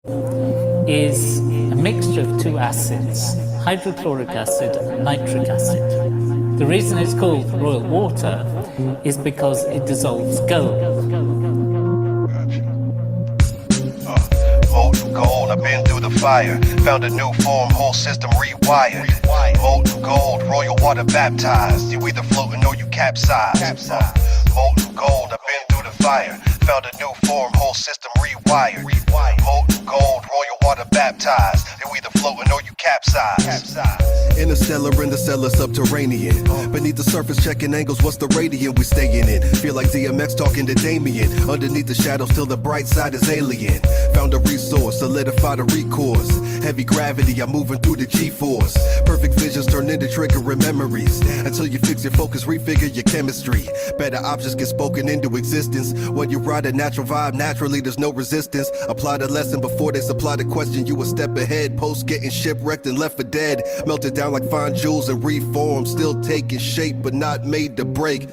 is a mixture of two acids, hydrochloric acid and nitric acid. The reason it's called royal water is because it dissolves gold. Molten gold, I've been through the fire. Found a new form, whole system rewired. Molten gold, royal water baptized. You either floating or you capsize. Molten gold, I've been through the fire. Found a new form, whole system rewired. Molten gold, royal water baptized. You either floating or you capsize. Interstellar, in the cellar, subterranean. Beneath the surface, checking angles, what's the radiant we staying in? Feel like DMX talking to Damien. Underneath the shadows, till the bright side is alien. Found a resource, solidify the recourse. Heavy gravity, I'm moving through the G-force. Perfect visions turn into triggering memories. Until you fix your focus, refigure your chemistry. Better options get spoken into existence. When you ride a natural vibe, naturally there's no resistance. Apply the lesson before they supply the question. You a step ahead, post getting shipwrecked and left for dead. Melted down like fine jewels and reformed. Still taking shape, but not made to break.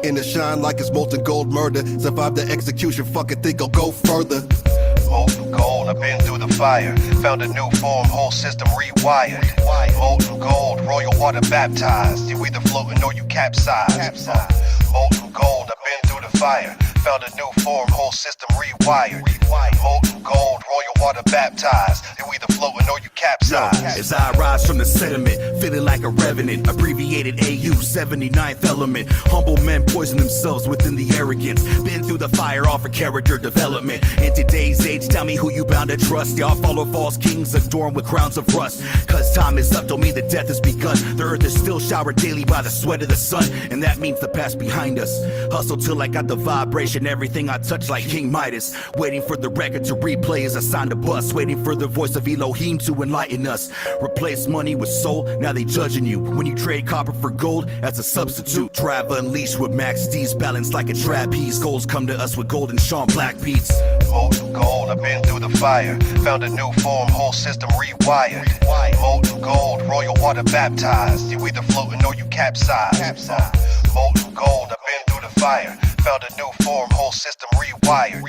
In the shine like it's molten gold murder. Survive the execution, fucking think I'll go further. Molten gold, I've been through the fire. Found a new form, whole system rewired. Molten gold, royal water baptized. You either floating or you capsize. Molten gold, I've been through the fire. Found a new form, whole system rewired. Molten gold, royal water baptized. You either floating or you capsize. As I rise from the sediment, feeling like a revenant. Abbreviated AU, 79th element. Humble men poison themselves within the arrogance. Been through the fire, offer character development. In today's age, tell me who you bound to trust. Y'all follow false kings adorned with crowns of rust. Cause time is up, don't mean the death has begun. The earth is still showered daily by the sweat of the sun. And that means the past behind us. Hustle till I got the vibration, everything I touch like King Midas. Waiting for the record to replay as a sign to bust. Waiting for the voice of Elohim to enlighten us. Replace money with soul, now they judging you. When you trade copper for gold, that's a substitute. Drive unleashed with Max D's, balanced like a trapeze. Goals come to us with gold and Sean Black beats. Molten gold, I've been through the fire. Found a new form, whole system rewired. Molten gold, royal water baptized. You either floating or you capsize. Molten gold, I've been through the fire. Found a new form, whole system rewired.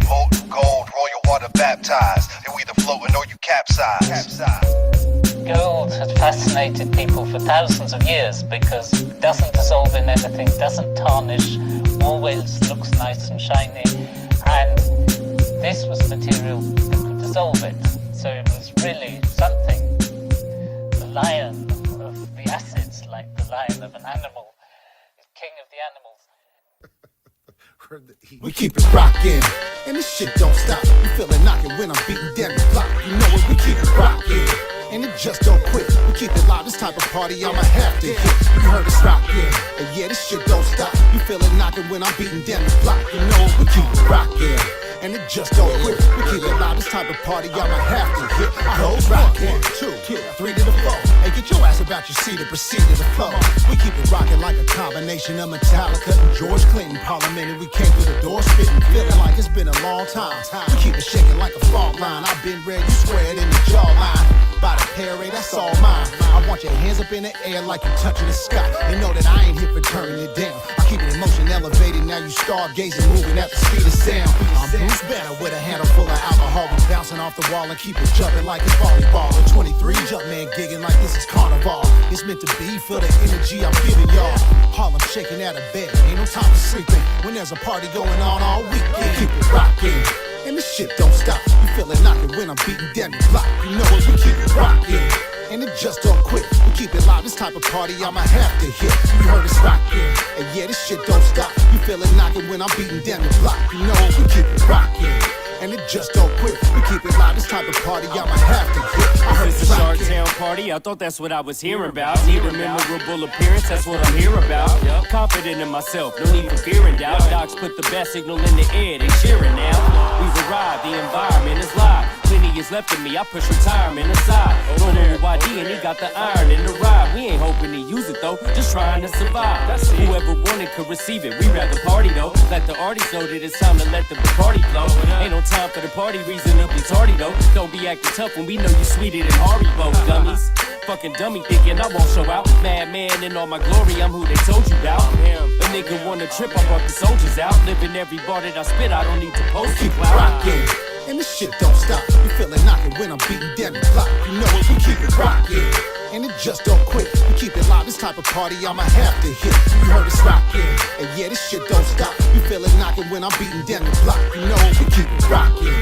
Molten gold, royal water baptized. You either floating or you capsize. Gold has fascinated people for thousands of years because it doesn't dissolve in anything, doesn't tarnish, always looks nice and shiny, and this was material that could dissolve it. So it was really something. The lion of the acids, like the lion of an animal, is king of the animals. We keep it rockin', and this shit don't stop. You feel it knocking when I'm beating down the block. You know it, we keep it rockin', and it just don't quit. We keep it live, this type of party I'ma have to hit. You heard us rockin', and yeah, this shit don't stop. You feel it knocking when I'm beating down the block. You know it, we keep it rockin', and it just don't quit. We keep it live, this type of party I'ma have to hit. I hold rockin', 1, 2, 3 to the 4. Hey, get your ass about your seat and proceed to the flow. We keep it rockin' like a combination of Metallica and George Clinton. Parliament, and we came through the door spittin', feeling like it's been a long time. We keep it shaking like a fault line. I've been red, you squared in the jawline. By the parade, that's all mine. I want your hands up in the air like you're touching the sky. You know that I ain't here for turning it down. I keep it in motion elevated, now you stargazing, moving at the speed of sound. I'm Bruce Banner with a handle full of alcohol. We bouncing off the wall and keep it jumping like it's volleyball. A 23 jump man gigging like this is carnival. It's meant to be for the energy I'm giving y'all. Harlem shaking out of bed, ain't no time for sleeping. When there's a party going on all weekend, keep it rocking, and this shit don't stop. You feel it knocking when I'm beating down the block. You know it, we keep it rocking, and it just don't quit. We keep it live, this type of party I'ma have to hit. You heard us rocking, and yeah, this shit don't stop. You feel it knocking when I'm beating down the block. You know it, we keep it rocking, and it just don't quit. We keep it live, this type of party I'ma have to hit. I heard It's a Shark Town party, I thought that's what I was hearing about. Need a memorable appearance, that's what I'm here about. Confident in myself, no need for fear and doubt. Docs put the best signal in the air, they cheering now. We've arrived, the environment is live. Plenty is left of me, I push retirement aside. Rolling with YD and he got the iron in the ride. We ain't hoping to use it though, just trying to survive. Whoever wanted could receive it, we rather party though. Let the artists know that it's time to let the Bacardi flow. Ain't no time for the party, reasonably tardy though. Don't be acting tough when we know you sweeter than Haribo, dummies. Fucking dummy thinking I won't show out. Madman in all my glory, I'm who they told you about. A nigga wanna trip, I brought the soldiers out. Living every bar that I spit, I don't need to post keep it. rocking, and this shit don't stop. You feel it knocking when I'm beating down the block. You know it, we keep it rockin', and it just don't quit. We keep it live, this type of party I'ma have to hit. You heard us rockin', and yeah, this shit don't stop. You feel it knocking when I'm beating down the block. You know it, we keep it rockin',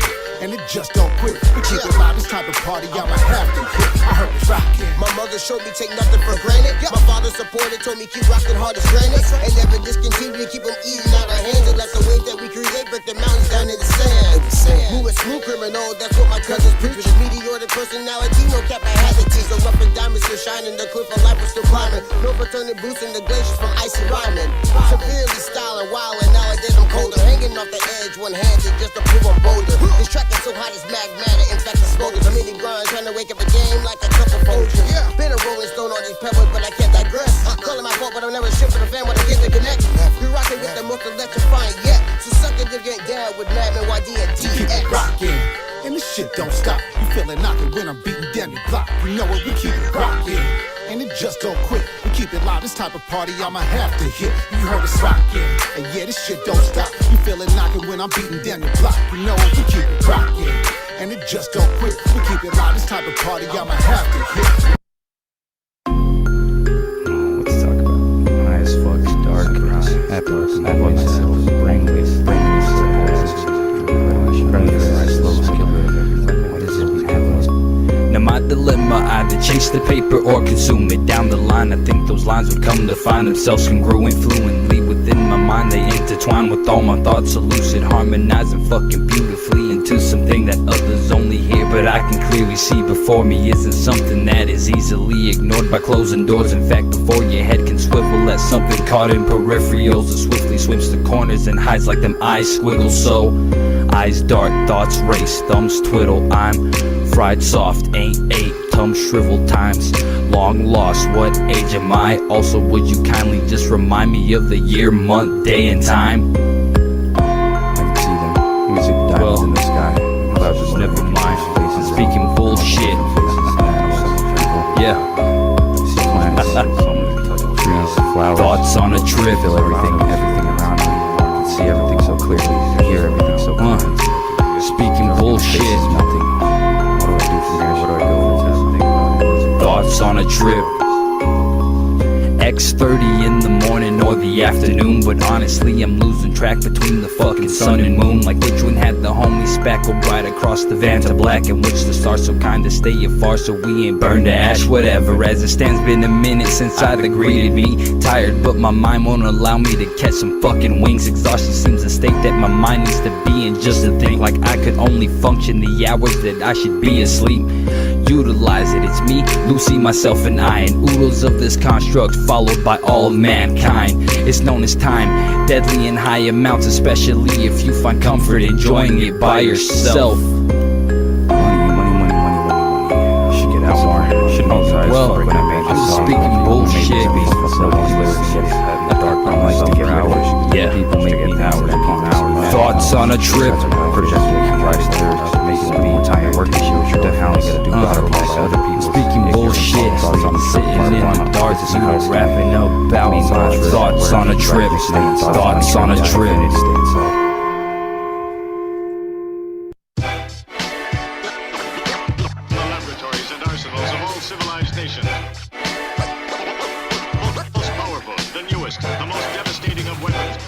and it just don't quit. We keep it live, this type of party I'ma have to hit. I heard us rockin'. My mother showed me take nothing for granted. My father supported, told me keep rockin' hard as granite. And never discontinue to keep them eating out of hands. And that's the way that we create, break the mountains down in the sand. Who is smooth criminal, that's what my cousins preach. With a meteoric personality, no cap, I had the tease. So rough and diamonds still shining, the cliff of life was still climbing. No returning boots in the glaciers from icy rhyming. Severely styling, wild, and nowadays I'm colder. Hanging off the edge, one-handed, just to prove I'm bolder. This track is so hot it's magmatic, in fact it's smolders. I'm in the grind, trying to wake up a game like a couple Folgers. Been a rolling stone on these pebbles, but I can't digress. Calling my fault, but I'm never shit for the fan when I get the connect. We rockin' with the most electrifying yet. So suck it if you ain't down with Madman, YD, and DX. Keep it rockin', and this shit don't stop. You feel it knocking when I'm beating down the block. You know it, we keep it rockin', and it just don't quit. We keep it live, this type of party I'ma have to hit. You heard us rockin', and yeah, this shit don't stop. You feel it knocking when I'm beating down the block. You know it, we keep it rockin', and it just don't quit. We keep it live, this type of party I'ma have to hit. Let's talk about high as fuck, dark, epic, I love myself, brainless, now my dilemma, either chase the paper or consume it. Down the line, I think those lines would come to find themselves congruent, fluently within my mind. They intertwine with all my thoughts, lucid, harmonizing fucking beautifully into something that others only hear, but I can clearly see before me isn't something that is easily ignored by closing doors. In fact, before your head can swivel at something caught in peripherals, it swiftly swims to corners and hides like them eyes squiggle. So eyes dart, thoughts race, thumbs twiddle. I'm fried soft, ain't ate, tongue shriveled times long lost. What age am I? Also, would you kindly just remind me of the year, month, day, and time? I can see them. You can see the diamonds in the sky. Clouds just never mind. Speaking bullshit. Yeah. Trees, flowers. Thoughts on a trip. Feel everything around me. I can see everything so clearly. I can hear everything so clearly. Speaking bullshit. Nothing. What do I do from here? Where do I go? Thoughts on a trip. X30 in the morning or the afternoon, but honestly I'm losing track between the fucking sun and moon. Like which one had the homie spackled right across the van to black, and which the stars so kinda stay afar so we ain't burned to ash. Whatever, as it stands, been a minute since either greeted me. Tired, but my mind won't allow me to catch some fucking wings. Exhaustion seems a state that my mind needs to be in, just to think like I could only function the hours that I should be asleep. Utilize it, it's me, Lucy, myself, and I, and oodles of this construct followed by all of mankind. It's known as time, deadly in high amounts, especially if you find comfort enjoying it by yourself. Money. Should get out more. Should know size. Well, I'm just speaking bullshit. Yeah. People making hours upon hours. Thoughts on a trip. Speaking bullshit, sitting in the dark, you know, rapping about my thoughts on a trip. Thoughts on a trip. The laboratories and arsenals of all civilized nations. Most powerful, the newest, the most devastating of weapons.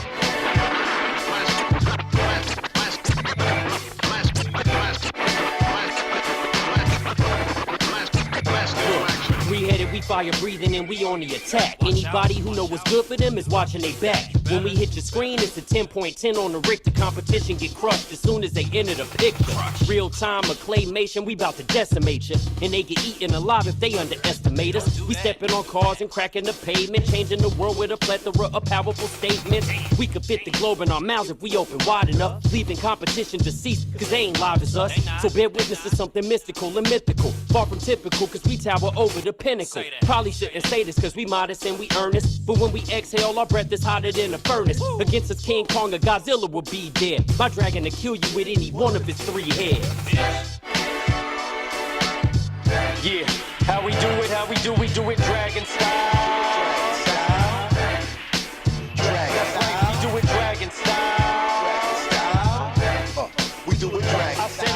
We fire breathing and we on the attack. Anybody who know what's good for them is watching they back. When we hit your screen, it's a 10.10 on the Richter. Competition get crushed as soon as they enter the picture. Real time acclamation, we bout to decimate you. And they get eaten alive if they underestimate us. We stepping on cars and cracking the pavement, changing the world with a plethora of powerful statements. We could fit the globe in our mouths if we open wide enough, leaving competition deceased, cause they ain't live as us. So bear witness to something mystical and mythical, far from typical, cause we tower over the pinnacle. Probably shouldn't say this cause we modest and we earnest, but when we exhale our breath is hotter than a furnace. Against us King Kong or Godzilla will be there. My dragon to kill you with any one of his 3 heads. Yeah, how we do it, we do it dragon style. That's right, we do it dragon style. We do it dragon. I said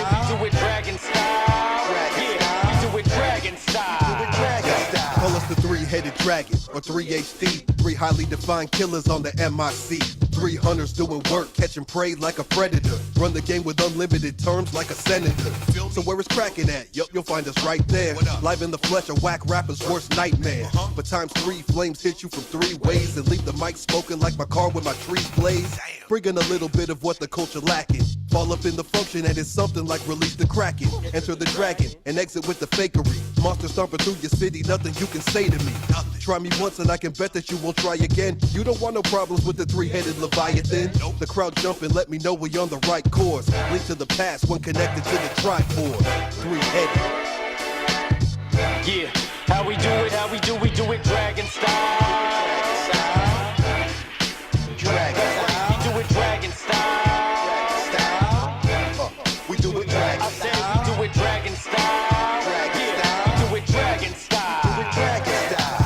Dragon or 3HD. 3 highly defined killers on the MIC. 3 hunters doing work, catching prey like a predator. Run the game with unlimited terms like a senator. So where is cracking at? Yup, you'll find us right there. Live in the flesh, a whack rapper's worst nightmare. But times 3, flames hit you from 3 ways and leave the mic smoking like my car when my trees blaze. Bringing a little bit of what the culture lacking. Fall up in the function and it's something like release the Kraken. Enter the dragon and exit with the fakery. Monster stomping through your city, nothing you can say to me. Try me once and I can bet that you won't try again. You don't want no problems with the 3-headed Leviathan. The crowd jumping, let me know we on the right course. Link to the past when connected to the Triforce. 3-headed. Yeah, how we do it, we do it dragon style. Dragon We do it dragon style. We do it dragon I said we do it dragon style. Yeah, we do it dragon style.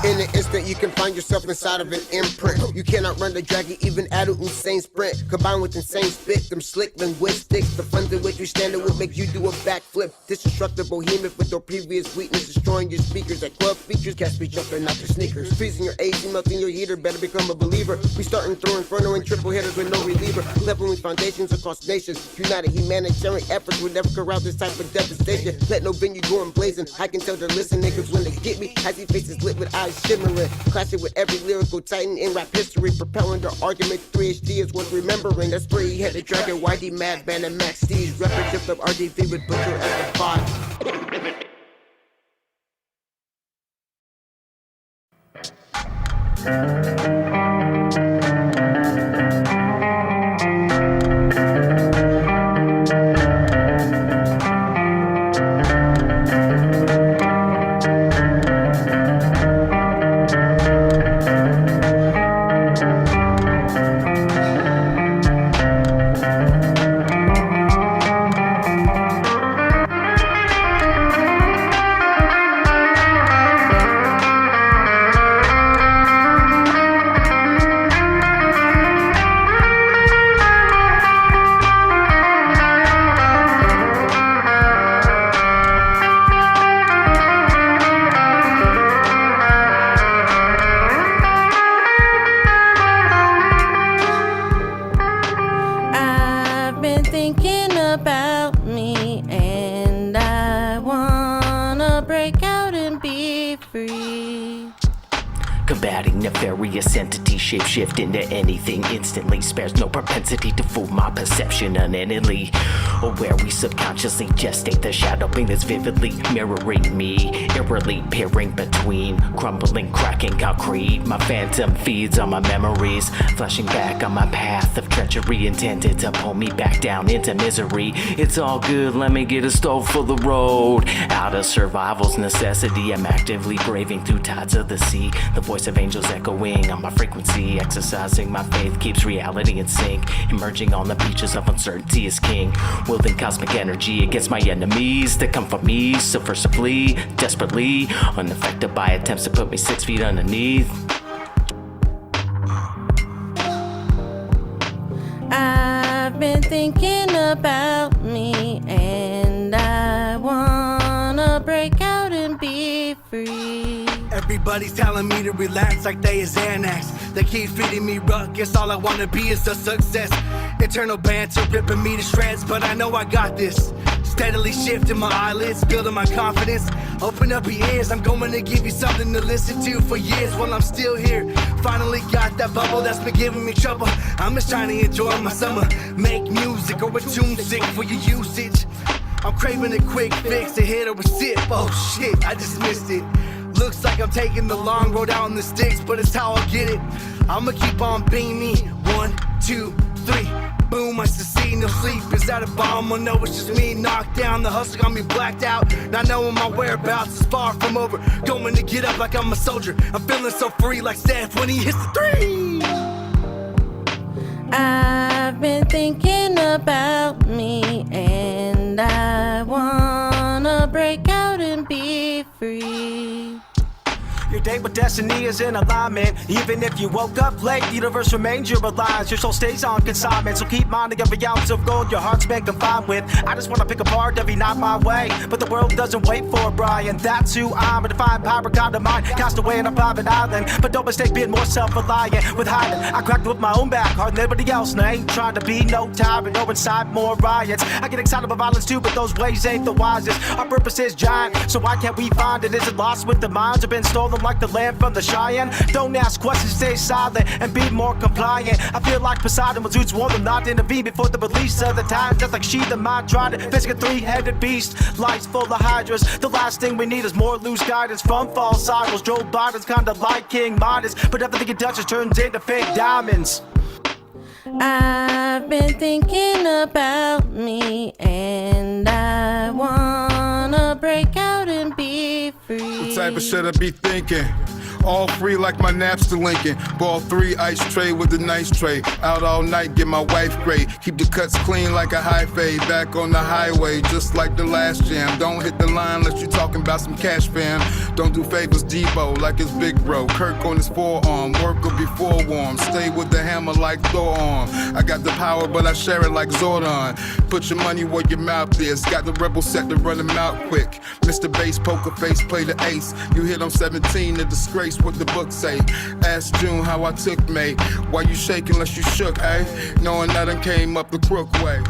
In an instant, you can find yourself inside of an imprint. You cannot run the dragon, even at an insane sprint. Combined with insane spit, them slick linguistics. The fun in which you stand will make you do a backflip. Destructive behemoth with no previous weakness. Destroying your speakers at club features. Can't speech up, they're not your sneakers. Freezing your AC, melting your heater. Better become a believer. We starting through inferno and triple hitters with no reliever. Leveling foundations across nations. United humanitarian efforts will never corral this type of devastation. Let no venue go and blazing. I can tell they're listening, cause when they get me, icy faces lit with eyes shimmering. Classic with every lyrical titan in rap history. Propelling their argument, 3HD is worth remembering. That's 3-headed dragon, YD, Madman, and Max D's. Representative of RDV with Butcher at the bottom. Combating nefarious entities, shape-shift into anything instantly. Spares no propensity to fool my perception unendingly. Or where we subconsciously gestate the shadow being that's vividly mirroring me. Eerily peering between crumbling, cracking concrete. My phantom feeds on my memories, flashing back on my path of treachery intended to pull me back down into misery. It's all good, let me get a stove for the road. Out of survival's necessity, I'm actively braving through tides of the sea. The voice of angels echoing on my frequency. Exercising my faith keeps reality in sync. Emerging on the beaches of uncertainty is king. Wielding cosmic energy against my enemies that come for me subversively, desperately, unaffected by attempts to put me 6 feet underneath. I've been thinking about me, and I wanna break out and be free. Everybody's telling me to relax like they is Xanax. They keep feeding me ruckus, all I wanna be is a success. Eternal banter ripping me to shreds, but I know I got this. Steadily shifting my eyelids, building my confidence. Open up your ears, I'm going to give you something to listen to for years while I'm still here. Finally got that bubble that's been giving me trouble. I'm just trying to enjoy my summer. Make music or a tune sick for your usage. I'm craving a quick fix, a hit or a sip. Oh shit, I just missed it. Looks like I'm taking the long road out in the sticks, but it's how I get it. I'ma keep on being me. 1, 2, 3. Boom, I succeed, no sleep. Is that a bomb? Well, no, it's just me knocked down. The hustle got me blacked out. Not knowing my whereabouts is far from over. Going to get up like I'm a soldier. I'm feeling so free like Steph when he hits the 3. I've been thinking about me, and I wanna break out and be free. You're date with destiny is in alignment. Even if you woke up late, the universe remains your alliance. Your soul stays on consignment, so keep minding every ounce of gold your heart's been confined with. I just wanna pick apart every night my way, but the world doesn't wait for Brian. That's who I'm, a defined power god of mine, cast away on a private island. But don't mistake being more self-reliant with hiding. I cracked with my own back, hard than everybody else, and I ain't trying to be no tyrant or incite more riots. I get excited about violence too, but those ways ain't the wisest. Our purpose is giant, so why can't we find it? Is it lost with the minds or been stolen like the land from the Cheyenne? Don't ask questions, stay silent and be more compliant. I feel like Poseidon was roots warned them not to intervene before the release of the time. Just like she, the mind tried to fix a three-headed beast. Life's full of hydras. The last thing we need is more loose guidance from false idols. Joe Biden's kinda like King Midas, but everything he touches turns into fake diamonds. I've been thinking about me, and I wanna break out and be free. The type of shit I be thinking. All free like my Napster Lincoln. Ball 3 ice tray with a nice tray. Out all night, get my wife great. Keep the cuts clean like a high fade. Back on the highway, just like the last jam. Don't hit the line unless you talking about some cash, fam. Don't do favors, Debo, like his big bro. Kirk on his forearm, work will be forewarned. Stay with the hammer like Thor arm. I got the power, but I share it like Zordon. Put your money where your mouth is. Got the rebel set to run him out quick. Mr. Bass, poker face, play the ace. You hit on 17, the disgrace. What the book say? Ask June how I took May. Why you shaking unless you shook, eh? Knowing that I came up the crook way.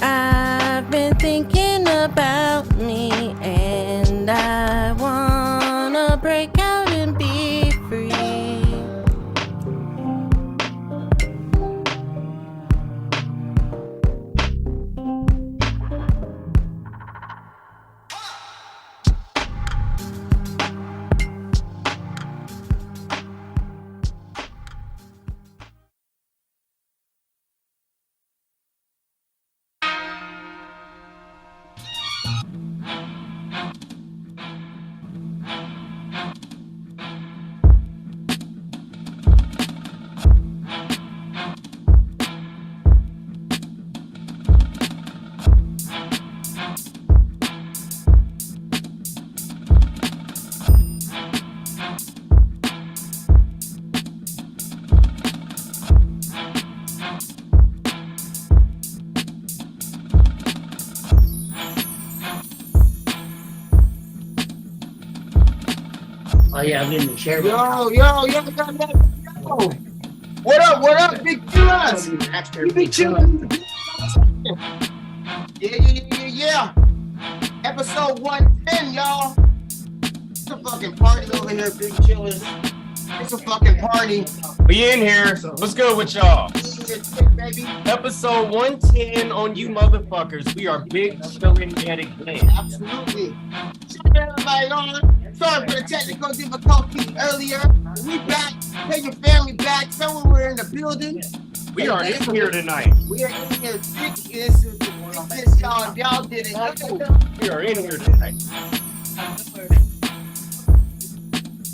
I've been thinking about me, and I wanna break out and be free. Oh yeah, I'm in the chair. Yo. What up, big killers? You be chilling. Yeah. Episode 110, y'all. It's a fucking party over here, big chillers. It's a fucking party. We in here. What's good with y'all? Baby. Episode 110 on you motherfuckers. We are big chillin' yet again. Absolutely. Everybody on. Sorry for the technical difficulties earlier. We back. Take your family back. Somewhere we're in the building. We are in here tonight. We are in here. This y'all did it. We are in here tonight.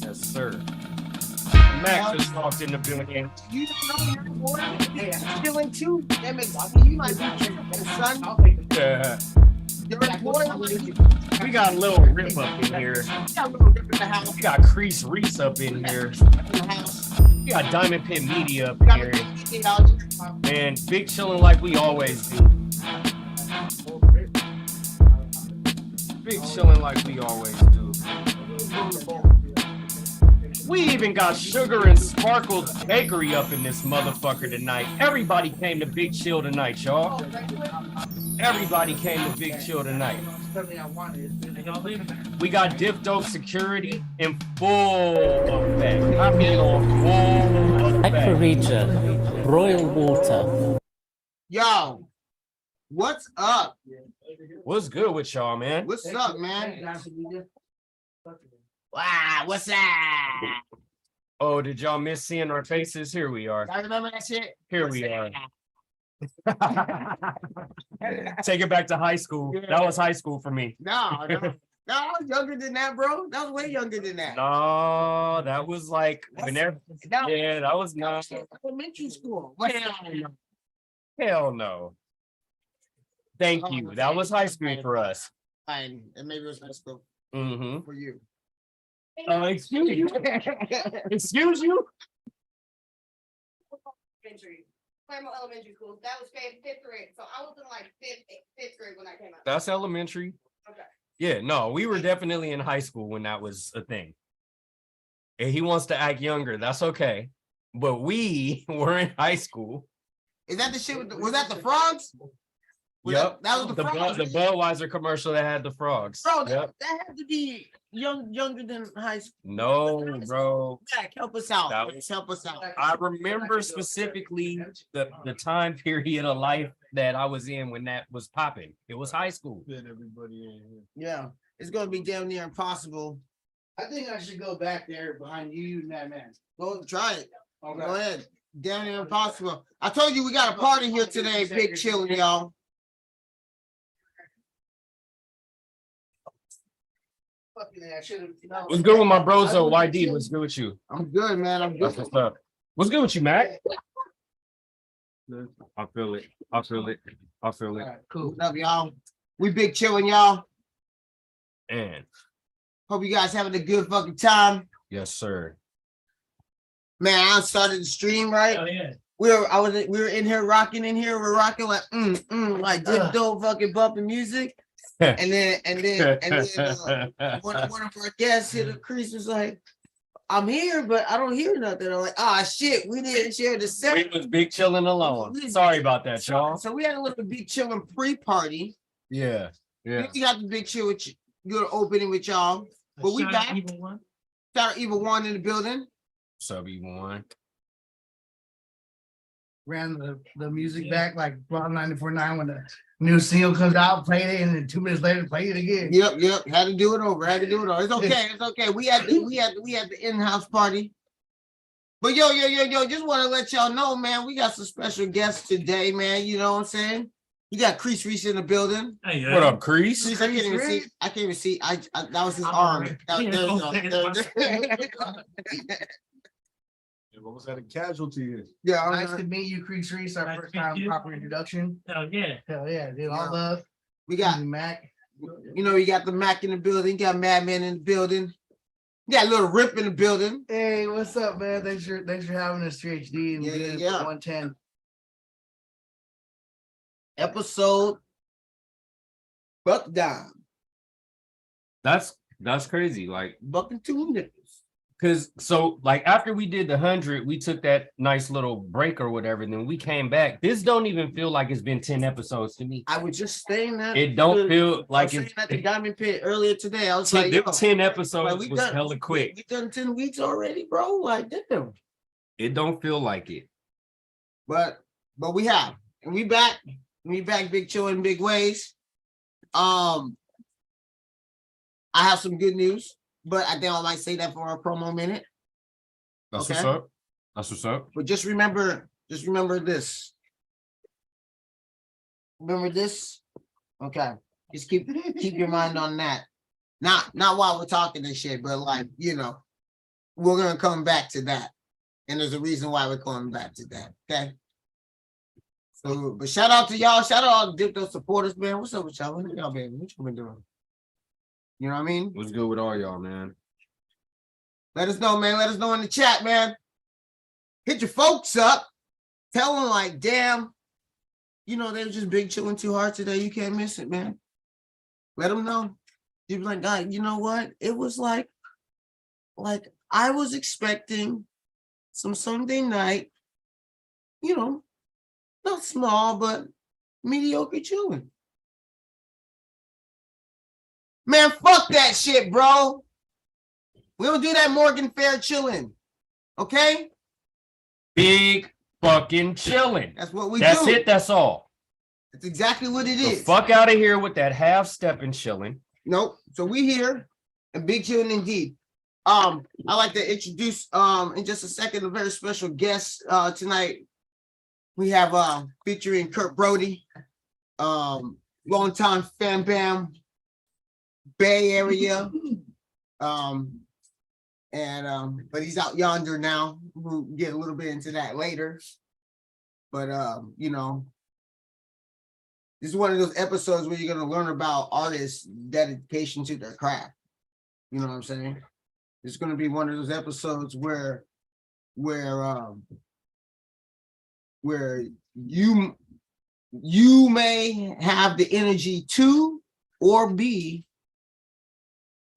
Yes, sir. Max just walked in the building. You don't know your boy. Chilling too. That makes you might be chilling, son. Yeah. We got a little rip up in here. We got Crease Reese up in here. We got Diamond Pit Media up in here. And big chillin' like we always do. Big chillin' like we always do. We even got Sugar and Sparkle Bakery up in this motherfucker tonight. Everybody came to Big Chill tonight, y'all. Everybody came to Big Chill tonight. We got Diff Dope security in full effect. I mean on full effect. Royal Water. Yo, what's up? What's good with y'all, man? What's up, man? Wow, what's that? Oh, did y'all miss seeing our faces? Here we are. Y'all remember that shit? Here we are. Take it back to high school. Yeah. That was high school for me. No, I was younger than that, bro. That was way younger than that. No, that was like whenever. Yeah, that was not elementary school. Hell no. Thank you. That was high school for us. And maybe it was high school. Mm-hmm. For you. Excuse you. Excuse you. Claremont Elementary School. That was fifth grade. So I was in like fifth grade when I came out. That's elementary. Okay. Yeah, no, we were definitely in high school when that was a thing. And he wants to act younger. That's okay. But we were in high school. Is that the shit with was that the frogs? Yep. That was the frogs. The Budweiser commercial that had the frogs. Bro, Yep. that had to be younger than high school. No, bro. Back, help us out. That was- Help us out. I remember specifically the time period of life that I was in when that was popping. It was high school. Yeah, it's gonna be damn near impossible. I think I should go back there behind you and that man. Go try it. Okay. Go ahead. Damn near impossible. I told you we got a party here today, big chillin', y'all. What's good with my bros though? YD, what's good with you? I'm good, man. I'm That's good. what's up. What's good with you, Mac? I feel it. I feel it. I feel it. Cool. Love y'all. We big chillin', y'all. And Hope you guys having a good fucking time. yes, sir. Man, I started the stream, right? Oh yeah. We were in here rocking we're rocking like like Diff Dope fucking bumping music. And then one of our guests hit a crease, was like, I'm here, but I don't hear nothing. I'm like, ah shit, we didn't share the set. We was big chilling alone. Sorry about that, y'all. So we had a little big chilling pre-party. Yeah, yeah. We got the big chill with you, good opening with y'all. But we back. Shout out Evil One in the building. Sub E1. Ran the music back like 94.9 when the new single comes out, played it, and then 2 minutes later played it again. Yep. Had to do it over. It's okay. It's okay. We had the in-house party. But yo, just want to let y'all know, man, we got some special guests today, man. You know what I'm saying? You got Crease Reese in the building. Hey, what up, Crease? I can't even see. I can't even see. I that was his arm. What was that a casualty is? Yeah, Nice to meet you, Crease Reese. Our first time proper introduction. Hell yeah. Hell yeah, dude. All love. We got Mac. You know, you got the Mac in the building. You got Madman in the building. You got a little Rip in the building. Hey, what's up, man? Thanks for having us, 3HD and Yeah. 110. Episode Buck Down. That's crazy. Like Buck and 2 nickels. Cause so like after we did the 100, we took that nice little break or whatever, and then we came back. This don't even feel like it's been 10 episodes to me. I was just saying that. It don't feel like it's at the Diamond Pit earlier today. I was 10, like, 10 episodes was hella quick. We done 10 weeks already, bro. Like, damn. It don't feel like it. But we have. And we back. We back big chill in big ways. I have some good news, but I think I might say that for our promo minute. That's what's up. That's what's up. But just remember this. Remember this? Okay. Just keep your mind on that. Not while we're talking this shit, but like, you know, we're gonna come back to that. And there's a reason why we're coming back to that. Okay. So, but shout out to y'all. Shout out all the Diff Dope supporters, man. What's up with y'all? What y'all been? What you been doing? You know what I mean? What's good with all y'all, man? Let us know, man. Let us know in the chat, man. Hit your folks up. Tell them like, damn, you know, they were just big chilling too hard today. You can't miss it, man. Let them know. You be like, God, you know what? It was like I was expecting some Sunday night, you know, not small, but mediocre chilling. Man, fuck that shit, bro. We don't do that Morgan Fair chilling. Okay? Big fucking chilling. That's what we do. That's it. That's all. That's exactly what it is. Fuck out of here with that half stepping chilling. Nope. So we here and big chilling indeed. I like to introduce in just a second a very special guest tonight. We have featuring Kurt Brodie, longtime Fam Bam, Bay Area, but he's out yonder now. We'll get a little bit into that later. But you know, this is one of those episodes where you're gonna learn about artists' dedication to their craft. You know what I'm saying? It's gonna be one of those episodes where you may have the energy to or be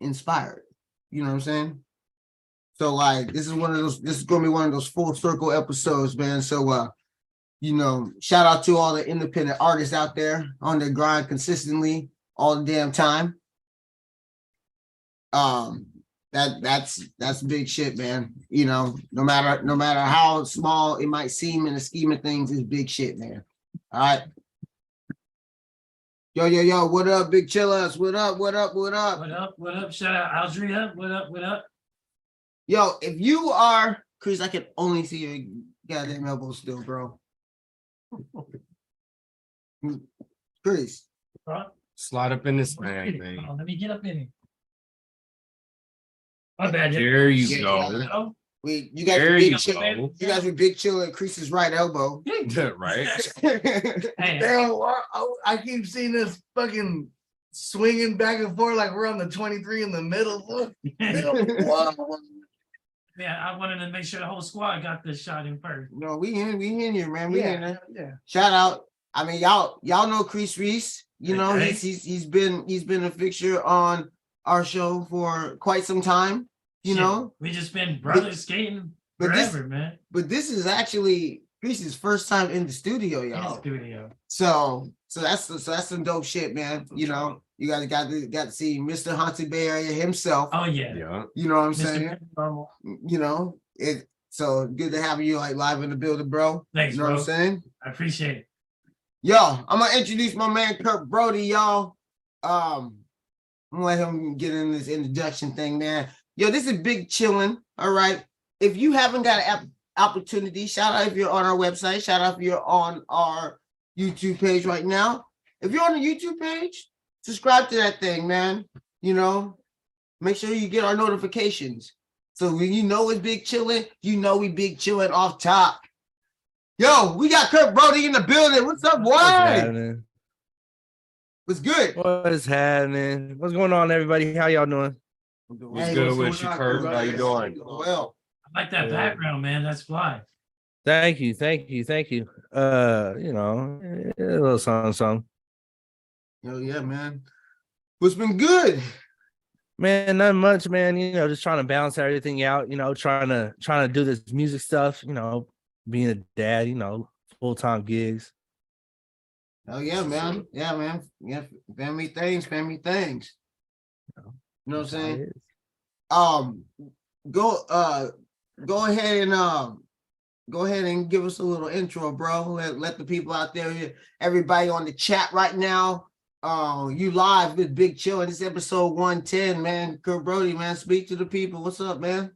inspired. You know what I'm saying? So like this is gonna be one of those full circle episodes, man. So shout out to all the independent artists out there on their grind consistently all the damn time. That's big shit, man. No matter how small it might seem in the scheme of things, it's big shit, man. All right. Yo, what up, big chillers? What up? What up? Shout out Aldria. What up? Yo, if you are Chris, I can only see your goddamn elbows still, bro. Chris. Slide up in this man, man. Let me get up in it. My bad. There you go. You guys were big chill at Chris's right elbow. Right. Damn, I keep seeing this fucking swinging back and forth like we're on the 23 in the middle. Yeah, I wanted to make sure the whole squad got this shot in first. No, we in here, man. We in there. Yeah. Shout out. I mean, y'all know Chris Reese. He's been a fixture on our show for quite some time. We just been brothers skating forever, man. But this is actually Chris's first time in the studio, y'all. So that's some dope shit, man. You guys got to see Mr. Haunted Bay Area himself. Oh yeah. You know what I'm saying? So good to have you like live in the building, bro. Thanks, what I'm saying? I appreciate it. Yo, I'm gonna introduce my man Kurt Brodie, y'all. I'm gonna let him get in this introduction thing, man. Yo, this is Big Chillin'. All right. If you haven't got an opportunity, shout out if you're on our website, shout out if you're on our YouTube page right now. If you're on the YouTube page, subscribe to that thing, man. Make sure you get our notifications. So when it's Big Chillin', we Big Chillin' off top. Yo, we got Kurt Brodie in the building. What's up, boy? What's happening? What's good? What's happening? What's going on, everybody? How y'all doing? What's good with you, Kurt? How you doing? Well, I like that background, man. That's fly. Thank you. A little song. Oh yeah, man. What's been good? Man, not much, man. Just trying to balance everything out. Trying to do this music stuff. Being a dad. Full-time gigs. Oh yeah, man. Yeah, family things. You know what I'm saying? Go ahead and give us a little intro, bro. Let the people out there, everybody on the chat right now. You live with Big Chill, and this episode 110, man. Kurt Brodie, man, speak to the people. What's up, man?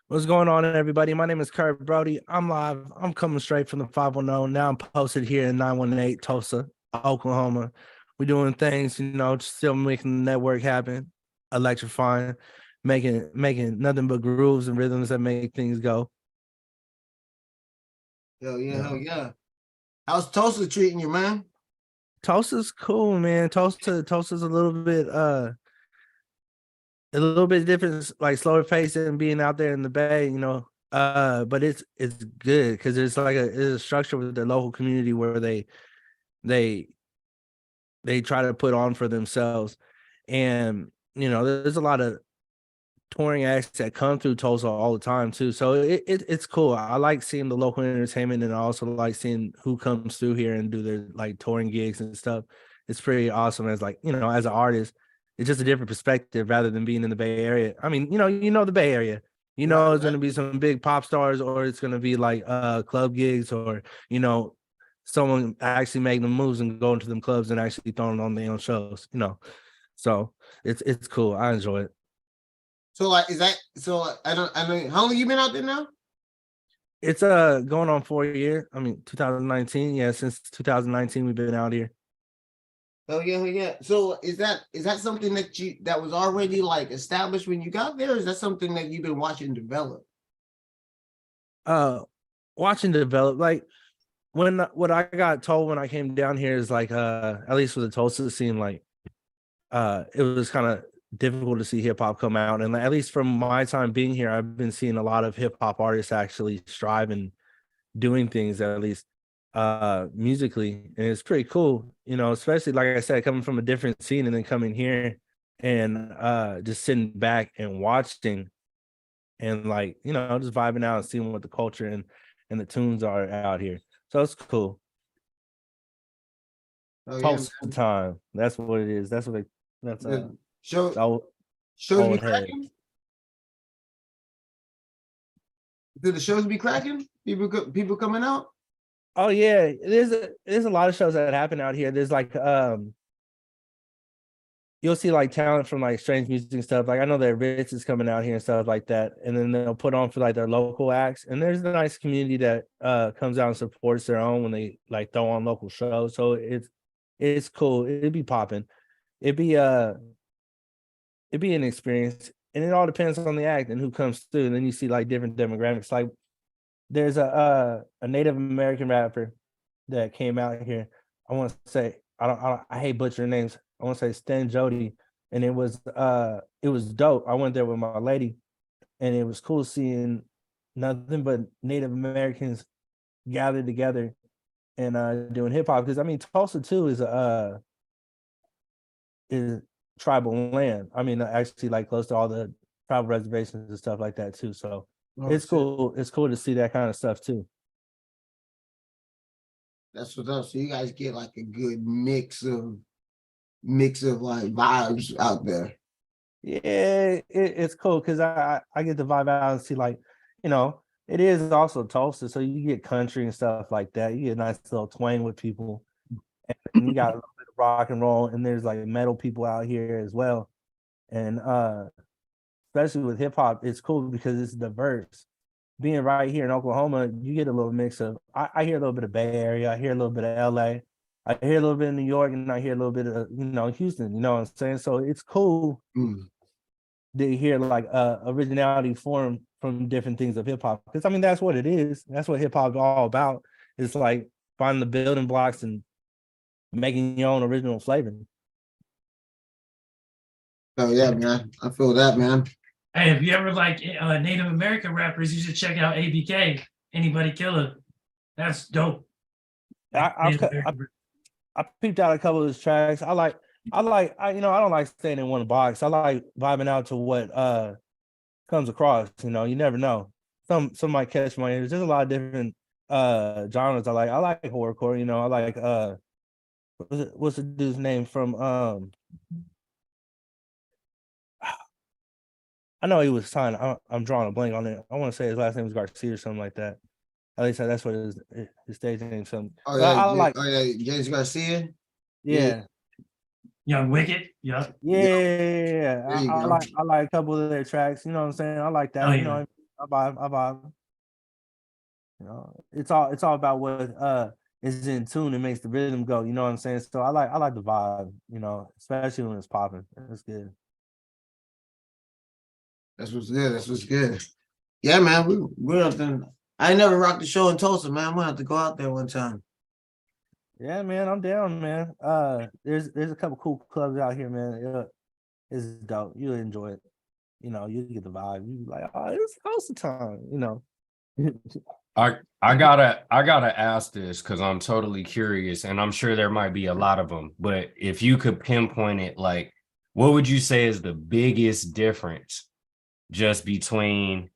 What's going on, everybody? My name is Kurt Brodie. I'm live. I'm coming straight from the 510. Now I'm posted here in 918 Tulsa, Oklahoma. We're doing things, still making the network happen, electrifying, making nothing but grooves and rhythms that make things go. Hell yeah. How's Tulsa treating you, man? Tulsa's cool, man. Tulsa's a little bit different, like slower pace than being out there in the Bay, but it's good because it's a structure with the local community where they try to put on for themselves. And there's a lot of touring acts that come through Tulsa all the time too, so it's cool. I like seeing the local entertainment, and I also like seeing who comes through here and do their like touring gigs and stuff. It's pretty awesome as as an artist. It's just a different perspective rather than being in the Bay Area. I mean, the Bay Area. It's going to be some big pop stars, or it's going to be like club gigs, or someone actually making the moves and going to them clubs and actually throwing on their own shows. So it's cool. I enjoy it. So I don't know how long you been out there now? It's going on 4 years. 2019. Yeah, since 2019 we've been out here. Oh yeah. So is that something that was already like established when you got there? Or is that something that you've been watching develop? Watching develop. Like what I got told when I came down here is like at least with the Tulsa scene, like it was kind of difficult to see hip hop come out. And at least from my time being here, I've been seeing a lot of hip hop artists actually strive and doing things, at least musically. And it's pretty cool, especially like I said, coming from a different scene and then coming here and just sitting back and watching and just vibing out and seeing what the culture and the tunes are out here. So it's cool. Tulsa time. That's what it is. That's what that's shows old be head. cracking. Do the shows be cracking? People coming out? Oh yeah, there's a lot of shows that happen out here. There's you'll see talent from strange music and stuff. I know that Ritz is coming out here and stuff like that, and then they'll put on for their local acts. And there's a nice community that comes out and supports their own when they throw on local shows. So it's cool. It'd be popping. It'd be an experience, and it all depends on the act and who comes through. And then you see different demographics. There's a Native American rapper that came out here. I want to say I hate butchering names. I want to say Stan Jody, and it was dope. I went there with my lady, and it was cool seeing nothing but Native Americans gathered together and doing hip hop. Because Tulsa too is tribal land. Actually close to all the tribal reservations and stuff like that too. So it's cool. It's cool to see that kind of stuff too. That's what's up. So you guys get a good mix of vibes out there. Yeah, it's cool because I get the vibe out and see it is also Tulsa, so you get country and stuff like that. You get a nice little twang with people, and you got a little bit of rock and roll, and there's metal people out here as well. And especially with hip hop, it's cool because it's diverse. Being right here in Oklahoma, you get a little mix of. I hear a little bit of Bay Area, I hear a little bit of LA, I hear a little bit of New York, and I hear a little bit of Houston. You know what I'm saying? So it's cool to hear originality form from different things of hip hop, because that's what it is. That's what hip hop is all about. It's finding the building blocks and making your own original flavor. Oh yeah, man. I feel that, man. Hey, if you ever Native American rappers, you should check out ABK, Anybody Killer. That's dope. I peeped out a couple of his tracks. I don't like staying in one box. I like vibing out to what comes across. You never know. Some might catch my ears. There's a lot of different genres I like. I like horrorcore. I like what's the dude's name from I know he was signed. I'm drawing a blank on it. I want to say his last name was Garcia or something like that. At least that's what his stage name. Something. Oh yeah, James Garcia. Yeah. Young Wicked. Yeah. Yeah. I like a couple of their tracks. You know what I'm saying? I like that. Oh, yeah. I vibe. It's all about what is in tune and makes the rhythm go. You know what I'm saying? So I like the vibe. Especially when it's popping. It's good. That's what's good. That's what's good. Yeah, man. We're up there. I ain't never rocked the show in Tulsa, man. I'm gonna have to go out there one time. Yeah, man. I'm down, man. There's a couple cool clubs out here, man. It's dope. You'll enjoy it. You get the vibe. You like, oh, it's Tulsa time. I gotta ask this because I'm totally curious, and I'm sure there might be a lot of them. But if you could pinpoint it, what would you say is the biggest difference just between,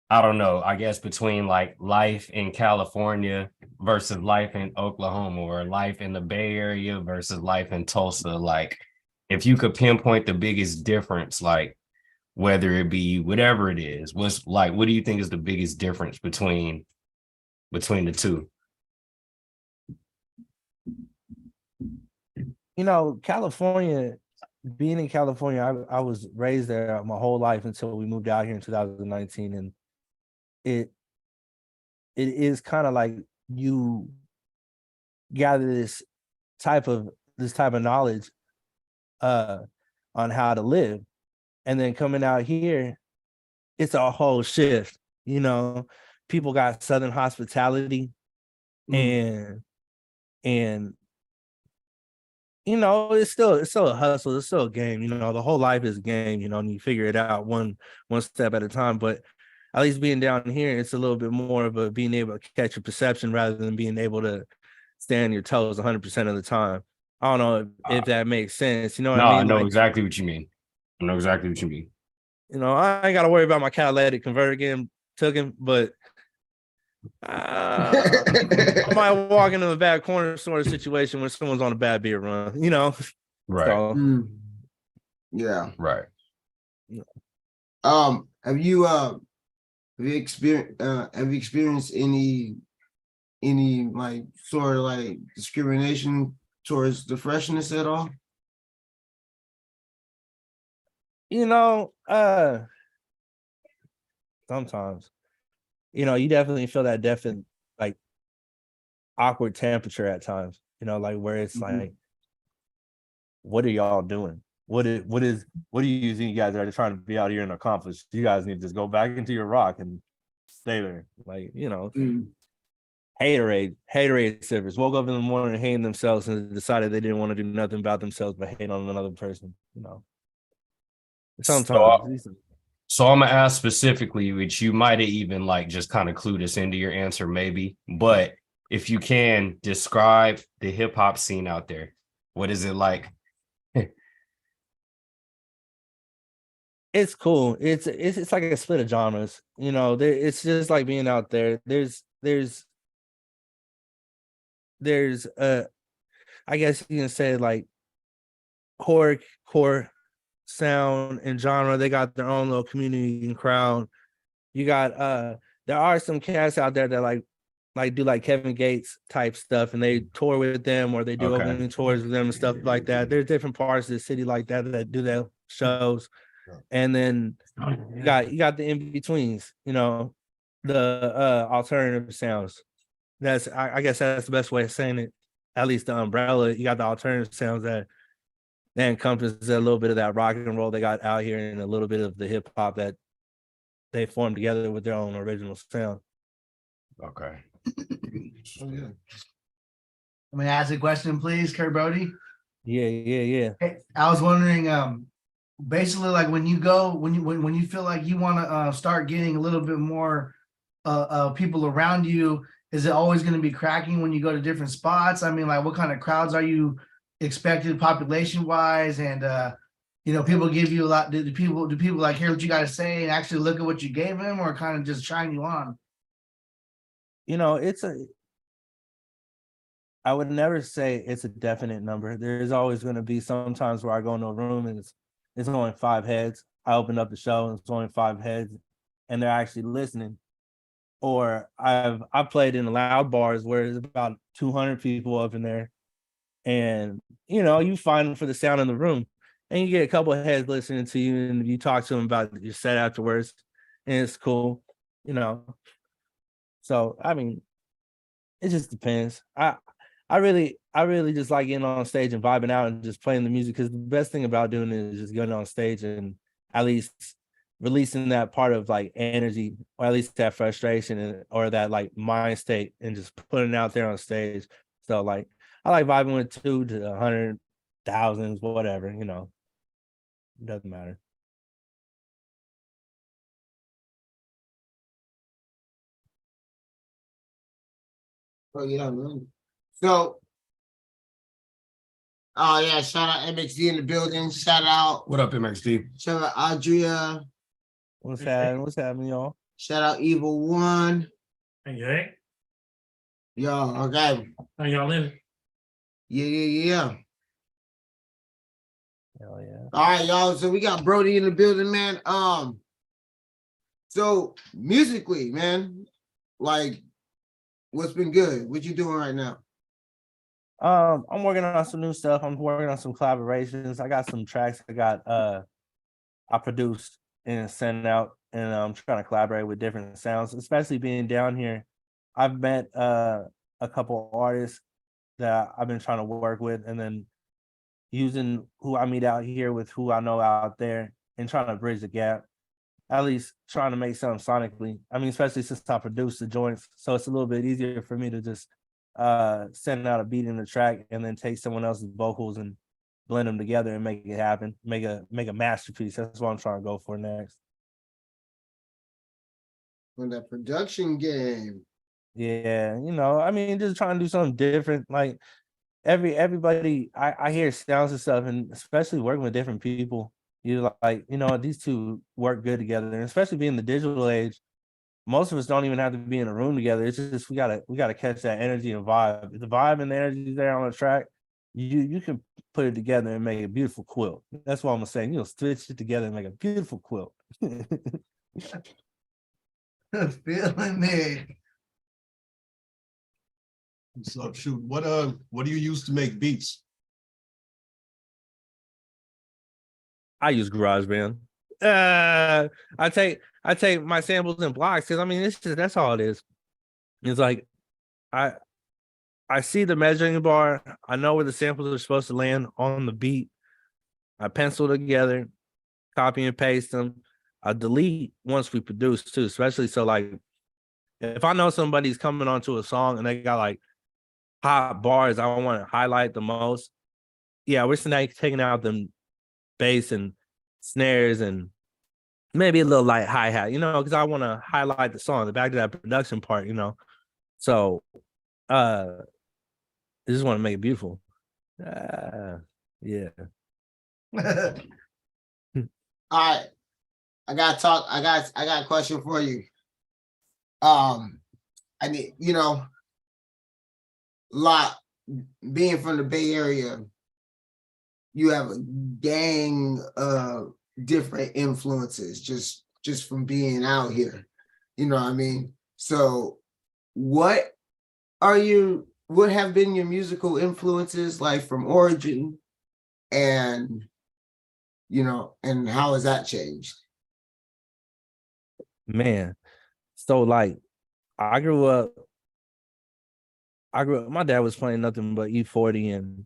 I don't know, I guess between life in California versus life in Oklahoma, or life in the Bay Area versus life in Tulsa? If you could pinpoint the biggest difference, whether it be whatever it is, what do you think is the biggest difference between the two? California, being in California, I was raised there my whole life until we moved out here in 2019, and it is kind of you gather this type of knowledge on how to live, and then coming out here, it's a whole shift. People got Southern hospitality, and you know, it's still a hustle, it's still a game, you know, the whole life is a game, you know, and you figure it out one step at a time. But at least being down here, it's a little bit more of a being able to catch your perception rather than being able to stay on your toes 100% of the time. I don't know if that makes sense. You know what No, I I mean? know Like, exactly what you mean. I know exactly what you mean. you know, I ain't got to worry about my catalytic converter getting taken, but I might walk into a bad corner sort of situation when someone's on a bad beer run, you know? Right. So, Yeah. Right. Have you experienced any like sort of like discrimination towards the freshness at all? you know, sometimes, you know, you definitely feel that definite like awkward temperature at times, you know, like where it's like, what are y'all doing? What are you guys are trying to be out here and accomplish? You guys need to just go back into your rock and stay there. Like, you know, haterade sippers woke up in the morning hating themselves and decided they didn't want to do nothing about themselves but hate on another person, you know. Sometimes. So I'm gonna ask specifically, which you might have even like just kind of clued us into your answer, maybe. But if you can describe the hip hop scene out there, what is it like? It's cool. It's like a split of genres, you know. It's just like being out there. There's I guess you can say like core sound and genre. They got their own little community and crowd. You got there are some cats out there that like do like Kevin Gates type stuff and they tour with them or they do opening tours with them and stuff like that. There's different parts of the city like that do their shows. And then you got the in-betweens, you know, the alternative sounds. That's I guess that's the best way of saying it. At least the umbrella, you got the alternative sounds that encompasses a little bit of that rock and roll they got out here and a little bit of the hip hop that they formed together with their own original sound. Okay. Let me ask a question, please, Kurt Brodie. Yeah. Hey, I was wondering, basically, like when you feel like you want to start getting a little bit more people around you, is it always going to be cracking when you go to different spots? I mean, like what kind of crowds are you expected population wise? And you know, people give you a lot. Do people like hear what you got to say and actually look at what you gave them, or kind of just shine you on? You know, I would never say it's a definite number. There's always going to be sometimes where I go into a room and it's only 5 heads. I open up the show and it's only 5 heads and they're actually listening. Or I've played in loud bars where there's about 200 people up in there. And, you know, you find them for the sound in the room and you get a couple of heads listening to you and you talk to them about your set afterwards and it's cool, you know. So, I mean, it just depends. I really just like getting on stage and vibing out and just playing the music because the best thing about doing it is just getting on stage and at least releasing that part of like energy or at least that frustration or that like mind state and just putting it out there on stage. So like I like vibing with 2 to 100,000, whatever, you know. It doesn't matter. Oh yeah, man. So oh yeah, shout out MXD in the building. Shout out. What up, MXD? Shout out Adria. What's happening, y'all? Shout out Evil One. Hey. Yo, okay. How y'all living? Yeah. Hell yeah. All right, y'all. So we got Brodie in the building, man. So musically, man, like what's been good? What you doing right now? I'm working on some new stuff. I'm working on some collaborations. I got some tracks I produced and sent out, and I'm trying to collaborate with different sounds, especially being down here. I've met a couple artists that I've been trying to work with, and then using who I meet out here with who I know out there and trying to bridge the gap. At least trying to make something sonically. I mean, especially since I produce the joints, so it's a little bit easier for me to just sending out a beat in the track and then take someone else's vocals and blend them together and make it happen, make a masterpiece. That's what I'm trying to go for next. On that production game. Yeah, I mean, just trying to do something different. Like everybody, I hear sounds and stuff, and especially working with different people, you like, these two work good together, and especially being the digital age, most of us don't even have to be in a room together. It's just we gotta catch that energy and vibe. If the vibe and the energy is there on the track, you can put it together and make a beautiful quilt. That's what I'm saying. Stitch it together and make a beautiful quilt. Feeling it. So shoot, what do you use to make beats? I use GarageBand. I take my samples and blocks because I mean that's all it is. It's like I see the measuring bar. I know where the samples are supposed to land on the beat. I pencil together, copy and paste them. I delete once we produce too, especially so like if I know somebody's coming onto a song and they got like hot bars I want to highlight the most. Yeah, we're taking out them bass and snares and maybe a little light hi-hat, because I want to highlight the song, the back to that production part, So I just want to make it beautiful. Yeah. All right. I got a question for you. I need, lot being from the Bay Area, you have a gang of different influences just from being out here. You know what I mean? So what have been your musical influences like from origin, and and how has that changed? Man, so like I grew up, my dad was playing nothing but E40 and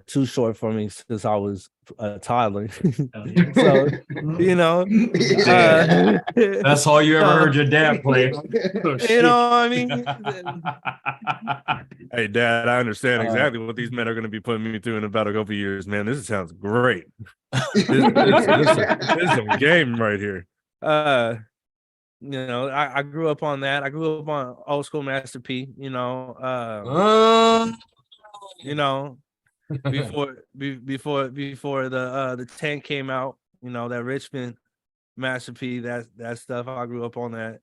Too Short for me since I was a toddler. So that's all you ever heard your dad play. Oh, you know what I mean? Hey Dad, I understand exactly what these men are going to be putting me through in about a couple years, man. This sounds great. This is some game right here. I grew up on that. I grew up on old school Master P, before the tank came out, that Richmond Master P, that stuff. I grew up on that.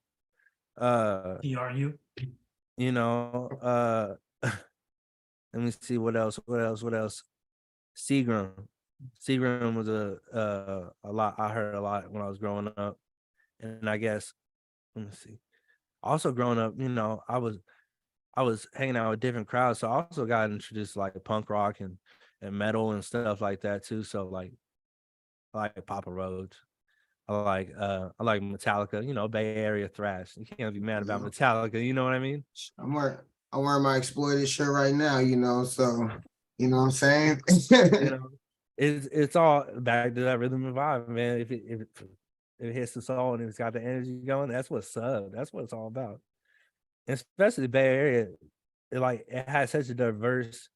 PRU. Let me see what else. Seagram was a lot. I heard a lot when I was growing up, and I guess let me see. Also growing up, I was hanging out with different crowds, so I also got introduced to like punk rock and metal and stuff like that too. So like I like Papa Roach. I like Metallica, Bay Area thrash. You can't be mad about Metallica, you know what I mean? I'm wearing my Exploited shirt right now, so you know what I'm saying? It's all back to that rhythm and vibe, man. If it hits the soul and it's got the energy going, that's what's up. That's what it's all about. And especially the Bay Area, it has such a diverse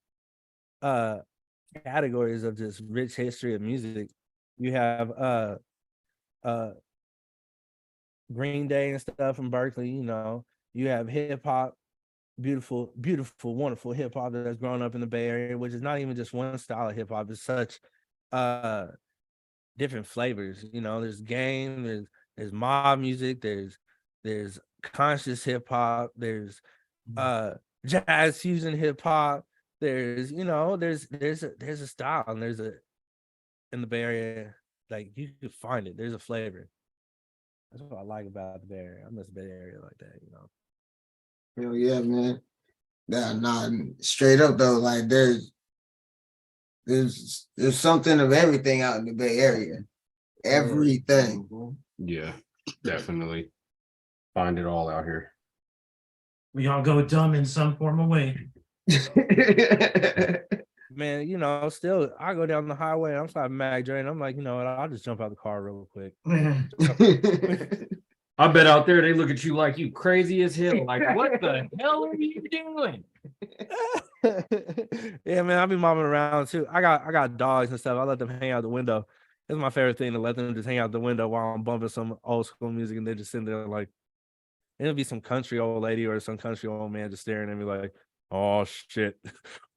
categories of just rich history of music. You have Green Day and stuff from Berkeley, you have hip hop, beautiful, wonderful hip hop that's grown up in the Bay Area, which is not even just one style of hip hop, it's such different flavors. There's game, there's mob music, there's conscious hip hop, there's jazz fusion hip hop, there's a style, and in the Bay Area, like you could find it. There's a flavor. That's what I like about the Bay Area. I miss the Bay Area like that, Hell yeah, man. Nah, straight up though, like there's something of everything out in the Bay Area. Everything. Yeah, definitely. Find it all out here. We all go dumb in some form of way. Man, still I go down the highway and I'm stopping Mag Dre and I'm like, I'll just jump out the car real quick. I bet out there they look at you like you crazy as hell. Like, what the hell are you doing? Yeah, man, I be momming around too. I got dogs and stuff. I let them hang out the window. It's my favorite thing to let them just hang out the window while I'm bumping some old school music, and they're just sitting there like it'll be some country old lady or some country old man just staring at me like, oh shit,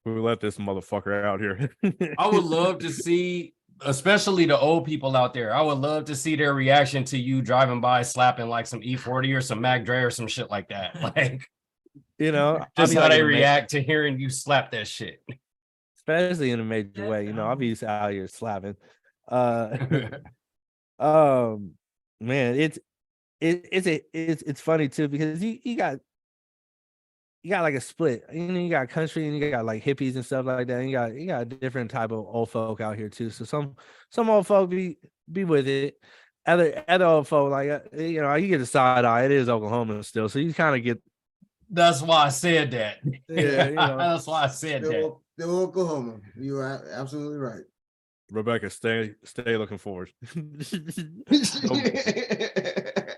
we let this motherfucker out here. I would love to see, especially the old people out there. I would love to see their reaction to you driving by, slapping like some E40 or some Mac Dre or some shit like that. Like, You know, just how they react to hearing you slap that shit. Especially in a major way. You know, I'll be out here slapping. Man, it's funny too because you got like a split. You know, you got country and you got like hippies and stuff like that. And you got a different type of old folk out here too. So some old folk be with it. Other old folk like you know, you get a side eye. It is Oklahoma still, so you kind of get. That's why I said that. Yeah, you know. That's why I said that. The Oklahoma. You are absolutely right. Rebecca, stay looking forward. You're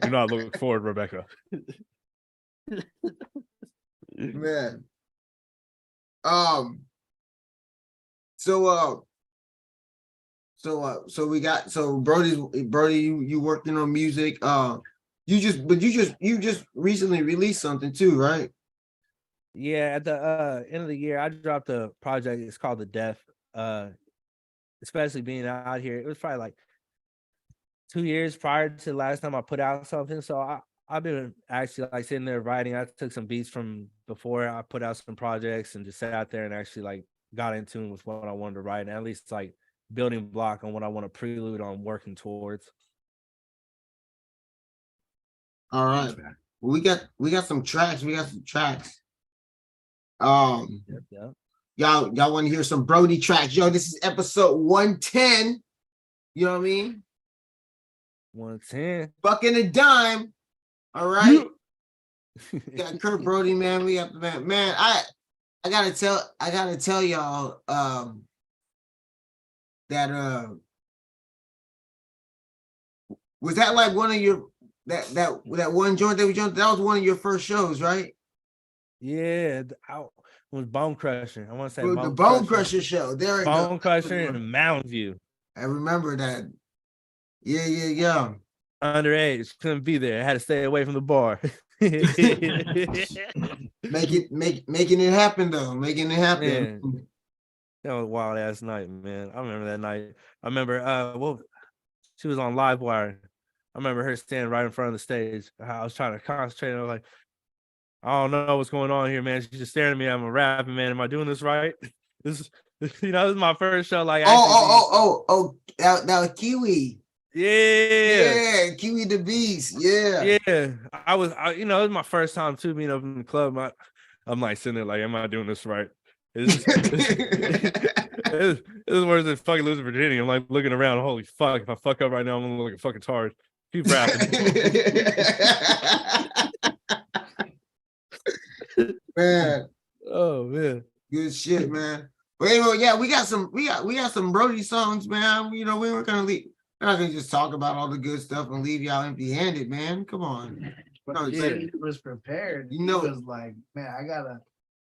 not looking forward, Rebecca. Man. So we got Brodie, you working on music. You just recently released something too, right? Yeah, at the end of the year, I dropped a project. It's called The Death. Especially being out here, it was probably like 2 years prior to the last time I put out something. So I've been actually like sitting there writing. I took some beats from before I put out some projects and just sat out there and actually like got in tune with what I wanted to write, and at least like building block on what I want to prelude on working towards. All right. We got some tracks. Yeah. Y'all want to hear some Brodie tracks? Yo, this is episode 110. You know what I mean? 110. Bucking a dime. All right. Got Kurt Brodie, man. We have the man. I gotta tell y'all that was that like one of your that one joint that we jumped? That was one of your first shows, right? Yeah, it was Bone Crusher. I want to say the Bone Crusher show. There it Bone Crusher in Mountain View. I remember that. Yeah. Underage, couldn't be there. I had to stay away from the bar. making it happen though. Making it happen. Man, that was a wild ass night, man. I remember that night. I remember she was on Livewire. I remember her standing right in front of the stage. I was trying to concentrate. I was like, I don't know what's going on here, man. She's just staring at me. I'm a rapping, man. Am I doing this right? This is my first show. Like, that was Kiwi. Yeah, Kiwi the Beast. Yeah. I it was my first time too being up in the club. I'm like sitting there like, am I doing this right? This is worse than fucking losing Virginia. I'm like looking around. Holy fuck! If I fuck up right now, I'm gonna look like a fucking tard. Keep rapping. Man. Oh man. Good shit, man. But anyway, yeah, we got some Brodie songs, man. You know, we're not gonna just talk about all the good stuff and leave y'all empty-handed, man. Come on. But he was prepared. You know, he was like, man, I gotta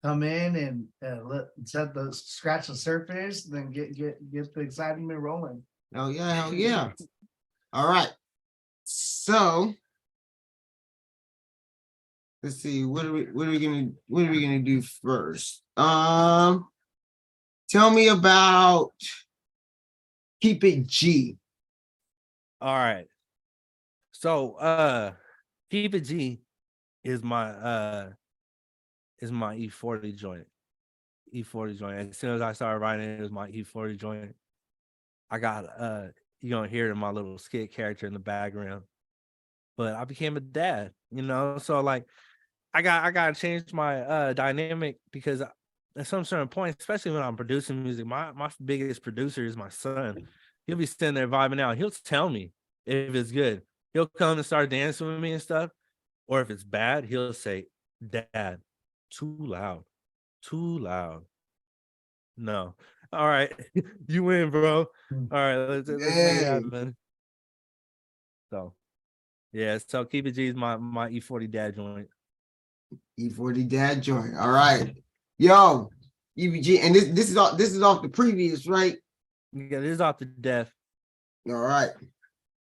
come in and scratch the surface, then get the excitement rolling. Oh yeah, hell yeah. All right. So let's see. What are we gonna do first? Tell me about Keep It G. All right. So Keep It G is my E40 joint. E40 joint. As soon as I started writing it was my E40 joint. I got you're gonna hear it in my little skit character in the background. But I became a dad, you know. So like I gotta change my dynamic because at some certain point, especially when I'm producing music, my biggest producer is my son. He'll be sitting there vibing out. He'll tell me if it's good. He'll come and start dancing with me and stuff. Or if it's bad, he'll say, Dad, too loud. No. All right. You win, bro. All right. Let's make it happen, man. So, yeah. So Keep It G is my E40 dad joint. E40 dad joint. All right. Yo, EVG, and this is off the previous, right? Yeah, this is off the death. All right.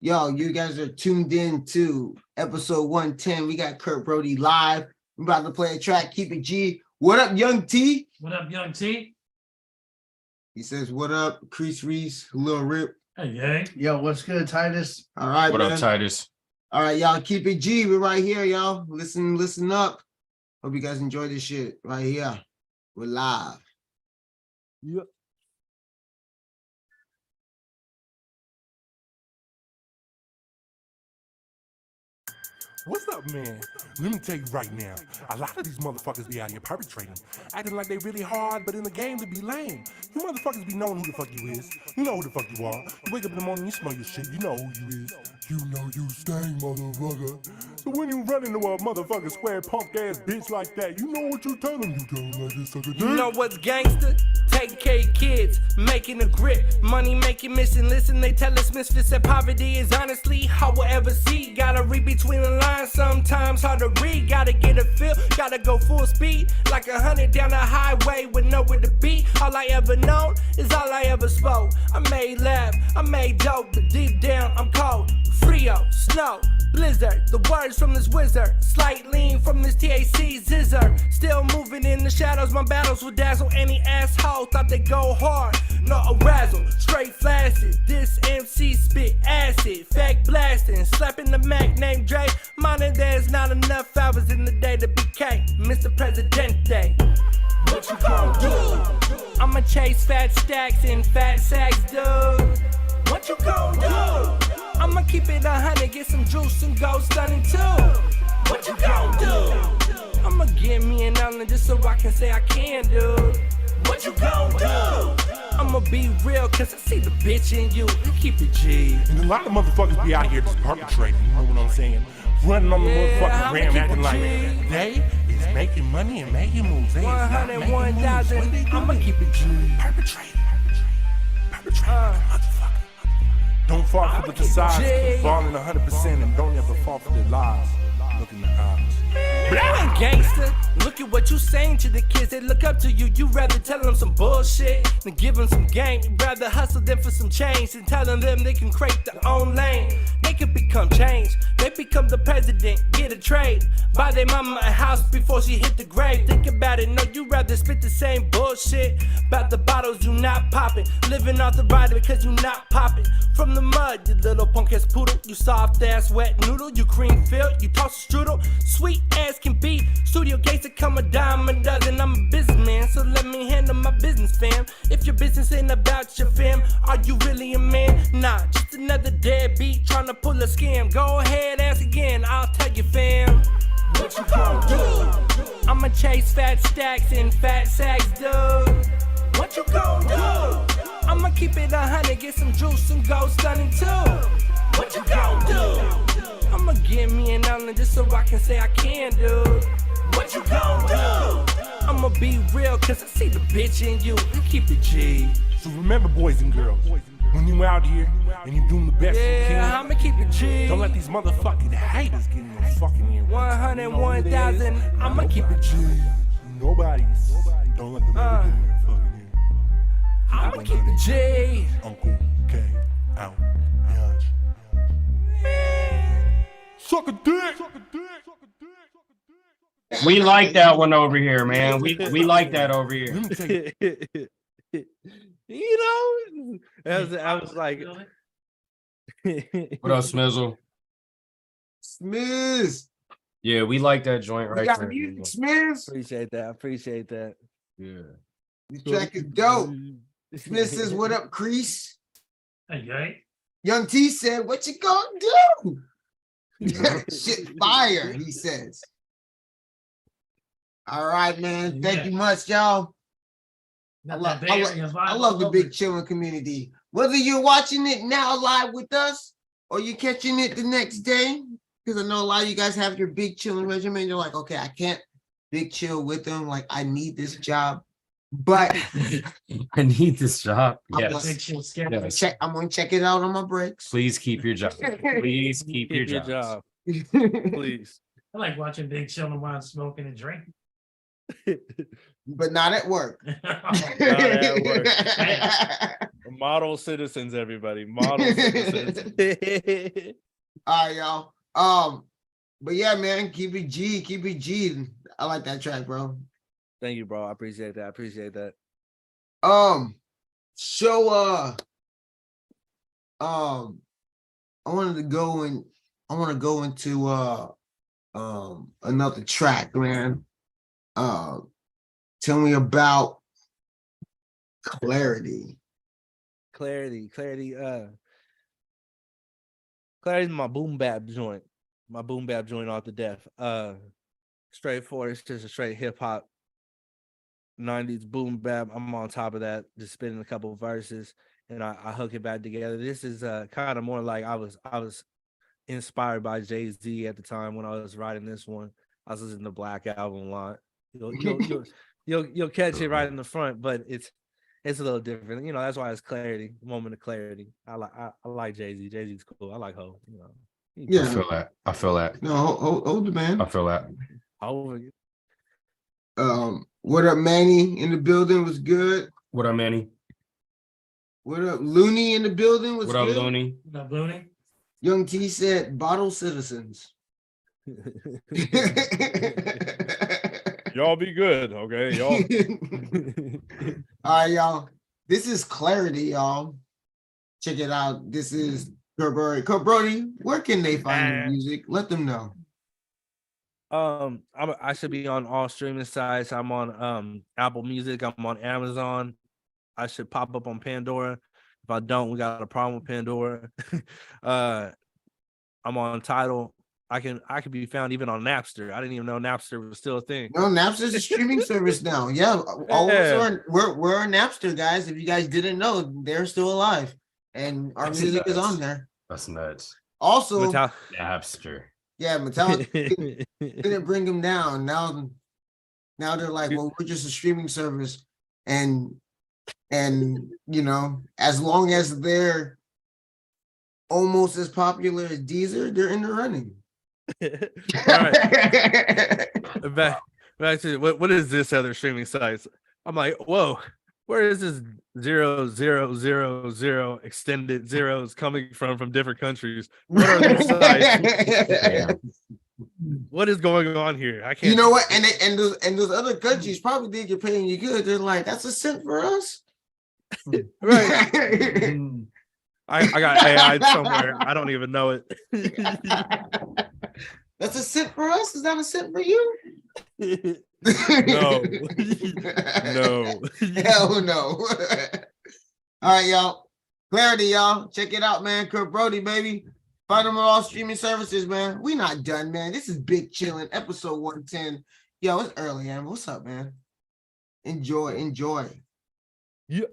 Yo, you guys are tuned in to episode 110. We got Kurt Brodie live. We're about to play a track, Keep It G. What up, Young T? What up, Young T? He says, what up, Crease Reese, Lil Rip. Hey. Yo, what's good, Titus? All right, What man. up, Titus? All right, y'all, Keep It G. We're right here, y'all. Listen up. Hope you guys enjoy this shit right here. We're live. Yep. What's up, man? Let me tell you right now, a lot of these motherfuckers be out here perpetrating, acting like they really hard, but in the game to be lame. You motherfuckers be knowing who the fuck you is. You know who the fuck you are. You wake up in the morning, you smell your shit, you know who you is. You know you stink, motherfucker. So when you run into a motherfucking square punk ass bitch like that, you know what you tell them. You tell them like this sucker dick. You know what's gangster? Taking care of kids, making a grip, money making mission. Listen, they tell us misfits that poverty is honestly how we'll ever see. Gotta read between the lines, sometimes hard to read. Gotta get a feel, gotta go full speed, like 100 down the highway with nowhere to be. All I ever known is all I ever spoke. I made laugh, I made dope, but deep down I'm cold. Frio, snow, blizzard, the words from this wizard. Slight lean from this TAC zizzer. Still moving in the shadows, my battles will dazzle any asshole. Thought they go hard, not a razzle. Straight flaccid, this MC spit acid. Fact blasting, slapping the Mac named Dre. Minding there's not enough hours in the day to be king. Mr. Presidente, what you gon' do? I'ma chase fat stacks and fat sacks, dude. What you gon' do? I'ma keep it 100, get some juice and go stunning too. What you gon' do? I'ma give me an island just so I can say I can, dude. What you gon' do? I'ma be real, cause I see the bitch in you. Keep it G. And a lot of motherfuckers be out here just perpetrating, you know what I'm saying? Running on the motherfucking gram, acting like they is making money and making moves. They 101,000, I'ma keep it G. Perpetrating, motherfucker. Don't fall for the facades, falling 100% and don't ever fall for their lies. Look in the eyes. Black gangster, look at what you saying to the kids. They look up to you. You rather tell them some bullshit than give them some game. You rather hustle them for some change than telling them they can create their own lane. They could become changed. They become the president, get a trade. Buy their mama a house before she hit the grave. Think about it, no, you rather spit the same bullshit about the bottles you not popping. Living off the body because you not popping. From the mud, you little punk ass poodle. You soft ass wet noodle. You cream filled, you toss strudel. Sweet ass can be. Studio gates that come a dime a dozen. I'm a businessman, so let me handle my business, fam. If your business ain't about your fam, are you really a man? Nah, just another deadbeat trying to pull a scam. Go ahead, ask again, I'll tell you, fam. What you gon' do? I'ma chase fat stacks and fat sacks, dude. What you gon' do? I'ma keep it 100, get some juice and go stunning too. What you gon' do? I'ma give me an island just so I can say I can, dude. What you gon' do? I'ma be real, cause I see the bitch in you. Keep it G. So remember, boys and girls, when you out here and you doing the best you can, I'ma keep it G. Don't let these motherfucking haters get in your fucking ear. 101,000, I'ma keep it G. Nobody's. Don't let them ever get in your fucking ear. I'ma keep it G. Uncle K out. Suck a dick. We like that one over here, man. We like that over here. You know, I was like, What up, Smizzle? Smiz. Yeah, we like that joint right there. Smiz. Appreciate that. Yeah. This track is dope. Smith says, what up, Crease? Hey. Young T said, what you gonna do? Shit fire, he says. All right, man. Thank you much, y'all. I love the Big Chillin' community. Whether you're watching it now live with us or you're catching it the next day, because I know a lot of you guys have your Big Chillin' regimen. You're like, okay, I can't big chill with them. Like, I need this job. But I need this job. I'm Yes. gonna check it out on my breaks. Please keep your job. Please keep your job. Please. I like watching Big Chillin' while I'm smoking and drinking. But not at work. Not at work. Model citizens, everybody. Model citizens. All right, y'all. But yeah, man, keep it G. I like that track, bro. Thank you, bro. I appreciate that. So I want to go into another track, man. Tell me about Clarity. Clarity's my boom bap joint. Off the death. Straightforward. It's just a straight hip hop 90s boom bap. I'm on top of that, just spinning a couple of verses, and I hook it back together. This is kind of more like I was inspired by Jay-Z at the time when I was writing this one. I was listening to Black Album a lot. You'll catch it right in the front, but it's a little different. That's why it's clarity, moment of clarity. I like Jay-Z. Jay-Z's cool. I like Ho. Yeah, I feel that. No, hold the man. I feel that. What up, Manny in the building was good. What up, Manny? What up, Looney in the building was good. What up, Looney? What up, Looney? Young T said, "Bottle citizens." Y'all be good, okay? Y'all. All right, y'all. This is Clarity, y'all. Check it out. This is Kurt Brodie. Kurt Brodie, where can they find your music? Let them know. I should be on all streaming sites. I'm on Apple Music. I'm on Amazon. I should pop up on Pandora. If I don't, we got a problem with Pandora. I'm on Tidal. I can be found even on Napster. I didn't even know Napster was still a thing. No, Napster's a streaming service now. Yeah, all of us we're on Napster, guys. If you guys didn't know, they're still alive, and our music is on there. That's nuts. Also, Napster. Yeah, Metallica didn't bring them down. Now they're like, well, we're just a streaming service, and as long as they're almost as popular as Deezer, they're in the running. Back to what is this other streaming sites? I'm like, whoa, where is this 0,0,0,0 extended zeros coming from different countries? What are these sites? What is going on here? I can't. You know what? And those other countries probably think you're paying you good. They're like, that's a cent for us, right? I got AI somewhere. I don't even know it. That's a cent for us. Is that a cent for you? No. No. Hell no. All right, y'all. Clarity, y'all. Check it out, man. Kurt Brodie, baby. Find them on all streaming services, man. We not done, man. This is Big Chillin', episode 110. Yo, it's early, man. What's up, man? Enjoy. Yeah.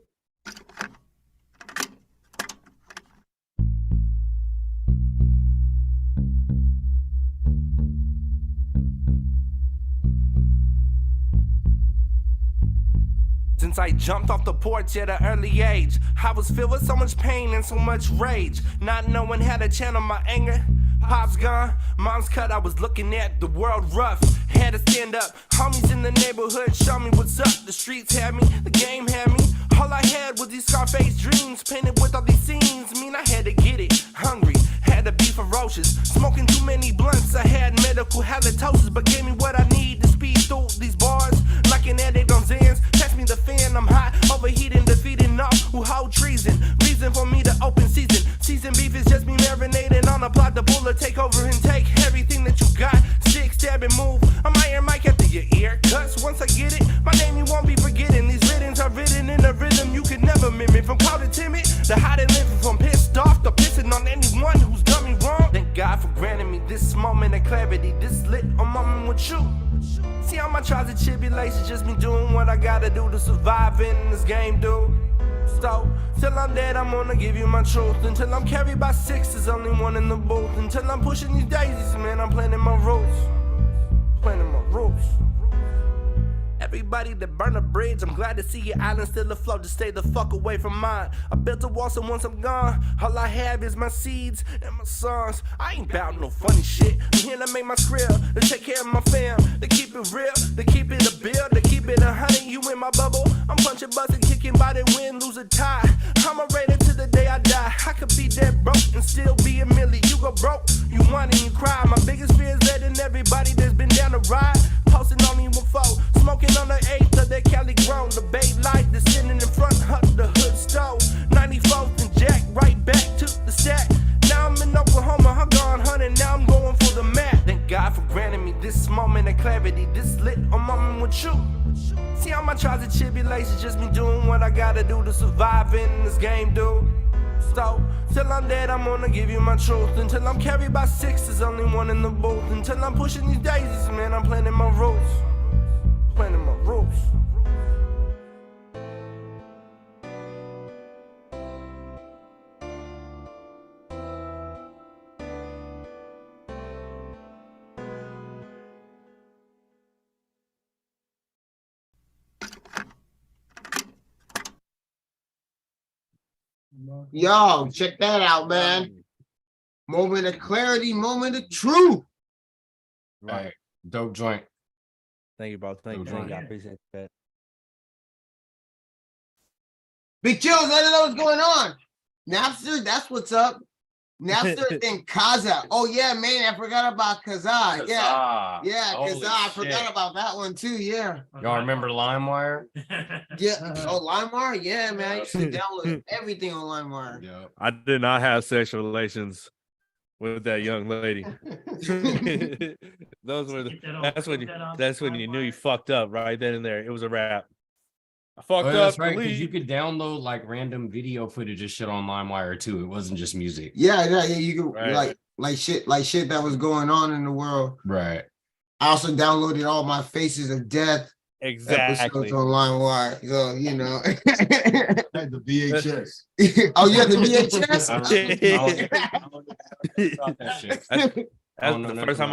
Since I jumped off the porch at an early age, I was filled with so much pain and so much rage, not knowing how to channel my anger. Pop's gone, mom's cut, I was looking at the world rough. Had to stand up, homies in the neighborhood show me what's up. The streets had me, the game had me. All I had was these Scarface dreams, painted with all these scenes. Mean I had to get it, hungry, had to be ferocious. Smoking too many blunts, I had medical halitosis, but gave me what I need to speed through these bars. Like an addict on Zans, pass me the fan, I'm hot, overheating, defeating off who hold treason. Reason for me to open season. Season beef is just me marinating on a plot to pull a take over and take everything that you got. Stick, stab, and move. I'm Iron Mike after your ear cuts. Once I get it, my name you won't be forgetting. These riddens are written in a rhythm you can never mimic. From cold and timid to hot and living, from pissed off to pissing on anyone who's done me wrong. Thank God for granting me this moment of clarity, this lit a moment with you. See all my trials and tribulations, just me doing what I gotta do to survive in this game, dude. So, till I'm dead, I'm gonna give you my truth. Until I'm carried by six, there's only one in the booth. Until I'm pushing these daisies, man, I'm planting my roots. Planting my roots. Everybody that burned a bridge, I'm glad to see your island still afloat. Just stay the fuck away from mine. I built a wall, so once I'm gone, all I have is my seeds and my songs. I ain't bout no funny shit. I'm here to make my skrill, to take care of my fam, to keep it real, to keep it a bill. my bubble. I'm punching, busting, kicking, biting, win, lose a tie. I'ma raid it to the day I die. I could be dead broke and still be a millie. You go broke, you whine and you cry. My biggest fear is letting everybody that's been down the ride. Posting on even foe, smoking on the 8th of that Cali grown. The Bay light descending in front of the hood stove. 94th and Jack, right back to the stack. Now I'm in Oklahoma, I'm gone hunting, now I'm going for the map. Thank God for granting me this moment of clarity, this lit a moment with you. See all my trials and tribulations, just me doing what I gotta do to survive in this game, dude. So, till I'm dead, I'm gonna give you my truth. Until I'm carried by 6, there's only one in the booth. Until I'm pushing these daisies, man, I'm planting my roots. Planting my roots. Yo, check that out, man. Moment of clarity, moment of truth. Right. Dope joint. Thank you, bro. Thank you. I appreciate that. Big Chills, let us know what's going on. Napster, that's what's up. Napster and Kaza. Oh yeah, man, I forgot about Kaza. Yeah, Kaza. I forgot about that one too. Yeah. Y'all remember LimeWire? Yeah. Oh, LimeWire. Yeah, man. I used to download everything on LimeWire. Yeah. I did not have sexual relations with that young lady. Those were that's when you knew you fucked up right then and there. It was a wrap. I fucked up. That's right, because you could download like random video footage of shit on LimeWire too. It wasn't just music. Yeah. You could like shit that was going on in the world. Right. I also downloaded all my Faces of Death episodes on LimeWire. So you know. Had the VHS. Oh, you had the VHS? That's the first time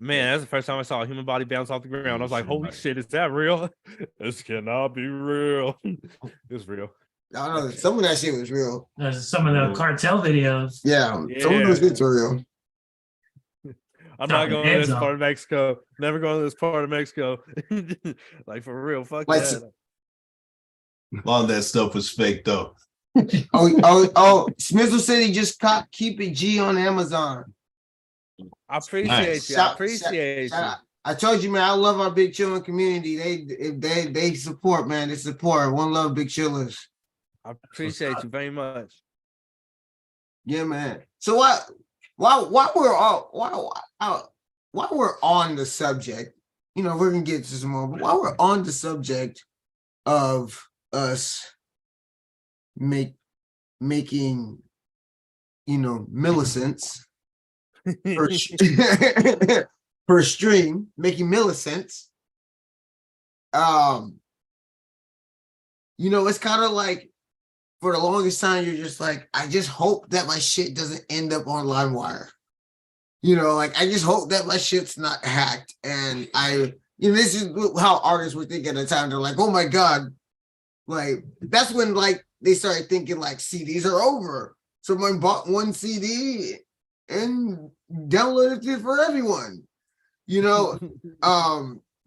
that's the first time I saw a human body bounce off the ground. I was like, holy shit, is that real? This cannot be real. It's real. I don't know. Some of that shit was real. There's some of the cartel videos. Yeah. Some of those shits were real. I'm not going to this part of Mexico. Never going to this part of Mexico. Like for real. Fuck like, that. A lot of that stuff was fake though. Oh, Smizzle said he just caught Keep It G on Amazon. I appreciate you. I appreciate you. I told you, man, I love our Big Chillin' community. They support, man. They support. One love, Big Chillers. I appreciate you very much. Yeah, man. So while we're on the subject, you know, we're gonna get to some more, but while we're on the subject of us making, you know, millicents per stream, making millicents. You know, it's kind of like for the longest time, you're just like, I just hope that my shit doesn't end up on LimeWire. You know, like I just hope that my shit's not hacked. And this is how artists were thinking at the time. They're like, oh my God. Like, that's when like they started thinking like CDs are over. Someone bought one CD and downloaded it for everyone. You know?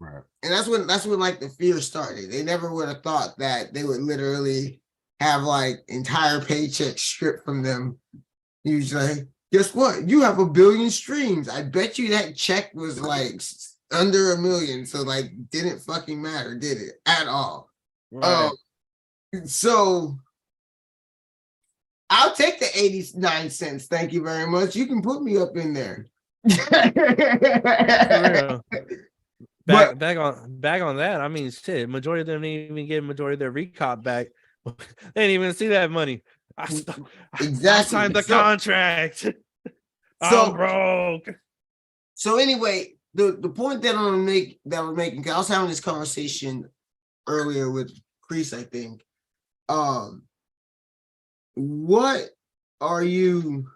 Right. And that's when like the fear started. They never would have thought that they would literally have like entire paychecks stripped from them. You just like, guess what? You have 1 billion streams. I bet you that check was like under 1 million. So like didn't fucking matter, did it? At all. Right. So I'll take the 89 cents. Thank you very much. You can put me up in there. Back on that. I mean, shit. Majority of them didn't even get majority of their recop back. They didn't even see that money. I signed the contract. I'm broke. So anyway, the point that we're making, because I was having this conversation earlier with Chris, I think. What are you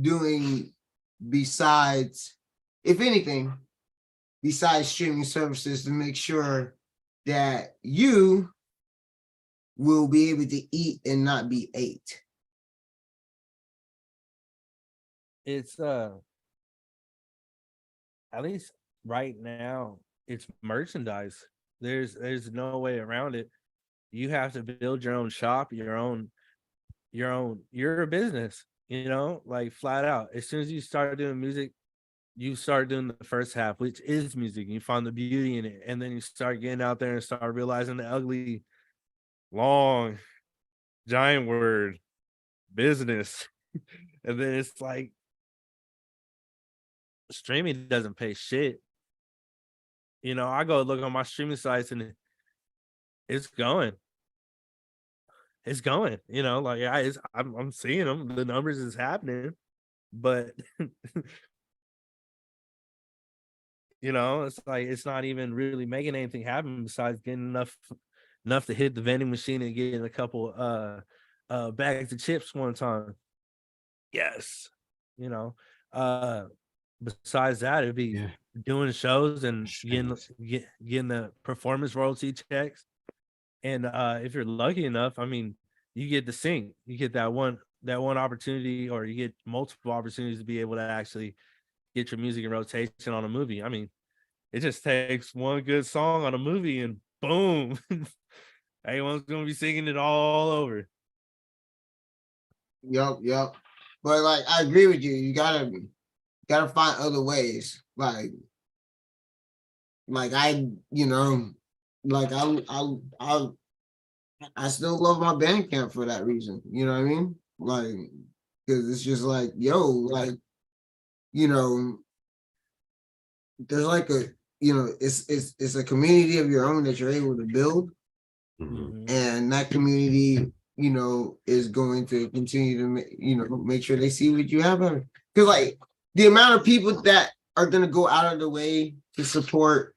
doing besides, if anything, besides streaming services to make sure that you will be able to eat and not be ate? It's at least right now it's merchandise. There's no way around it. You have to build your own shop, you're a business, like flat out. As soon as you start doing music, you start doing the first half, which is music. You find the beauty in it, and then you start getting out there and start realizing the ugly, long, giant word, business. And then it's like streaming doesn't pay shit. I go look on my streaming sites and it's going. It's going, like I'm seeing them. The numbers is happening, but it's like it's not even really making anything happen besides getting enough to hit the vending machine and getting a couple bags of chips one time. Yes, besides that, it'd be doing shows and getting the performance royalty checks. And if you're lucky enough, I mean, you get to sing. You get that one opportunity, or you get multiple opportunities to be able to actually get your music in rotation on a movie. I mean, it just takes one good song on a movie and boom, everyone's gonna be singing it all over. Yup. But like, I agree with you. You gotta find other ways. Like I still love my Bandcamp for that reason. You know what I mean? Like, because it's just like, there's like it's a community of your own that you're able to build, and that community, is going to continue to make sure they see what you have. Because like the amount of people that are gonna go out of the way to support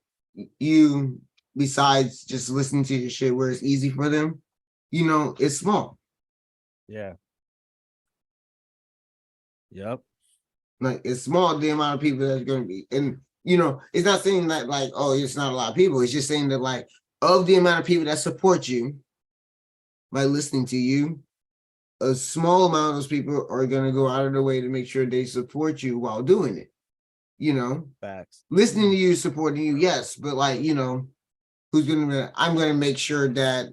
you, besides just listening to your shit where it's easy for them, it's small. Yeah. Yep. Like, it's small, the amount of people that's going to be. And, it's not saying that, like, oh, it's not a lot of people. It's just saying that, like, of the amount of people that support you by listening to you, a small amount of those people are going to go out of their way to make sure they support you while doing it. Facts. Listening to you, supporting you, yes, but like, who's gonna? I'm gonna make sure that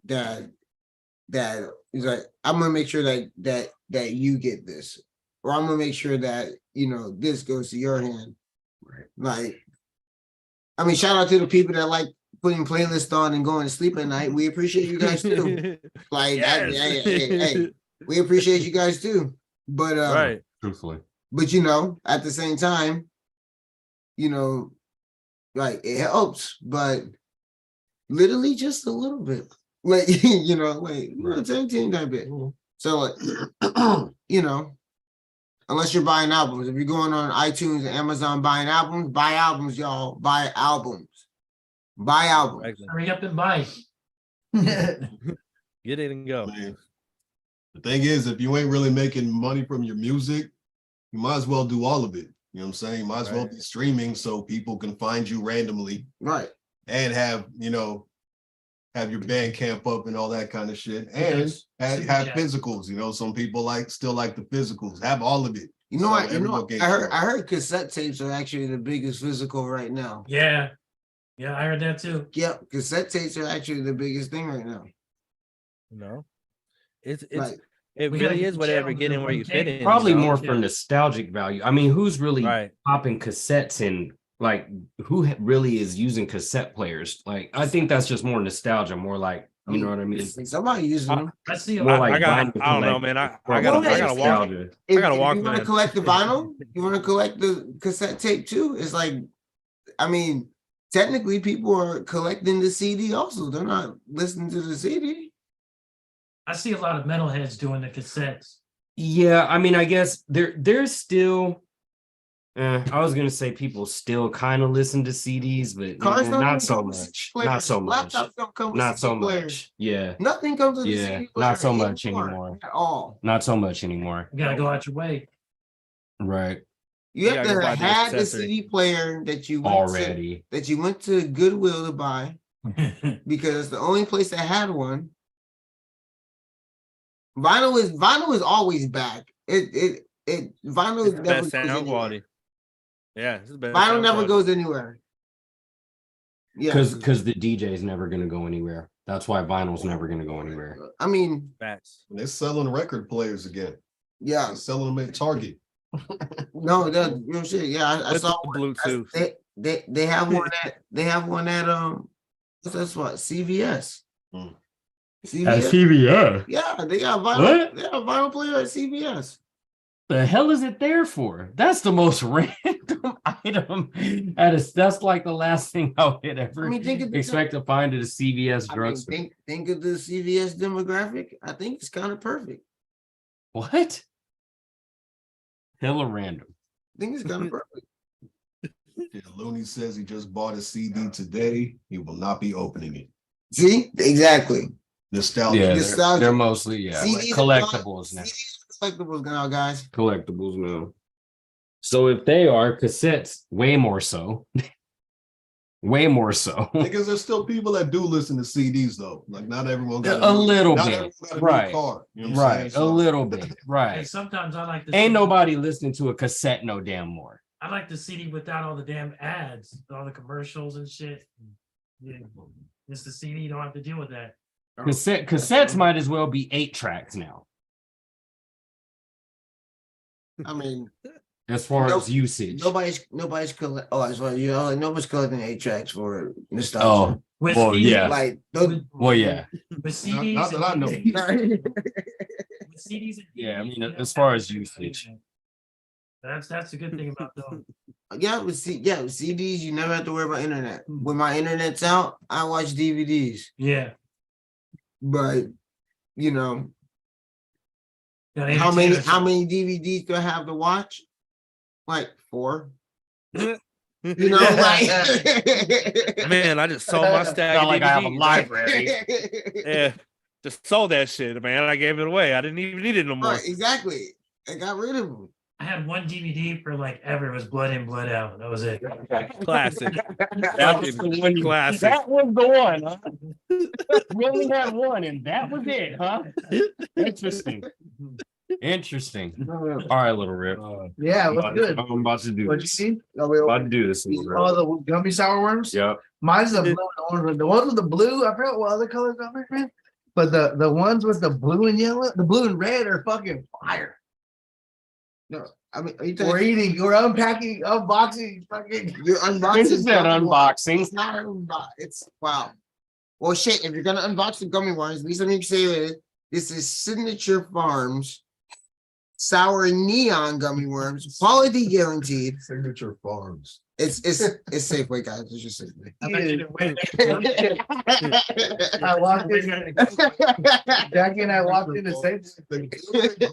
is like, I'm gonna make sure that you get this, or I'm gonna make sure that this goes to your hand. Right. Like, I mean, shout out to the people that like putting playlists on and going to sleep at night. We appreciate you guys too. Like, yes. Hey, we appreciate you guys too. But right, truthfully. But at the same time, like, it helps, but literally just a little bit. Like, like 17 that bit. So like, unless you're buying albums. If you're going on iTunes and Amazon buying albums, buy albums, y'all. Buy albums. Buy albums. Hurry up and buy. Get it and go. Man. The thing is, if you ain't really making money from your music, you might as well do all of it. You know what I'm saying? You might as well be streaming so people can find you randomly. Right. And have your Bandcamp up and all that kind of shit. And have physicals. Some people still like the physicals. Have all of it. I heard cassette tapes are actually the biggest physical right now. Yeah, I heard that too. Yep, cassette tapes are actually the biggest thing right now. It's it really is whatever getting where you fit in. Probably more for nostalgic value. I mean, who's really popping cassettes in? Like, who really is using cassette players? Like, I think that's just more nostalgia, more like, you know what I mean? Somebody using them. That's the I don't know, man. I gotta walk. If you want to collect the vinyl, you want to collect the cassette tape too. It's like, I mean, technically people are collecting the CD also. They're not listening to the CD. I see a lot of metalheads doing the cassettes. Yeah, I mean, I guess there's still. I was gonna say people still kind of listen to CDs, but not so much. Not so much. Laptops don't come with not so players. much. Yeah. Nothing comes with the CD player not so much anymore. At all. Not so much anymore. You gotta go out your way. Right. You have to have had the CD player that you went to Goodwill to buy because it's the only place that had one. Vinyl is always back. Vinyl is best sound quality. Yeah, vinyl never goes anywhere. Yeah, because the DJ is never gonna go anywhere. That's why vinyl's never gonna go anywhere. I mean, They're selling record players again. yeah, They're selling them at Target. no, that real shit. Yeah, I With saw the Bluetooth. they have one at that's what CVS. Mm. At CVS? Yeah, they got vinyl. What? They got a vinyl player at CVS. The hell is it there for? That's the most random item. That's like the last thing I would ever I mean, think of the- expect to find at a CVS I mean, drugstore. think of the CVS demographic. I think it's kind of perfect. What? Hella random. I think it's kind of perfect. Yeah, Looney says he just bought a CD today. He will not be opening it. See, exactly. Nostalgia. Yeah, Nostalgia. they're mostly CDs collectibles now. Collectibles now, guys. Collectibles now. So if they are cassettes, way more so. Way more so. Because there's still people that do listen to CDs though. Like not everyone got A little not bit. everyone got a new Right. car, you know what I'm Right. saying? A So- little bit. Right. And sometimes I like the Ain't CD. nobody listening to a cassette no damn more. I like the CD without all the damn ads, all the commercials and shit. Yeah. It's the CD, you don't have to deal with that. Cassettes might as well be 8 tracks now, I mean, as far Nope. as usage. nobody's collecting. Oh, that's right. You know, like, nobody's collecting 8 tracks for nostalgia. Oh, With well, CDs, yeah. Like, those, Well, yeah. With CDs, not that I know. with CDs and Yeah, I mean, DVDs, you don't as have far to as do that. usage. That's the good thing about them. yeah, with CDs, you never have to worry about internet. When my internet's out, I watch DVDs. Yeah. But you know, Yeah, how entertainment. many DVDs do I have to watch? Like 4. You know, like Man, I just sold my stack. Not of like I have a DVDs. library. Yeah, just sold that shit, man. I gave it away. I didn't even need it no more. Right, exactly. I got rid of them. I had one DVD for like ever. It was Blood In, Blood Out. That was it. Classic. That was the one. Classic. That was the one, huh? We only had one, and that was it, huh? Interesting. Interesting. All right, little Rip. Yeah, what's good? I'm about to do What'd you this. see? About to do this. Little Rip. Oh, the gummy sour worms? Yep. Mine's the blue and the orange. The ones with the blue, I forgot what other colors are there, man. But the ones with the blue and yellow, the blue and red are fucking fire. No, I mean, are you We're eating, we're unpacking, unboxing, fucking. You're unboxing. This is that unboxing. It's not an unbox. It's wow. Well, shit. If you're gonna unbox the gummy worms, at least let me say this is Signature Farms sour neon gummy worms, quality guaranteed. Signature Farms. It's Safeway, guys. It's just Safeway. I walked in, Jackie and I walked in to say,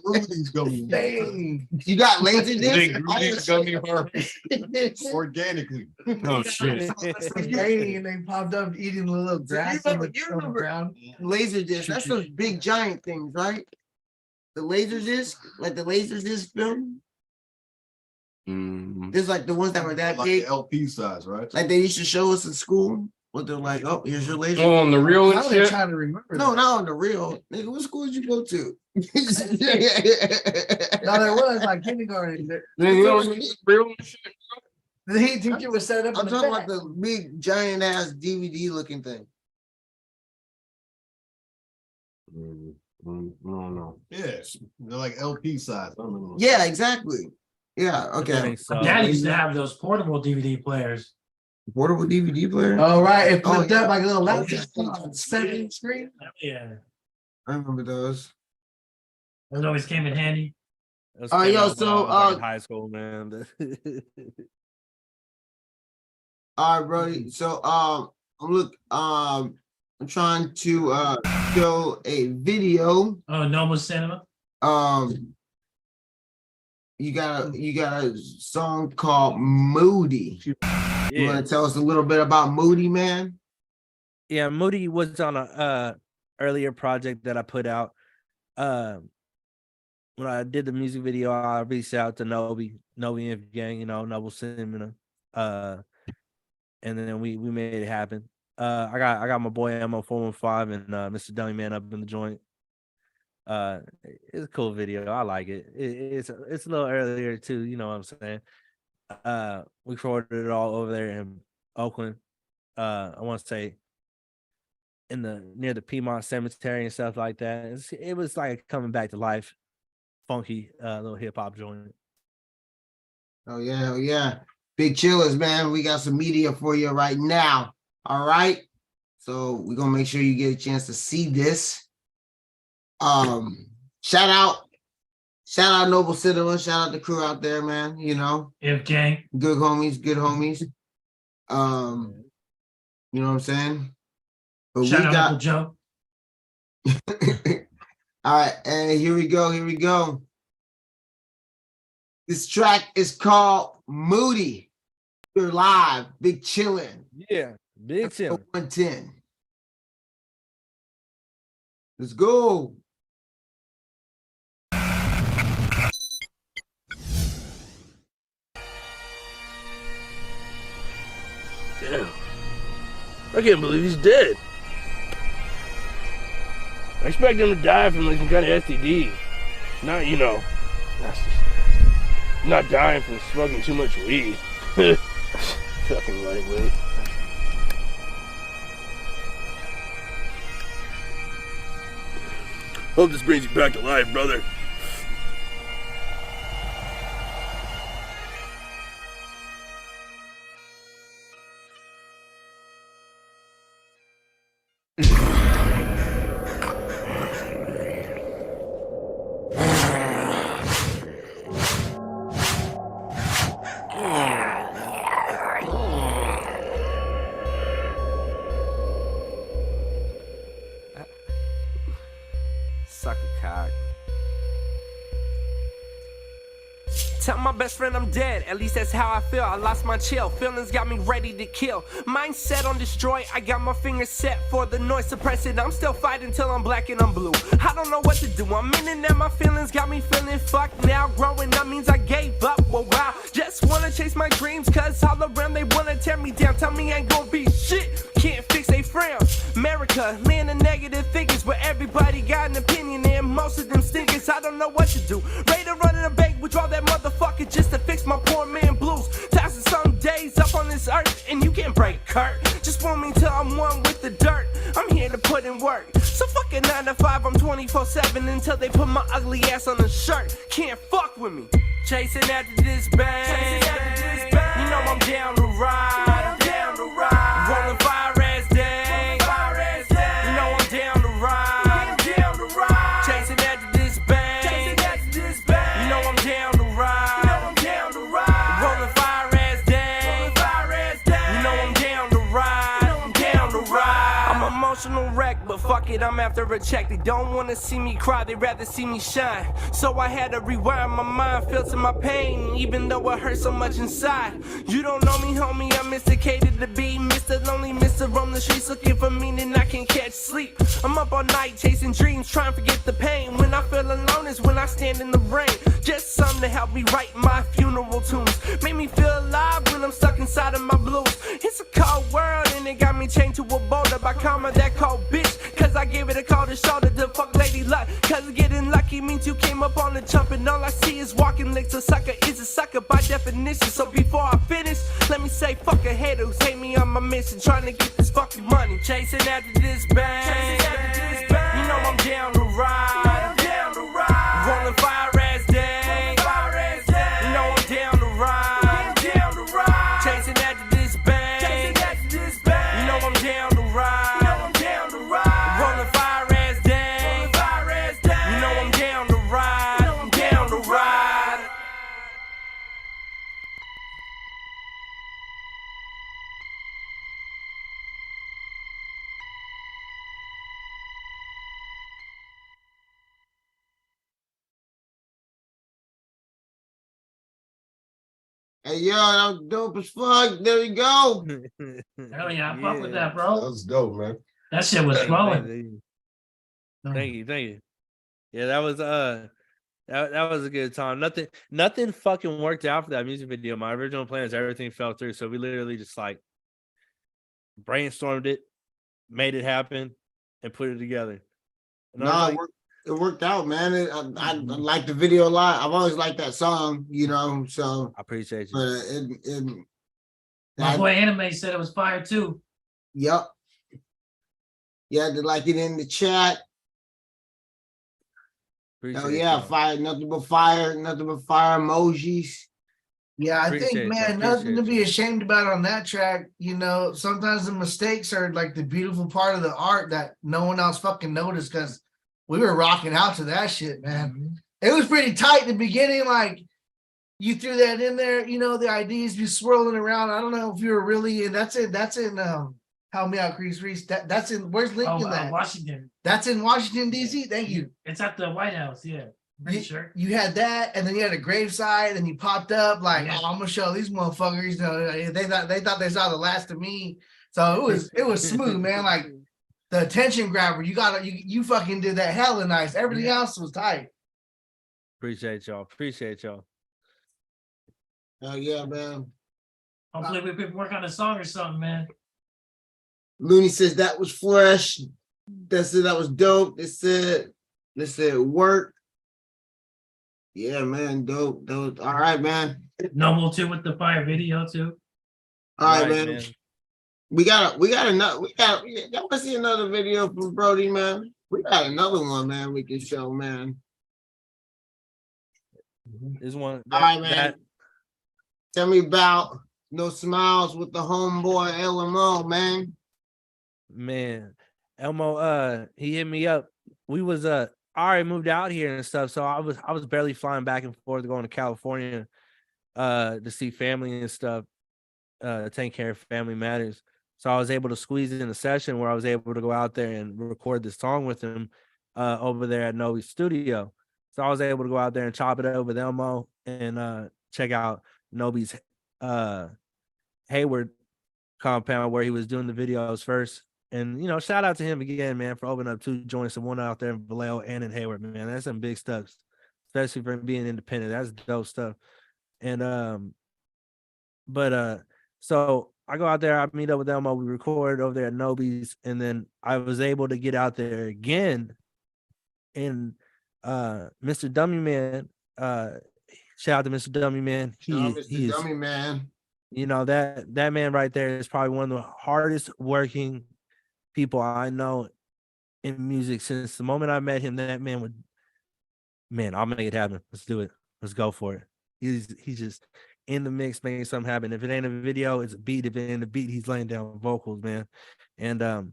Rudy's gummy. Dang, you got laser disc? Rudy's gummy worms. Organically. Oh shit. Dang, and they popped up eating the little grass on the ground. Laser disc. That's those big giant things, right? The laser disc, like the laser disc film. There's like the ones that were that Like big, the LP size, right? like they used to show us in school. What they're like, oh, here's your laser. Oh, on the real and Now they're shit. trying to remember. No, that. not on the real. Nigga, what school did you go to? No, there was like kindergarten. Then you don't need real and shit. The heat teacher was set up. I'm in the talking back. about the big giant ass DVD looking thing. No. Yeah, they're like LP size. I don't know. Yeah, exactly. Yeah, okay. My dad used to have those portable DVD players. Portable DVD player. Oh right, it flipped yeah. up like a little laptop, 7 screen. Yeah. I remember those. Those always came in handy. Those Oh, came yo, out when so, I was, like, in high school, man. All right, bro. So I'm trying to show a video. Oh, Noma Cinema. You got a song called Moody. You want to tell us a little bit about Moody, man? Yeah, Moody was on a earlier project that I put out. When I did the music video, I reached out to Nobi and Gang, you know, Noble Cinema. And then we made it happen. I got my boy Mo 415 and Mr. Dummy Man up in the joint. It's a cool video. I like it. It's a little earlier too, you know what I'm saying? We recorded it all over there in Oakland. I want to say in the near the Piedmont Cemetery and stuff like that. It was like coming back to life, funky little hip hop joint. Oh yeah, oh yeah. Big Chillers, man. We got some media for you right now. All right. So we're gonna make sure you get a chance to see this. Shout out Noble Cinnamon, shout out the crew out there, man. You know, If gang, good homies. You know what I'm saying? But shout we out got Uncle Joe. all right, and here we go. This track is called Moody. We're live, Big Chillin'. Yeah, Big Chillin'. 110. Let's go. Damn. I can't believe he's dead. I expect him to die from like some kind of STD. Not, you know, not dying from smoking too much weed. Fucking lightweight. Hope this brings you back to life, brother. Suck a cock. Tell my best friend I'm dead, at least that's how I feel. I lost my chill, feelings got me ready to kill. Mindset on destroy, I got my fingers set for the noise suppressed. I'm still fighting till I'm black and I'm blue. I don't know what to do, I'm in and out, my feelings got me feeling fucked now. Growing up means I gave up, well wow. Just wanna chase my dreams, cause all around they wanna tear me down. Tell me I ain't gonna be shit, can't fix a frown. America, land of negative figures where everybody got an opinion and most of them stinkers. I don't know what to do, ready to run in a bank, withdraw that motherfucker just to fix my poor man blues. Thousand some days up on this earth and you can't break Kurt. Just want me till I'm one with the dirt. I'm here to put in work, so fuck a 9 to 5, I'm 24/7 until they put my ugly ass on a shirt. Can't fuck with me. Chasing after this bang, you know I'm down to ride. Rolling fire ass day, you know I'm down to ride. Chasing after this bang, you know I'm down to ride. Rolling fire ass day, you know I'm down to ride. I'm an emotional wreck, but fuck it, I'm after a check. They don't wanna see me cry, they rather see me shine. So I had to rewind my mind, filter my pain, even though it hurts so much inside. You don't know me, homie, I'm instigated to be Mr. Lonely, Mr. Roam the streets looking for meaning I can't catch sleep. I'm up all night chasing dreams, trying to forget the pain. When I feel alone is when I stand in the rain. Just something to help me write my funeral tunes. Make me feel alive when I'm stuck inside of my blues. It's a cold world and it got me chained to a boulder by karma that cold bitch. Cause I gave it a call to shoulder to fuck lady luck. Cause getting lucky means you came up on the jump and all I see is walking licks. A sucker is a sucker by definition. So before I finish, let me say fuck a hater who's hate me on my mission. Trying to get this fucking money. Chasing after this bang, you know I'm down to ride. Rolling fire ass day, you know I'm down to ride. Chasing after this bang, you know I'm down to ride. Rolling fire ass day, you know I'm down to ride. Hey yo, that was dope as fuck. There you go. Hell yeah, I fuck with that, bro. That was dope, man. That shit was flowing. Thank you. Yeah, that was that was a good time. Nothing fucking worked out for that music video. My original plans, everything fell through. So we literally just like brainstormed it, made it happen, and put it together. And I was like, It worked out, man. I like the video a lot. I've always liked that song, you know. So I appreciate you. But My boy Anime said it was fire too. Yep. You had to like it in the chat. Oh yeah, fire, nothing but fire emojis. Yeah, I Appreciate think, you, man, nothing to appreciate be ashamed about on that track. You know, sometimes the mistakes are like the beautiful part of the art that no one else fucking noticed because we were rocking out to that shit, man. It was pretty tight in the beginning. Like, you threw that in there, you know, the ideas be swirling around. I don't know if you were really in. That's in Help Me Out, Reese. That's in, where's Lincoln? Washington. That's in Washington, D.C. Thank you. It's at the White House, yeah. Pretty sure. You had that, and then you had a graveside, and you popped up like, oh, I'm gonna show these motherfuckers. You know, they thought they saw the last of me. So it was smooth, man. Like the attention grabber. You fucking did that hella nice. Everything else was tight. Appreciate y'all. Oh yeah, man. Hopefully we could work on a song or something, man. Looney says that was fresh. That was dope. They said work. Yeah, man, dope. All right, man. Noble too with the fire video too. All right, man. We got another. Y'all want to see another video from Brodie, man? We got another one, man. We can show, man. This one. All right, man. Tell me about No Smiles with the homeboy LMO, man. Man, Elmo, he hit me up. We was I already moved out here and stuff, so I was barely flying back and forth going to California to see family and stuff, taking care of family matters. So I was able to squeeze in a session where I was able to go out there and record this song with him over there at Novi's studio. So I was able to go out there and chop it up with Elmo and check out Nobi's Hayward compound where he was doing the videos first. And, you know, shout out to him again, man, for opening up 2 joints, and one out there in Vallejo and in Hayward, man. That's some big stuff, especially for being independent. That's dope stuff. And, so I go out there, I meet up with Elmo, we record over there at Nobi's, and then I was able to get out there again. And Mr. Dummy Man, shout out to Mr. Dummy Man. He's Dummy Man. You know, that man right there is probably one of the hardest working people I know in music. Since the moment I met him, that man would, man, I'll make it happen. Let's do it. Let's go for it. He's just in the mix, making something happen. If it ain't a video, it's a beat. If it ain't a beat, he's laying down vocals, man. And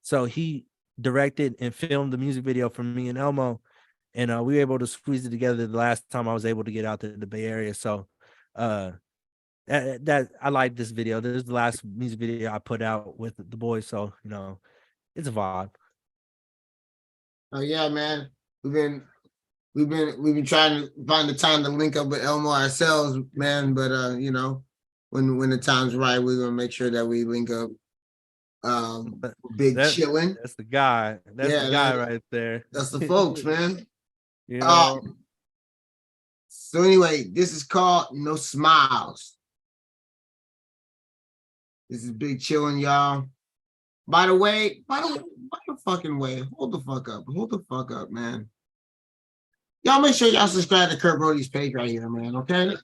so he directed and filmed the music video for me and Elmo, and we were able to squeeze it together the last time I was able to get out to the Bay Area. So that I like this video. This is the last music video I put out with the boys, so you know, it's a vibe. Oh yeah, man. We've been trying to find the time to link up with Elmo ourselves, man. But you know, when the time's right, we're gonna make sure that we link up. Big Chillin. That's the guy. That's the guy right there. That's the folks, man. You know? So anyway, this is called No Smiles. This is Big Chillin', y'all. By the fucking way, hold the fuck up, man. Y'all make sure y'all subscribe to Kurt Brodie's page right here, man, okay?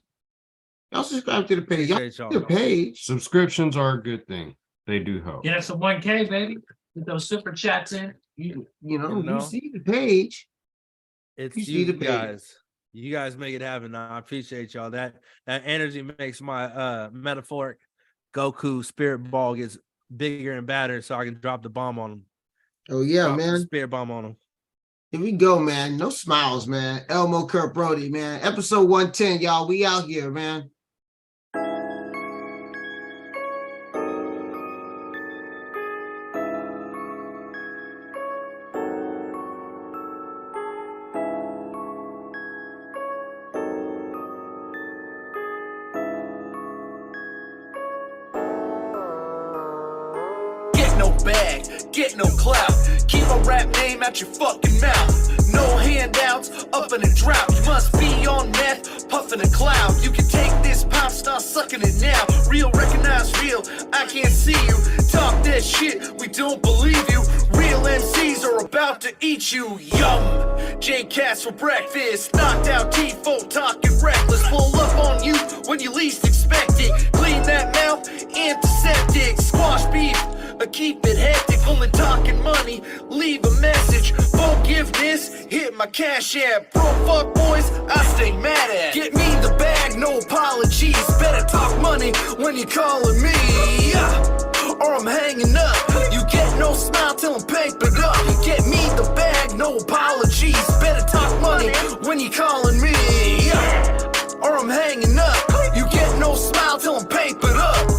Y'all subscribe to the page. Y'all the page. Subscriptions are a good thing. They do help. Get us some 1K, baby. Get those super chats in. You see the page. It's you guys. You guys make it happen. I appreciate y'all. That energy makes my metaphoric Goku spirit ball gets bigger and badder, so I can drop the bomb on him. Oh yeah, man. Spirit bomb on him. Here we go, man. No Smiles, man. Elmo Kurt Brodie, man. Episode 110, y'all. We out here, man. Get no clout. Keep a rap name out your fucking mouth. No handouts, up in a drought. You must be on meth, puffing a cloud. You can take this pop, start sucking it now. Real, recognize real, I can't see you. Talk that shit, we don't believe you. Real MCs are about to eat you. Yum, J-Cats for breakfast. Knocked out T-Folk, talking reckless. Pull up on you when you least expect it. Clean that mouth, antiseptic. Squash beef, keep it hectic, pulling talking money, leave a message. Forgiveness, hit my cash app. Bro, fuck boys, I stay mad at. Get me the bag, no apologies. Better talk money when you're calling me. Or I'm hanging up. You get no smile till I'm papered up. Get me the bag, no apologies. Better talk money when you're calling me. Or I'm hanging up. You get no smile till I'm papered up.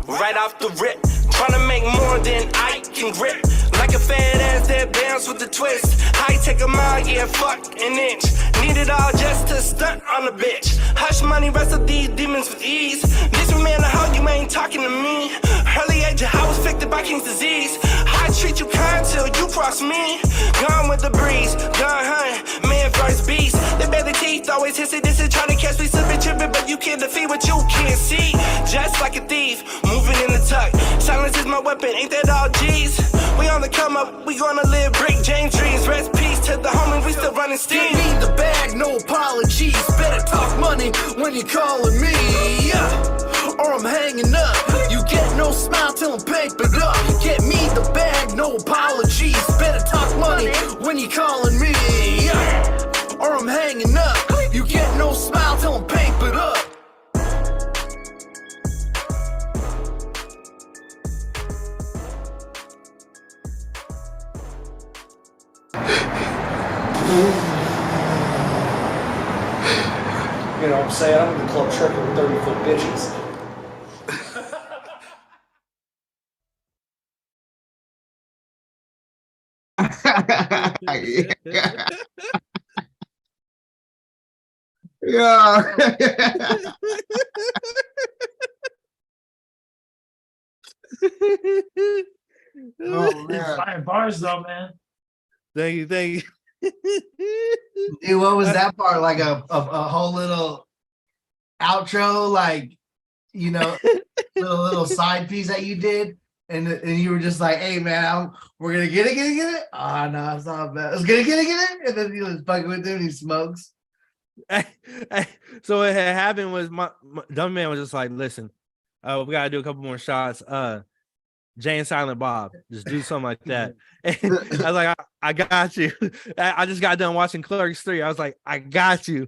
Right off the rip, tryna make more than I can grip. Like a fat ass that bounce with the twist. I take a mile, yeah, fuck an inch. Need it all just to stunt on a bitch. Hush money, rest of these demons with ease. This man, how you ain't talking to me. Early age, I was affected by King's disease. I treat you kind till you cross me. Gone with the breeze, gone hunt, man first beast. They bear the teeth, always hissing, this is trying to catch me slipping, tripping, but you can't defeat what you can't see. Just like a thief, moving in the tuck. Silence is my weapon, ain't that all G's? We on the come up, we gonna live brick James dreams. Rest peace to the homie, we still running steam. Give me the bag, no apologies. Better talk money when you're calling me. Or I'm hanging up. You get no smile till I'm papered up. Get me the bag, no apologies. Better talk money when you're calling me. Or I'm hanging up. You get no smile till I'm papered up. You know what I'm saying? I'm in the club tripping with 30-foot bitches. Yeah. Oh man, fire bars though, man. Thank you, thank you. Dude, what was that part? Like a whole little outro, like, you know, little side piece that you did, and you were just like, "Hey man, we're gonna get it." Ah, no, it's not bad. It's gonna get it, and then he was fucking with him. And he smokes. So what had happened was my dumb man was just like, "Listen, we gotta do a couple more shots. Jay and Silent Bob, just do something like that." And I was like, I got you. I just got done watching Clerks 3. I was like, I got you.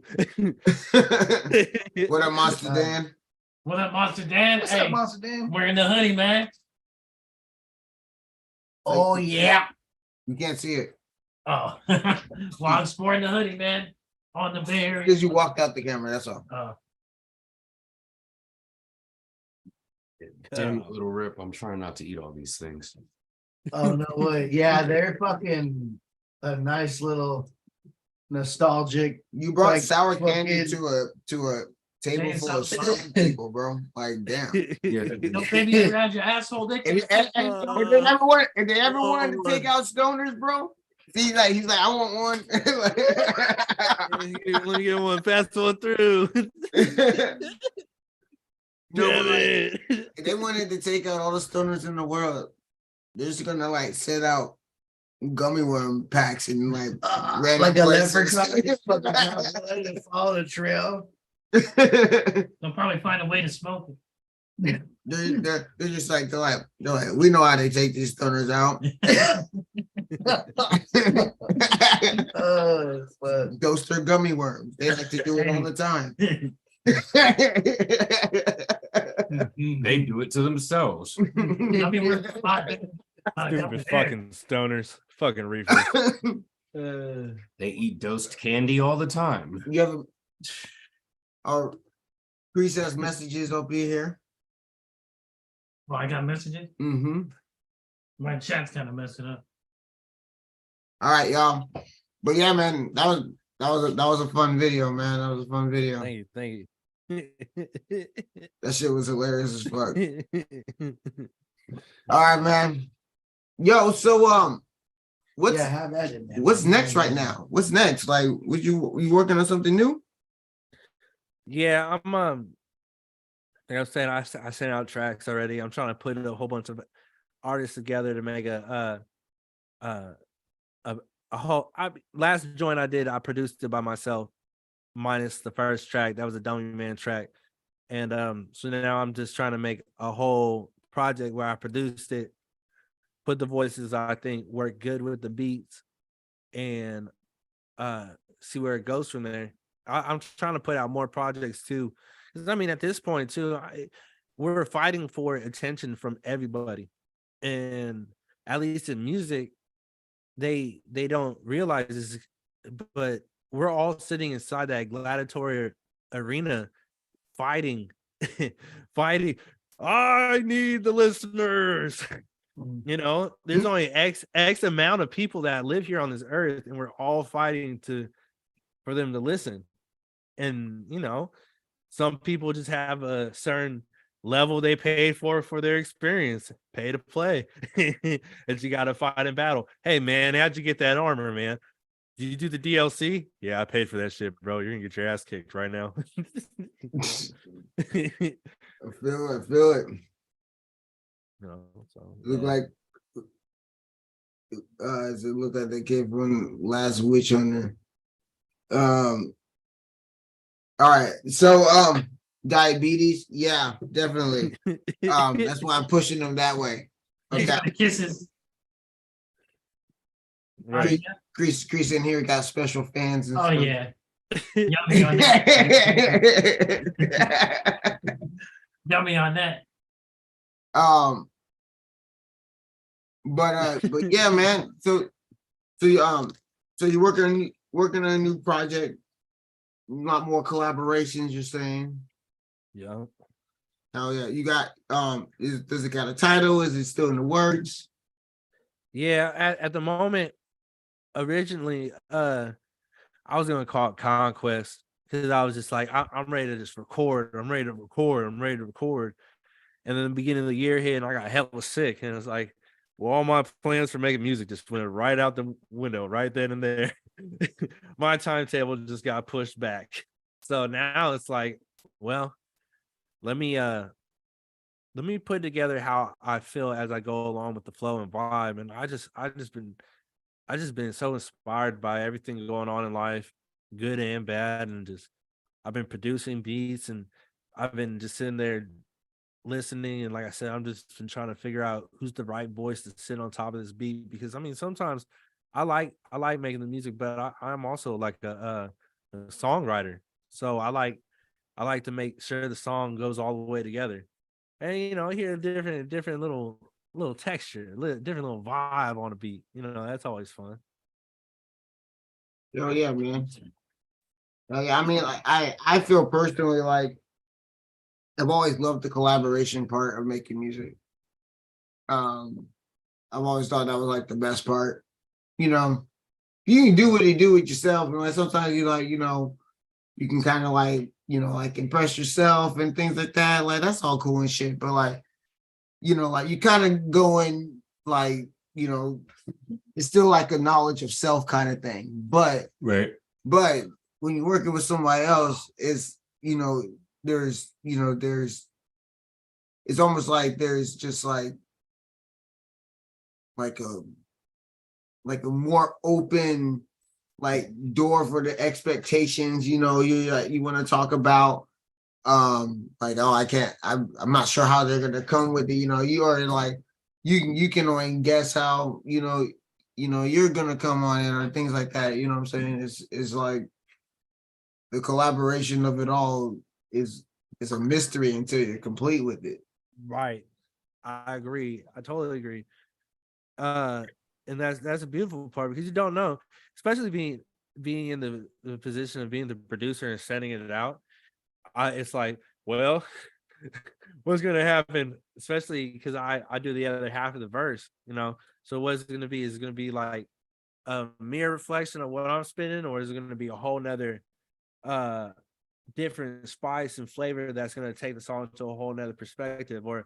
What up, Monster Dan? What up, Monster Dan? What's Hey, up, Monster Dan? wearing the hoodie, man. Oh yeah. You can't see it. Oh, well, I'm sporting the hoodie, man. On the Bay Area. Because you walked out the camera, that's all. Damn little rip. I'm trying not to eat all these things. Oh no way. Yeah, they're fucking a nice little nostalgic. You brought like, sour candy fucking- to a table full of certain people, bro. Like, damn. Yeah. No baby around your asshole. They If they ever wanted to take out stoners, bro. See, like he's like, I want one. You want to get one fast one through. No, like, if they wanted to take out all the stoners in the world, they're just gonna like set out gummy worm packs and like random like a places. leprechaun. Follow the trail. They'll probably find a way to smoke it. They're just like they're like we know how they take these stoners out. Ghost or gummy worms. They like to do it all the time. They do it to themselves. Stupid fucking stoners. Fucking reefers. They eat dosed candy all the time. You have our pre-sales messages up here. Well, I got messages. Mm-hmm. My chat's kind of messing up. All right, y'all. But yeah, man, that was a fun video, man. That was a fun video. Thank you. That shit was hilarious as fuck. All right, man. Yo, so what's have that in there. what's next right now? What's next? Like, you working on something new? Yeah, I'm like I was saying, I sent out tracks already. I'm trying to put a whole bunch of artists together to make a whole. Last joint I did, I produced it by myself, minus the first track. That was a Dummy Man track, and so now I'm just trying to make a whole project where I produced it put the voices I think work good with the beats, and see where it goes from there. I'm trying to put out more projects too, because I mean at this point too, we're fighting for attention from everybody, and at least in music, they don't realize this, but we're all sitting inside that gladiatorial arena fighting, fighting. I need the listeners. You know, there's only X amount of people that live here on this earth, and we're all fighting for them to listen. And you know, some people just have a certain level they paid for their experience, pay to play. And you got to fight in battle. Hey man, how'd you get that armor, man? Did you do the DLC? Yeah, I paid for that shit, bro. You're gonna get your ass kicked right now. I feel it. No, so, Look like does it look like they came from Last Witch Hunter? All right, so diabetes, yeah, definitely. That's why I'm pushing them that way. Okay. Kisses. Right. Grease in here got special fans and Oh stuff. yeah. Yummy on that. Yummy on that. But yeah, man. So you're working on a new project, a lot more collaborations, you're saying? Yeah. Hell yeah. You got does it got a title? Is it still in the works? Yeah, at the moment, originally, I was gonna call it Conquest, because I was just like, I'm ready to just record. I'm ready to record. I'm ready to record. And then the beginning of the year hit, and I got hella sick, and it's like, well, all my plans for making music just went right out the window, right then and there. My timetable just got pushed back. So now it's like, well, let me put together how I feel as I go along with the flow and vibe. And I just been so inspired by everything going on in life, good and bad, and just I've been producing beats, and I've been just sitting there listening, and like I said, I'm just been trying to figure out who's the right voice to sit on top of this beat, because I mean sometimes I like making the music, but I'm also like a songwriter, so I like to make sure the song goes all the way together, and you know, hear different little texture, different little vibe on a beat. You know, that's always fun. Oh yeah, man. Oh, yeah, I mean, like I feel personally like I've always loved the collaboration part of making music. I've always thought that was like the best part. You know, you can do what you do with yourself, and like sometimes you like, you know, you can kind of like, you know, like impress yourself and things like that. Like that's all cool and shit. But like, you know, like you kind of going like, you know, it's still like a knowledge of self kind of thing. But when you're working with somebody else, it's, you know, there's it's almost like there's just like a more open like door for the expectations. You know, you want to talk about like, oh, I'm not sure how they're gonna come with it. You know, you already like you can only guess how you know you're gonna come on it or things like that. You know what I'm saying? It's like the collaboration of it all is a mystery until you're complete with it. Right. I agree. I totally agree. And that's a beautiful part, because you don't know, especially being in the position of being the producer and setting it out. It's like, well, what's gonna happen? Especially because I do the other half of the verse, you know. So what's it gonna be? Is it gonna be like a mere reflection of what I'm spinning, or is it gonna be a whole nother different spice and flavor that's going to take the song to a whole nother perspective, or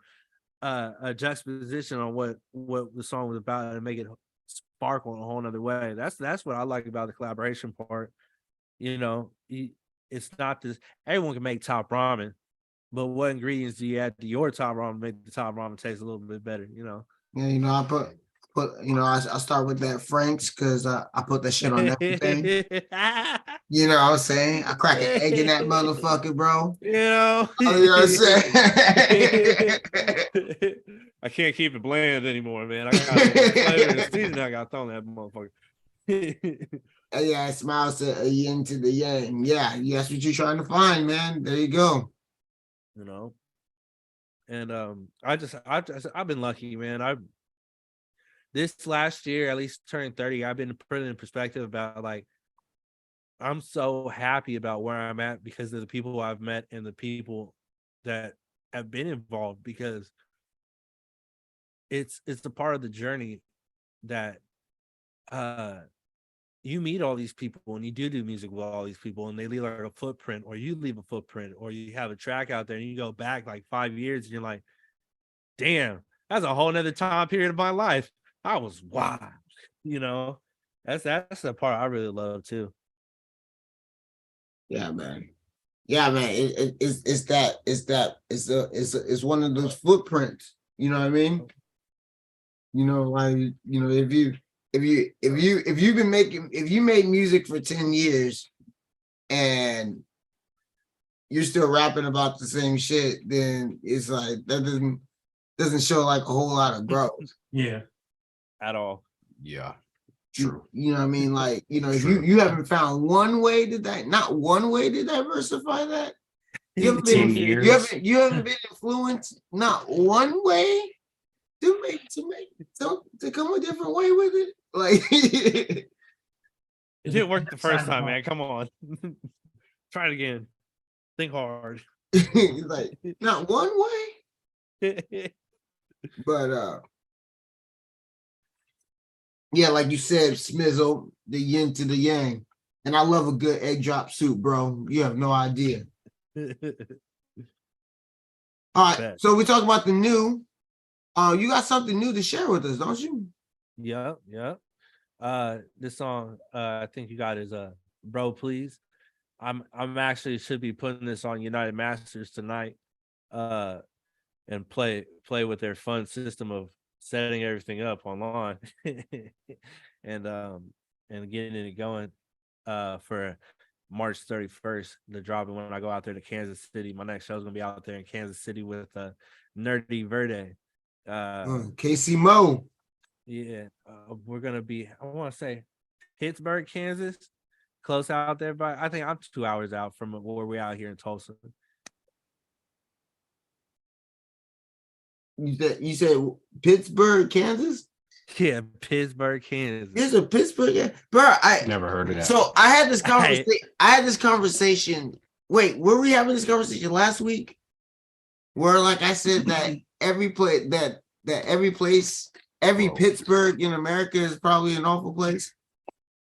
a juxtaposition on what the song was about, and make it sparkle in a whole nother way. That's what I like about the collaboration part. You know, it's not this, everyone can make top ramen, but what ingredients do you add to your top ramen to make the top ramen taste a little bit better, you know? Yeah, you know, I put you know, I start with that Frank's because I put that shit on everything. You know what I'm saying? I crack an egg in that motherfucker, bro. You know, You know what I'm saying? I can't keep it bland anymore, man. I got flavor and seasoning. I got thrown that motherfucker. Yeah, it smiles to a yin to the yang. Yeah, that's what you're trying to find, man. There you go. You know, and I've been lucky, man. This last year, at least turning 30, I've been putting in perspective about like I'm so happy about where I'm at because of the people I've met and the people that have been involved, because it's a part of the journey that you meet all these people and you do music with all these people and they leave like a footprint, or you leave a footprint, or you have a track out there and you go back like 5 years and you're like, damn, that's a whole nother time period of my life. I was wild, you know. That's the part I really love too. Yeah, man. Yeah, man. It's one of those footprints. You know what I mean? You know, like, you know, if you made music for 10 years and you're still rapping about the same shit, then it's like that doesn't show like a whole lot of growth. Yeah. At all. Yeah. True. You know what I mean? Like, you know, if you haven't found one way to diversify that, you haven't been influenced not one way to come a different way with it. Like it didn't work the first time, man. Come on. Try it again. Think hard. Like not one way. But yeah, like you said, Smizzle, the yin to the yang. And I love a good egg drop soup, bro. You have no idea. All right, so we talk about the new. You got something new to share with us, don't you? Yeah. This song I think you got is Bro Please. I'm actually should be putting this on United Masters tonight and play with their fun system of setting everything up online and getting it going for March 31st, the dropping when I go out there to Kansas City. My next show is gonna be out there in Kansas City with Nerdy Verde. Casey Mo. Yeah, we're gonna be, I want to say Pittsburgh, Kansas, close out there, but I think I'm 2 hours out from where we're out here in Tulsa. You said Pittsburgh, Kansas? Yeah, Pittsburgh, Kansas. There's a Pittsburgh, bro. I never heard of that. So I had this conversation. I had this conversation. Wait, were we having this conversation last week? Where, like I said, that every Pittsburgh in America is probably an awful place.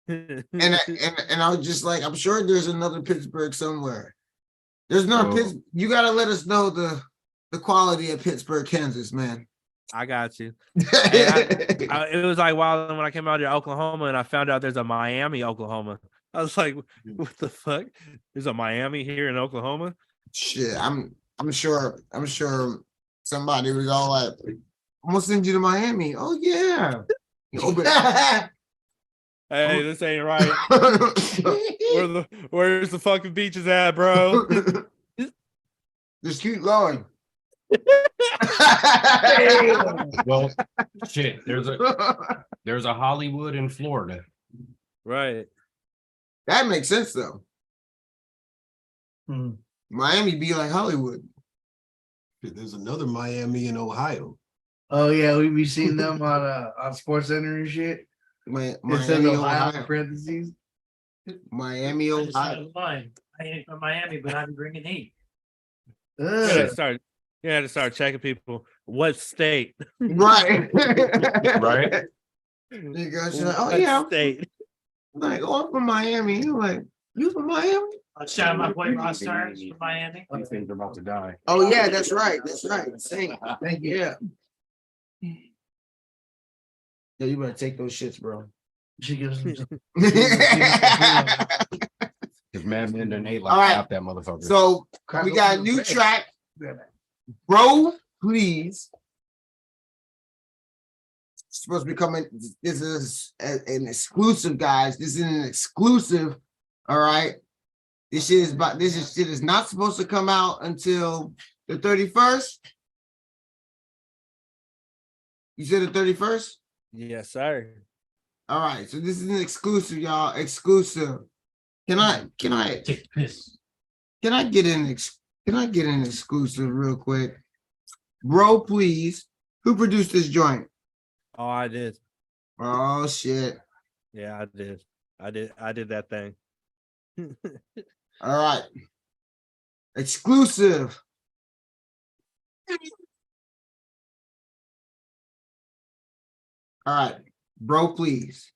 and I was just like, I'm sure there's another Pittsburgh somewhere. There's not Pittsburgh. You gotta let us know the quality of Pittsburgh, Kansas, man. I got you. It was like wild when I came out to Oklahoma and I found out there's a Miami, Oklahoma. I was like, what the fuck? There's a Miami here in Oklahoma? Shit, I'm sure somebody was all like, I'm gonna send you to Miami. Oh yeah. Hey, this ain't right. Where's the fucking beaches at, bro? Just keep going. Well, shit. There's a Hollywood in Florida, right? That makes sense though. Miami be like Hollywood. There's another Miami in Ohio. Oh yeah, we seen them on Sports Center and shit. Miami, Ohio, parentheses. Miami, Ohio. I ain't from Miami, but I'm bringing heat. You had to start checking people. What state? Right. Right. You guys like, oh yeah, state. Like, oh, I'm from Miami. You're like, you from Miami? Shout out my boy Ross Starnes from Miami. These things are about to die. Oh yeah, that's right. That's right. Same. Thank you. Yeah. Yeah, you better take those shits, bro. She gives them. Because Madman done ate like All right. half that motherfucker. So we got a new track. Bro, please. It's supposed to be coming. This is an exclusive, guys. This is an exclusive All right. This shit is not supposed to come out until the 31st. You said the 31st? Yes, sir. All right. So this is an exclusive, y'all. Exclusive. Can I Take the piss. Can I get an exclusive real quick? Bro, please. Who produced this joint? Oh, I did. Oh shit. Yeah, I did. I did that thing. All right. Exclusive. All right. Bro, please.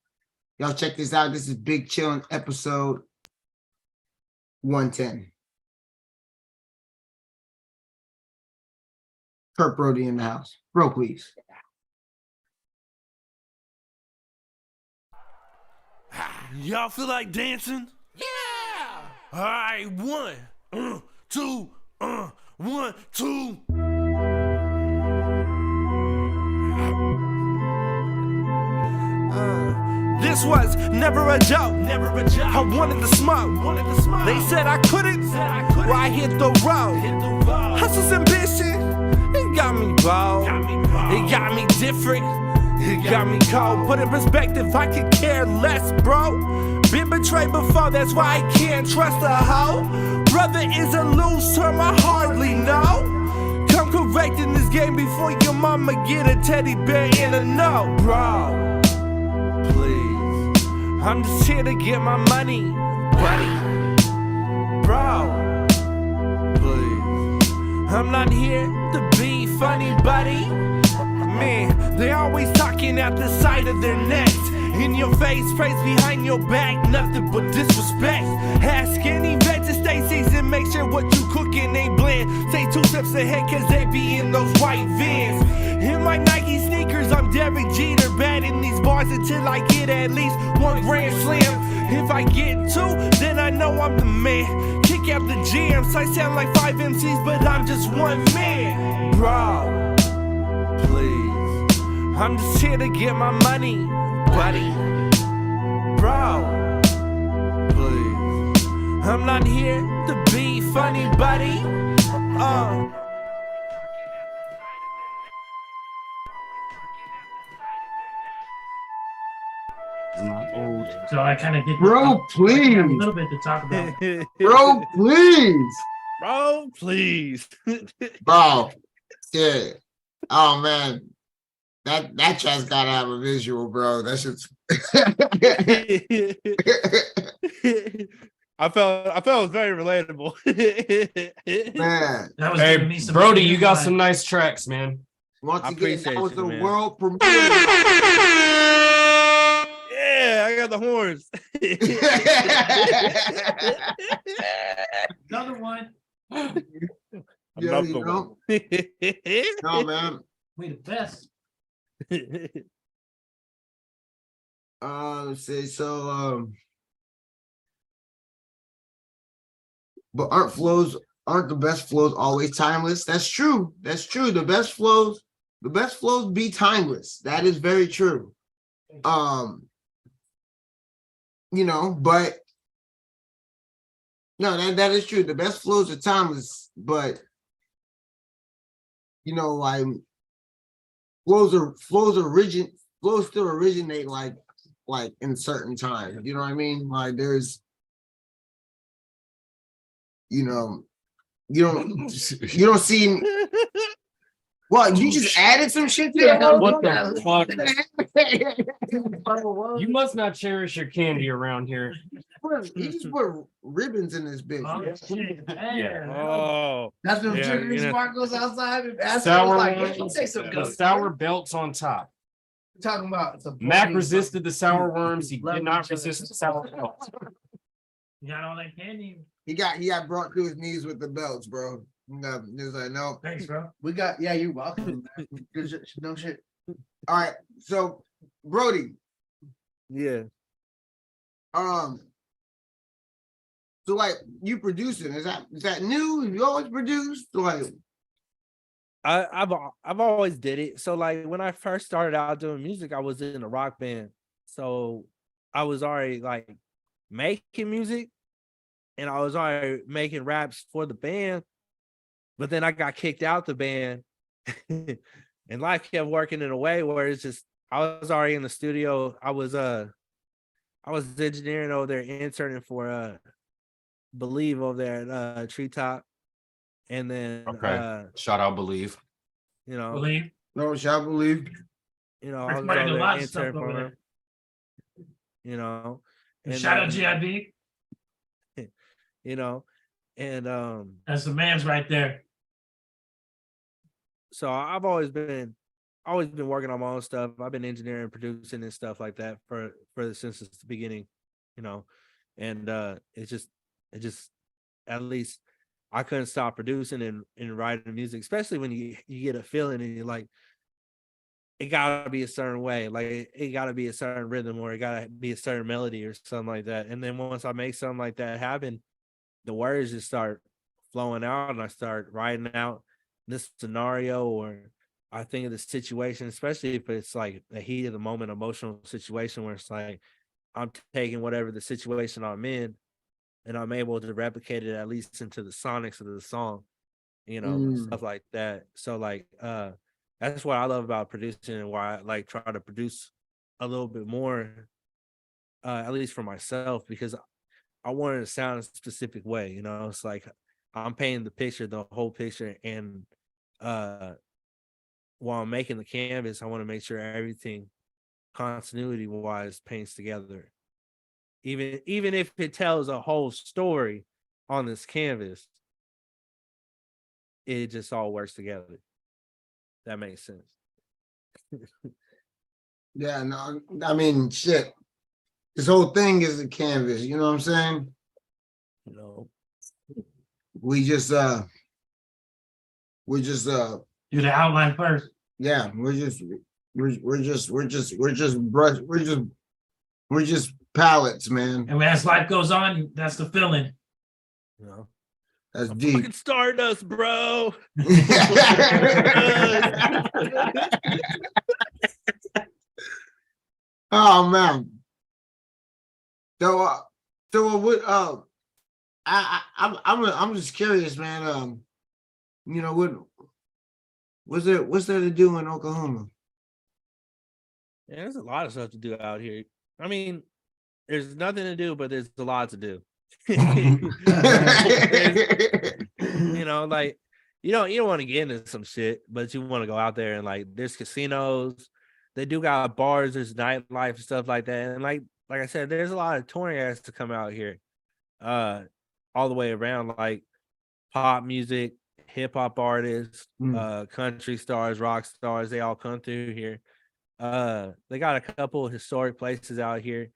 Y'all check this out. This is Big Chillin' episode 110. Kurt Brodie in the house. Bro, please. Y'all feel like dancing? Yeah! All right, 1, 2, 1, 2. This was never a joke. I wanted to smoke. They said I couldn't. Well, I hit the road. Hustle's ambition. It got me bold. It got me different. It got me cold. Put in perspective, I could care less, bro. Been betrayed before, that's why I can't trust a hoe. Brother is a loose term, I hardly know. Come correct in this game before your mama get a teddy bear in a no, bro. Please, I'm just here to get my money, buddy. Bro, please, I'm not here to be funny, buddy. Man, they always talking at the side of their necks. In your face, praise behind your back, nothing but disrespect. Ask any vet to stay seasoned, make sure what you cooking ain't bland. Stay 2 steps ahead, cause they be in those white vans. In my Nike sneakers, I'm Derek Jeter, batting these bars until I get at least 1 grand slam. If I get 2, then I know I'm the man. Kick out the jams, I sound like 5 MCs, but I'm just 1 man. Bro, please, I'm just here to get my money, buddy. Bro, please, I'm not here to be funny, buddy. So I kind of get Bro, please. a little bit to talk about. Bro, please. Bro, please. Bro, yeah. Oh man, that track's gotta have a visual, bro. That shit's. I felt it was very relatable. Man, That was Hey, giving me some Brody, you got vibe. some nice tracks, man. Once I again, appreciate that was you, the man. world premiere. Yeah, I got the horns. Another one. Yeah, Another you know? one. No, man. We the best. Say so. But aren't the best flows always timeless? That's true. That's true. The best flows be timeless. That is very true. You know, but no, that is true. The best flows are timeless, but you know, like flows still originate like in certain times. You know what I mean? Like there's, you know, you don't see. What, you just added some shit to that? What the fuck? You must not cherish your candy around here. You just put ribbons in this bitch. Oh, That's them yeah, sugar you know. sparkles outside. And Ashley was Sour like, ones, "Hey, take some the ghost." sour belts on top. Talking about some Mac fucking- resisted the sour worms. He Love did not each other. resist the sour belts. You got all that candy. He got brought to his knees with the belts, bro. He was like, no. Thanks, bro. We got, yeah, you're welcome. Good shit, no shit. All right, so Brody, yeah. So like you producing, is that new? Have you always produced? Like I've always did it. So like when I first started out doing music, I was in a rock band. So I was already like making music, and I was already making raps for the band, but then I got kicked out the band, and life kept working in a way where it's just I was already in the studio. I was engineering over there, interning for Believe over there at Treetop, and then shout out Believe. You know, Believe. No, shall believe. You know, I was Everybody do a over lot there of stuff interning over for there. him. You know, And shout out then, GIB. You know, and That's the man's right there. So I've always been working on my own stuff. I've been engineering, producing, and stuff like that since the beginning, you know. And it's just at least I couldn't stop producing and writing music, especially when you get a feeling and you're like, it gotta be a certain way, like it gotta be a certain rhythm, or it gotta be a certain melody or something like that. And then once I make something like that happen, the words just start flowing out, and I start writing out this scenario, or I think of the situation, especially if it's like a heat of the moment emotional situation where it's like I'm taking whatever the situation I'm in and I'm able to replicate it at least into the sonics of the song, you know, stuff like that. So like that's what I love about producing, and why I like try to produce a little bit more, at least for myself, because I wanted to sound a specific way, you know. It's like I'm painting the picture, the whole picture, and while I'm making the canvas, I want to make sure everything continuity wise paints together. Even if it tells a whole story on this canvas, it just all works together. That makes sense. Yeah, no, I mean, shit. This whole thing is a canvas, you know what I'm saying? You know, we just do the outline first. Yeah, we're just pallets, man. And as life goes on, that's the feeling. You know, that's I'm deep. fucking Stardust, bro. Oh man. So what? I'm just curious, man. You know what's there to do in Oklahoma? Yeah, there's a lot of stuff to do out here. I mean, there's nothing to do, but there's a lot to do. You know, like you don't want to get into some shit, but you want to go out there, and like there's casinos, they do got bars, there's nightlife and stuff like that. And like I said, there's a lot of touring acts to come out here, all the way around, like pop music, hip hop artists, country stars, rock stars, they all come through here. They got a couple of historic places out here.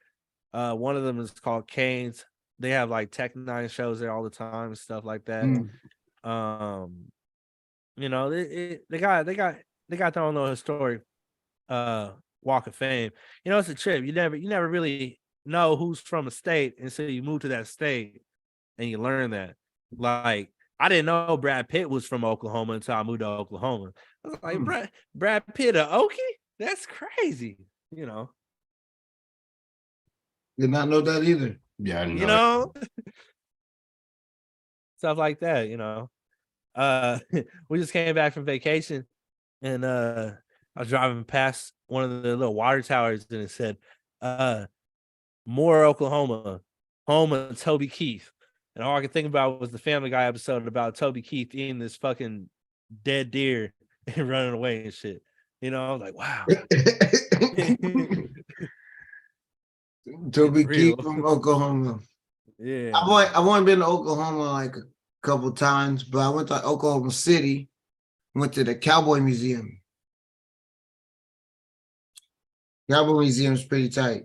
One of them is called Cane's. They have like Tech Nine shows there all the time and stuff like that. You know, they got their own little historic walk of fame. You know, it's a trip. You never really know who's from a state until you move to that state and you learn that. Like, I didn't know Brad Pitt was from Oklahoma until I moved to Oklahoma. I was like, Brad Pitt of Okie? That's crazy, you know. Did not know that either. Yeah, I know. You know, stuff like that, you know. We just came back from vacation, and I was driving past one of the little water towers, and it said, Moore, Oklahoma, home of Toby Keith. And all I could think about was the Family Guy episode about Toby Keith eating this fucking dead deer and running away and shit. You know, I was like, wow. Toby Keith from Oklahoma. Yeah. I've only been to Oklahoma like a couple times, but I went to Oklahoma City, went to the Cowboy Museum. Cowboy Museum's pretty tight.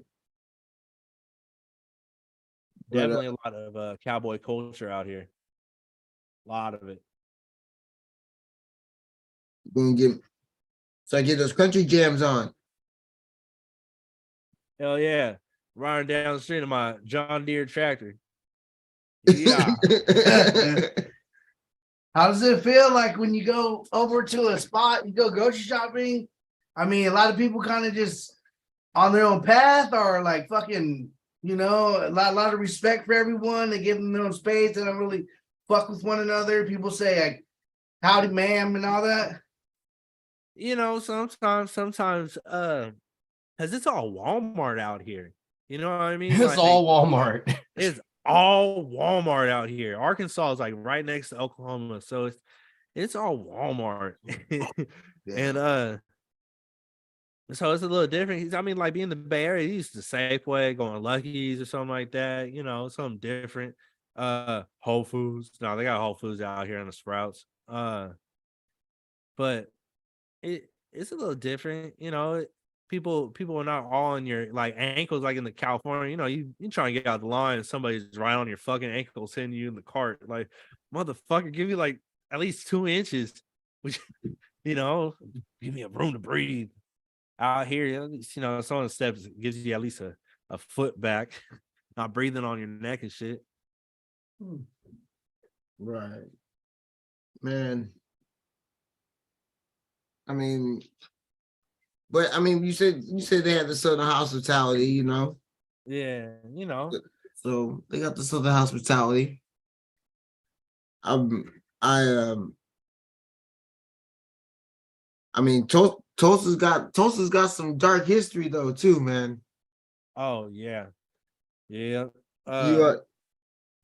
Definitely a lot of cowboy culture out here. A lot of it. So I get those country jams on. Hell yeah. Riding down the street in my John Deere tractor. Yeah. How does it feel like when you go over to a spot, you go grocery shopping? I mean, a lot of people kind of just on their own path, or like fucking You know, a lot of respect for everyone. They give them their own space. They don't really fuck with one another. People say like, "Howdy, ma'am," and all that. You know, sometimes, cause it's all Walmart out here. You know what I mean? It's all Walmart. It's all Walmart out here. Arkansas is like right next to Oklahoma, so it's all Walmart. And so it's a little different. I mean, like being in the Bay Area, you used to Safeway, going Lucky's or something like that, you know, something different. Whole Foods. No, they got Whole Foods out here on the Sprouts. But it's a little different, you know. People are not all on your like ankles like in the California. You know, you trying to get out the line and somebody's right on your fucking ankles hitting you in the cart. Like, motherfucker, give you like at least 2 inches, which you know, give me a room to breathe. Out here, you know, some of the steps gives you at least a foot back, not breathing on your neck and shit. Right. Man. I mean, but I mean, you said they had the Southern hospitality, you know. Yeah, you know. So they got the Southern hospitality. I mean, Tulsa's got some dark history though too, man. Oh yeah, yeah.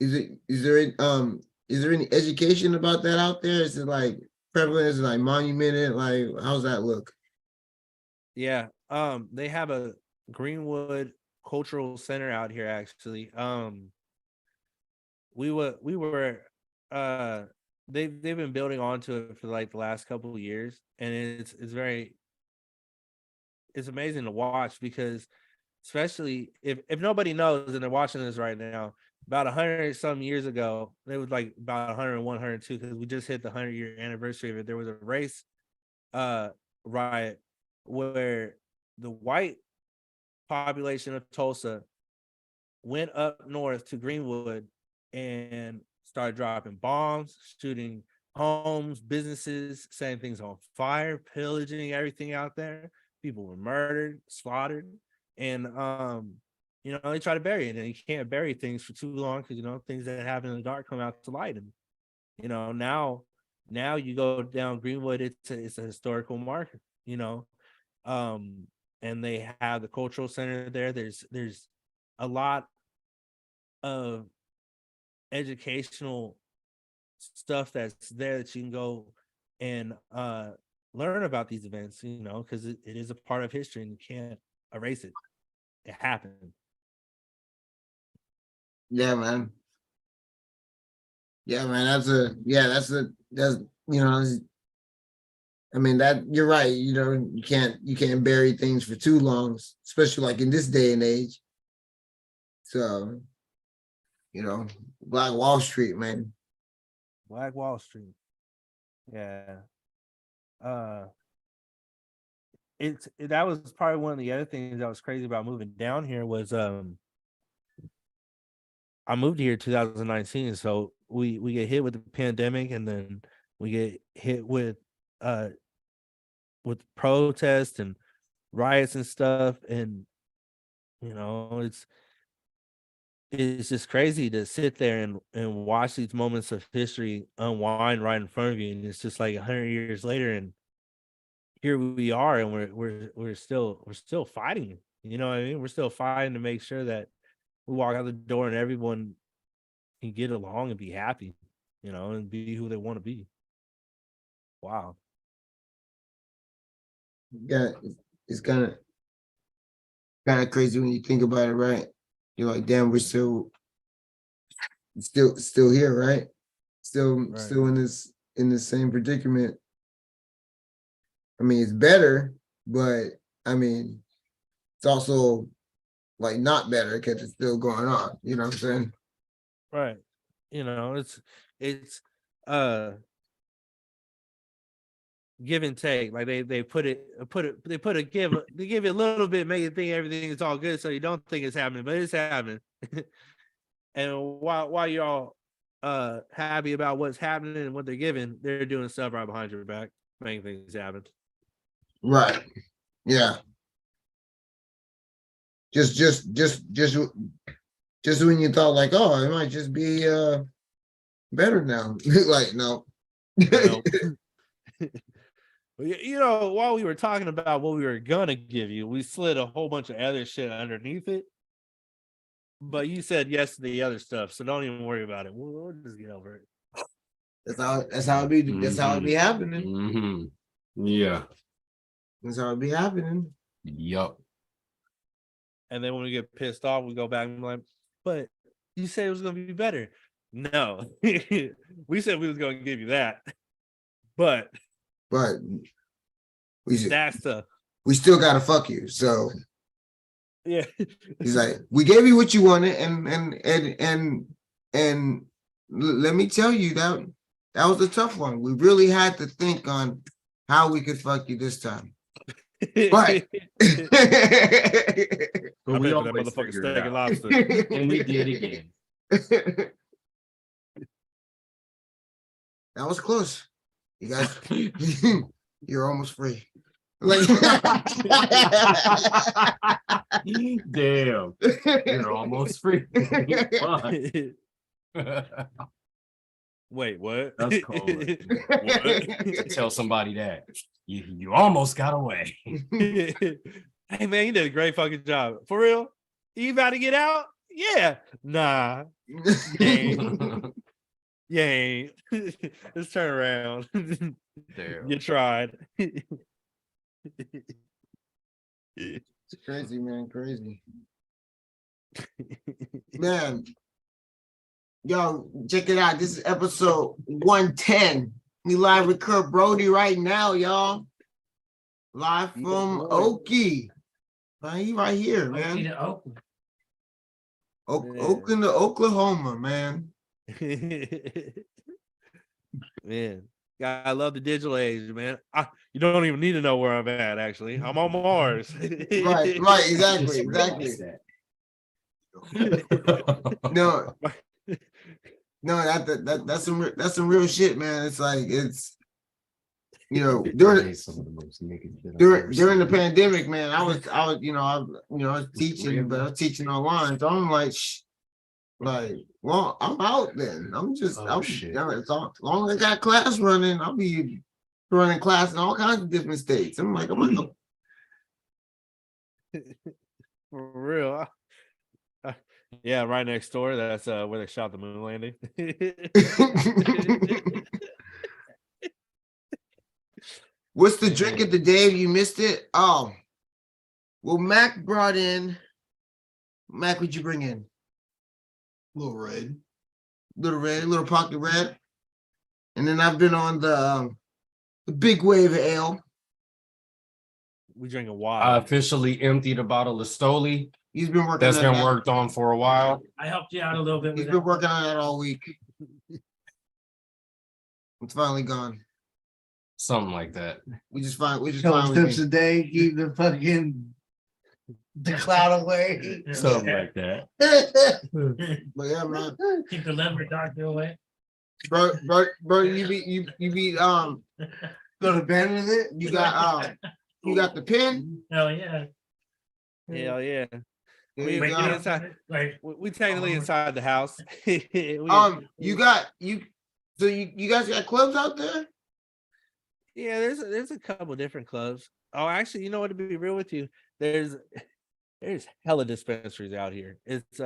Is there any education about that out there? Is it like prevalent? Is it like monumented? Like, how's that look? Yeah. They have a Greenwood Cultural Center out here actually. They've been building onto it for like the last couple of years, and it's amazing to watch because especially if nobody knows and they're watching this right now, about 100 some years ago, it was like about 101, 102, because we just hit the 100-year anniversary of it. There was a race riot where the white population of Tulsa went up north to Greenwood and started dropping bombs, shooting homes, businesses, setting things on fire, pillaging everything out there. People were murdered, slaughtered, and you know, they try to bury it, and you can't bury things for too long because, you know, things that happen in the dark come out to light. And, you know, now you go down Greenwood, it's a historical marker, you know. And they have the cultural center there. There's a lot of educational stuff that's there that you can go and learn about these events, you know, because it is a part of history and you can't erase it. It happened. Yeah, man. Yeah, man. That's you know, I mean, that you're right. You know, you can't bury things for too long, especially like in this day and age. So, you know, Black Wall Street, man. Black Wall Street. Yeah. That was probably one of the other things that was crazy about moving down here was I moved here in 2019, so we get hit with the pandemic, and then we get hit with protests and riots and stuff, and you know, it's just crazy to sit there and watch these moments of history unwind right in front of you, and it's just like 100 years later, and here we are, and we're still fighting. You know what I mean? We're still fighting to make sure that we walk out the door and everyone can get along and be happy, you know, and be who they want to be. Wow. Yeah, it's kind of crazy when you think about it, right? You're like, damn, we're still here, right? Still in this same predicament. I mean, it's better, but I mean, it's also like not better because it's still going on. You know what I'm saying? Right. You know, it's give and take. Like they give you a little bit, make you think everything is all good, so you don't think it's happening, but it's happening. And while y'all happy about what's happening and what they're giving, they're doing stuff right behind your back, making things happen. Right. Yeah. Just Just when you thought like, oh, it might just be better now. Like, no. No. You know, while we were talking about what we were gonna give you, we slid a whole bunch of other shit underneath it. But you said yes to the other stuff, so don't even worry about it. We'll just get over it. That's how it be. That's how it be happening. Yeah. That's how it be happening. Yup. And then when we get pissed off, we go back and be like, but you said it was gonna be better. No. We said we was gonna give you that. But we still gotta fuck you. So yeah. He's like, we gave you what you wanted, and let me tell you that was a tough one. We really had to think on how we could fuck you this time. But we that motherfucker steak and lobster. And we did again. That was close. You guys, you're almost free. Like, damn, you're almost free. Wait, what? That's cold. To tell somebody that you almost got away. Hey man, you did a great fucking job. For real? You about to get out? Yeah. Nah. You ain't. Let's turn around. Damn. You tried. It's crazy, man. Crazy. Man. Yo, check it out. This is episode 110. We live with Kurt Brodie right now, y'all. Live from Okie. He right here, man. Oakland to Oklahoma, man. Man, I love the digital age, man. You don't even need to know where I'm at, actually. I'm on Mars. right, exactly. No, that's some real shit, man. It's like during the pandemic, man. I was teaching, but I was teaching online, so I'm like, well, I'm out then. As long as I got class running, I'll be running class in all kinds of different states. I'm like, for real. Yeah, right next door. That's where they shot the moon landing. What's the drink of the day if you missed it? Oh, well, Mac brought in. Mac, what'd you bring in? Little red, little pocket red. And then I've been on the big wave of ale. We drink a while. I officially emptied a bottle of Stoli. He's been working. That's been worked on for a while. I helped you out a little bit. He's been working on that all week. It's finally gone. Something like that. We just find steps a day, keep the cloud away. Something like that. But yeah, man. Keep the leopard doctor away. Bro, you be go to bed with it. You got the pen. Hell yeah. Hell yeah. We technically inside the house. You guys got clubs out there? Yeah, there's a couple different clubs. Oh, actually, you know what, to be real with you, there's hella dispensaries out here. It's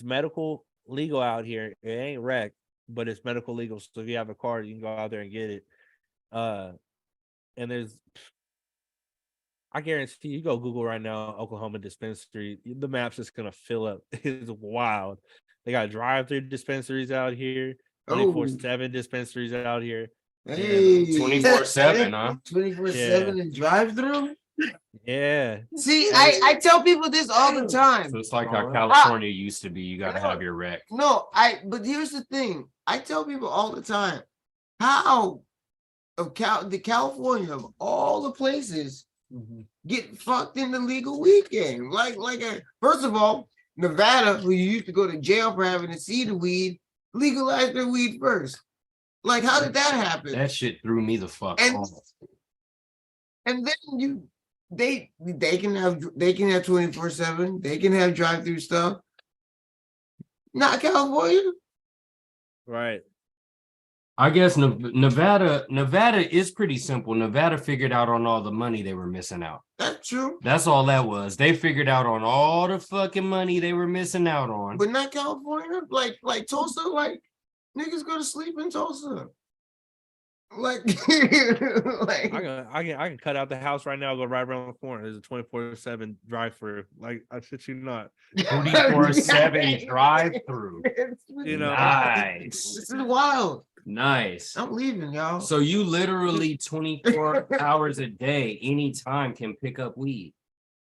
medical legal out here. It ain't rec, but it's medical legal. So if you have a card, you can go out there and get it. And I guarantee you go Google right now, Oklahoma dispensary, the map's just gonna fill up. It's wild. They got drive-through dispensaries out here, 24/7 dispensaries out here. Hey, 24/7, huh? 24/7 and drive-through. Yeah. See, I tell people this all the time. So it's like how California used to be. You got to have your rec. No, but here's the thing. I tell people all the time, how the California of all the places get fucked in the legal weed game. First of all, Nevada, who you used to go to jail for having to see the weed, legalized their weed first. Like, how did that happen? That shit threw me the fuck off. And then they can have 24/7. They can have drive-through stuff. Not California. Right. I guess Nevada is pretty simple. Nevada figured out on all the money they were missing out. That's true. That's all that was. They figured out on all the fucking money they were missing out on. But not California. Like Tulsa, like niggas go to sleep in Tulsa. Like, like I can cut out the house right now, go right around the corner. There's a 24/7 drive-through. Like, I shit you not. 24/7 drive-through. You know, Nice. This is wild. Nice. I'm leaving, y'all. So you literally 24 hours a day, anytime can pick up weed.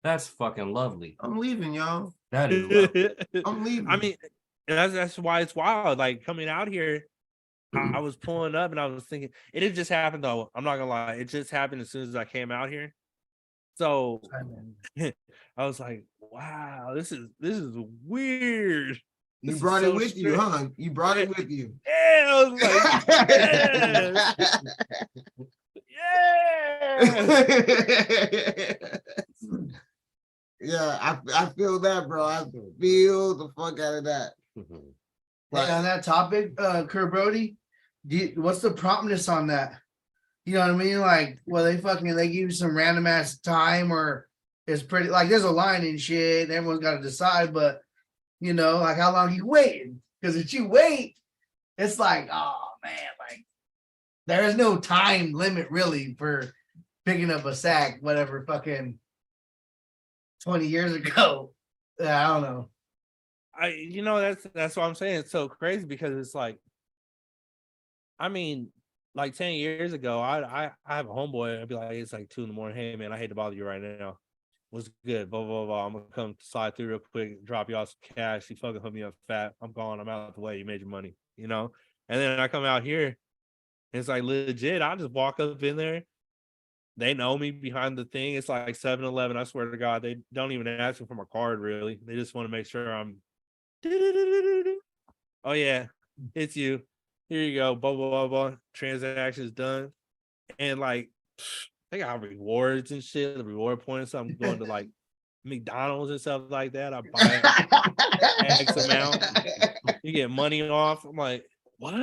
That's fucking lovely. I'm leaving, y'all. That is lovely. I'm leaving. I mean, that's why it's wild. Like coming out here, I was pulling up and I was thinking, it had just happened though. I'm not gonna lie, it just happened as soon as I came out here. So I was like, wow, this is weird. You brought it with you, huh? You brought it with you. Yeah, I was like, yeah, I feel that, bro. I feel the fuck out of that. Hey, on that topic, Kurt Brodie, what's the promptness on that? You know what I mean? Like, well, they give you some random ass time, or it's pretty like there's a line and shit, and everyone's got to decide, but you know, like how long you waiting? Because if you wait, it's like, oh man, like there is no time limit really for picking up a sack, whatever fucking 20 years ago. I don't know. That's what I'm saying. It's so crazy because it's like, I mean, like 10 years ago, I have a homeboy. I'd be like, it's like 2 a.m. Hey man, I hate to bother you right now. What's good? Blah blah blah. I'm gonna come slide through real quick, drop you off some cash. You fucking hook me up fat. I'm gone. I'm out the way. You made your money, you know. And then I come out here, and it's like legit. I just walk up in there. They know me behind the thing. It's like 7-Eleven. I swear to God, they don't even ask me for my card. Really, they just want to make sure I'm. Oh yeah, it's you. Here you go. Blah blah blah blah. Transaction's done, and like. They got rewards and shit, the reward points. So I'm going to like McDonald's and stuff like that. I buy X amount. You get money off. I'm like, what?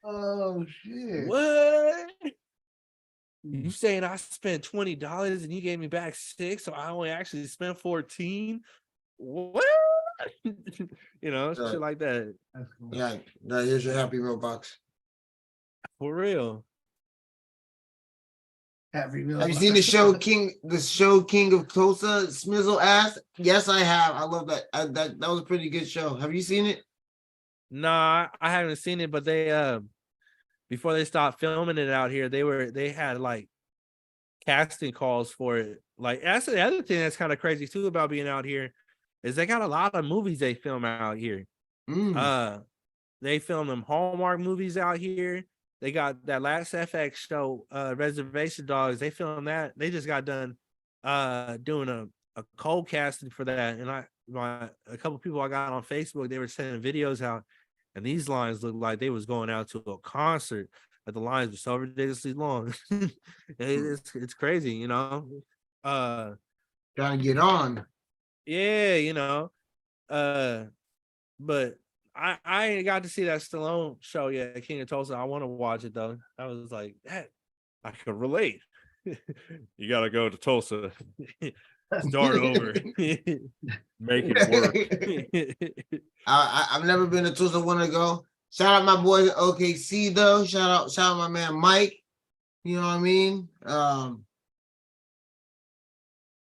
Oh shit. What? You saying I spent $20 and you gave me back 6, so I only actually spent 14? What? You know, shit like that. Yeah, here's your happy Robux. For real. Have you seen the show King of Tulsa? Smizzle ass. Yes, I have. I love that. That was a pretty good show. Have you seen it? Nah, I haven't seen it, but they before they stopped filming it out here, they had like casting calls for it. Like that's the other thing that's kind of crazy too about being out here is they got a lot of movies they film out here. They film them Hallmark movies out here. They got that last FX show, Reservation Dogs. They filmed that. They just got done doing a cold casting for that. And a couple people I got on Facebook, they were sending videos out, and these lines looked like they was going out to a concert, but the lines were so ridiculously long. It's crazy, you know. Trying to get on. Yeah, you know. But I ain't got to see that Stallone show yet, King of Tulsa. I want to watch it though. I was like, that I could relate. You gotta go to Tulsa, start over, make it work. I've never been to Tulsa. Want to go? Shout out my boy OKC though. Shout out my man Mike. You know what I mean?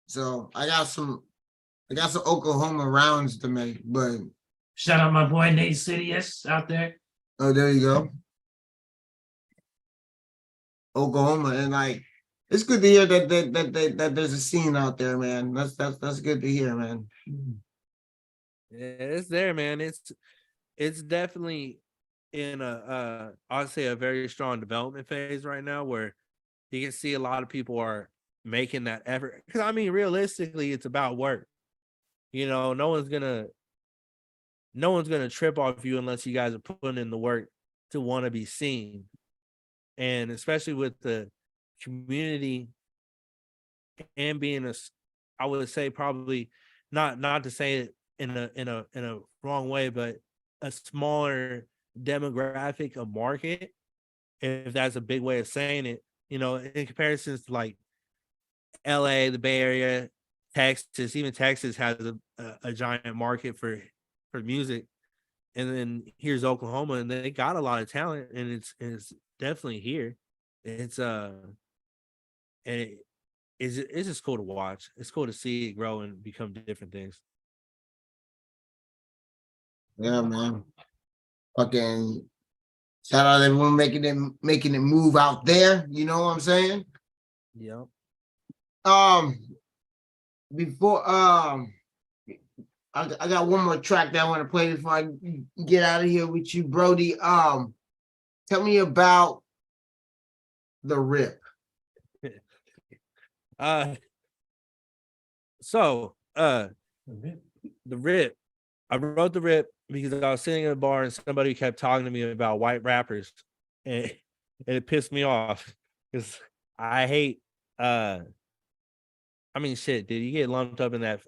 So I got some Oklahoma rounds to make, but. Shout out my boy Nate Sidious out there. Oh, there you go. Oklahoma, and like it's good to hear that there's a scene out there, man. That's good to hear, man. Yeah, it's there, man. It's definitely in I'd say a very strong development phase right now, where you can see a lot of people are making that effort. Because I mean, realistically, it's about work. You know, no one's gonna trip off you unless you guys are putting in the work to want to be seen. And especially with the community and being I would say probably not to say it in a wrong way, but a smaller demographic of market, if that's a big way of saying it, you know, in comparison to like LA, the Bay Area, Texas. Even Texas has a giant market for music. And then here's Oklahoma, and they got a lot of talent, and it's definitely here. It's it's just cool to watch. It's cool to see it grow and become different things. Yeah, man. Fucking shout out everyone making it move out there. You know what I'm saying? Yep. Before I got one more track that I want to play before I get out of here with you, Brodie. Tell me about the Rip. The Rip. I wrote the Rip because I was sitting in a bar and somebody kept talking to me about white rappers, and it pissed me off because I hate. I mean, shit, dude, you get lumped up in that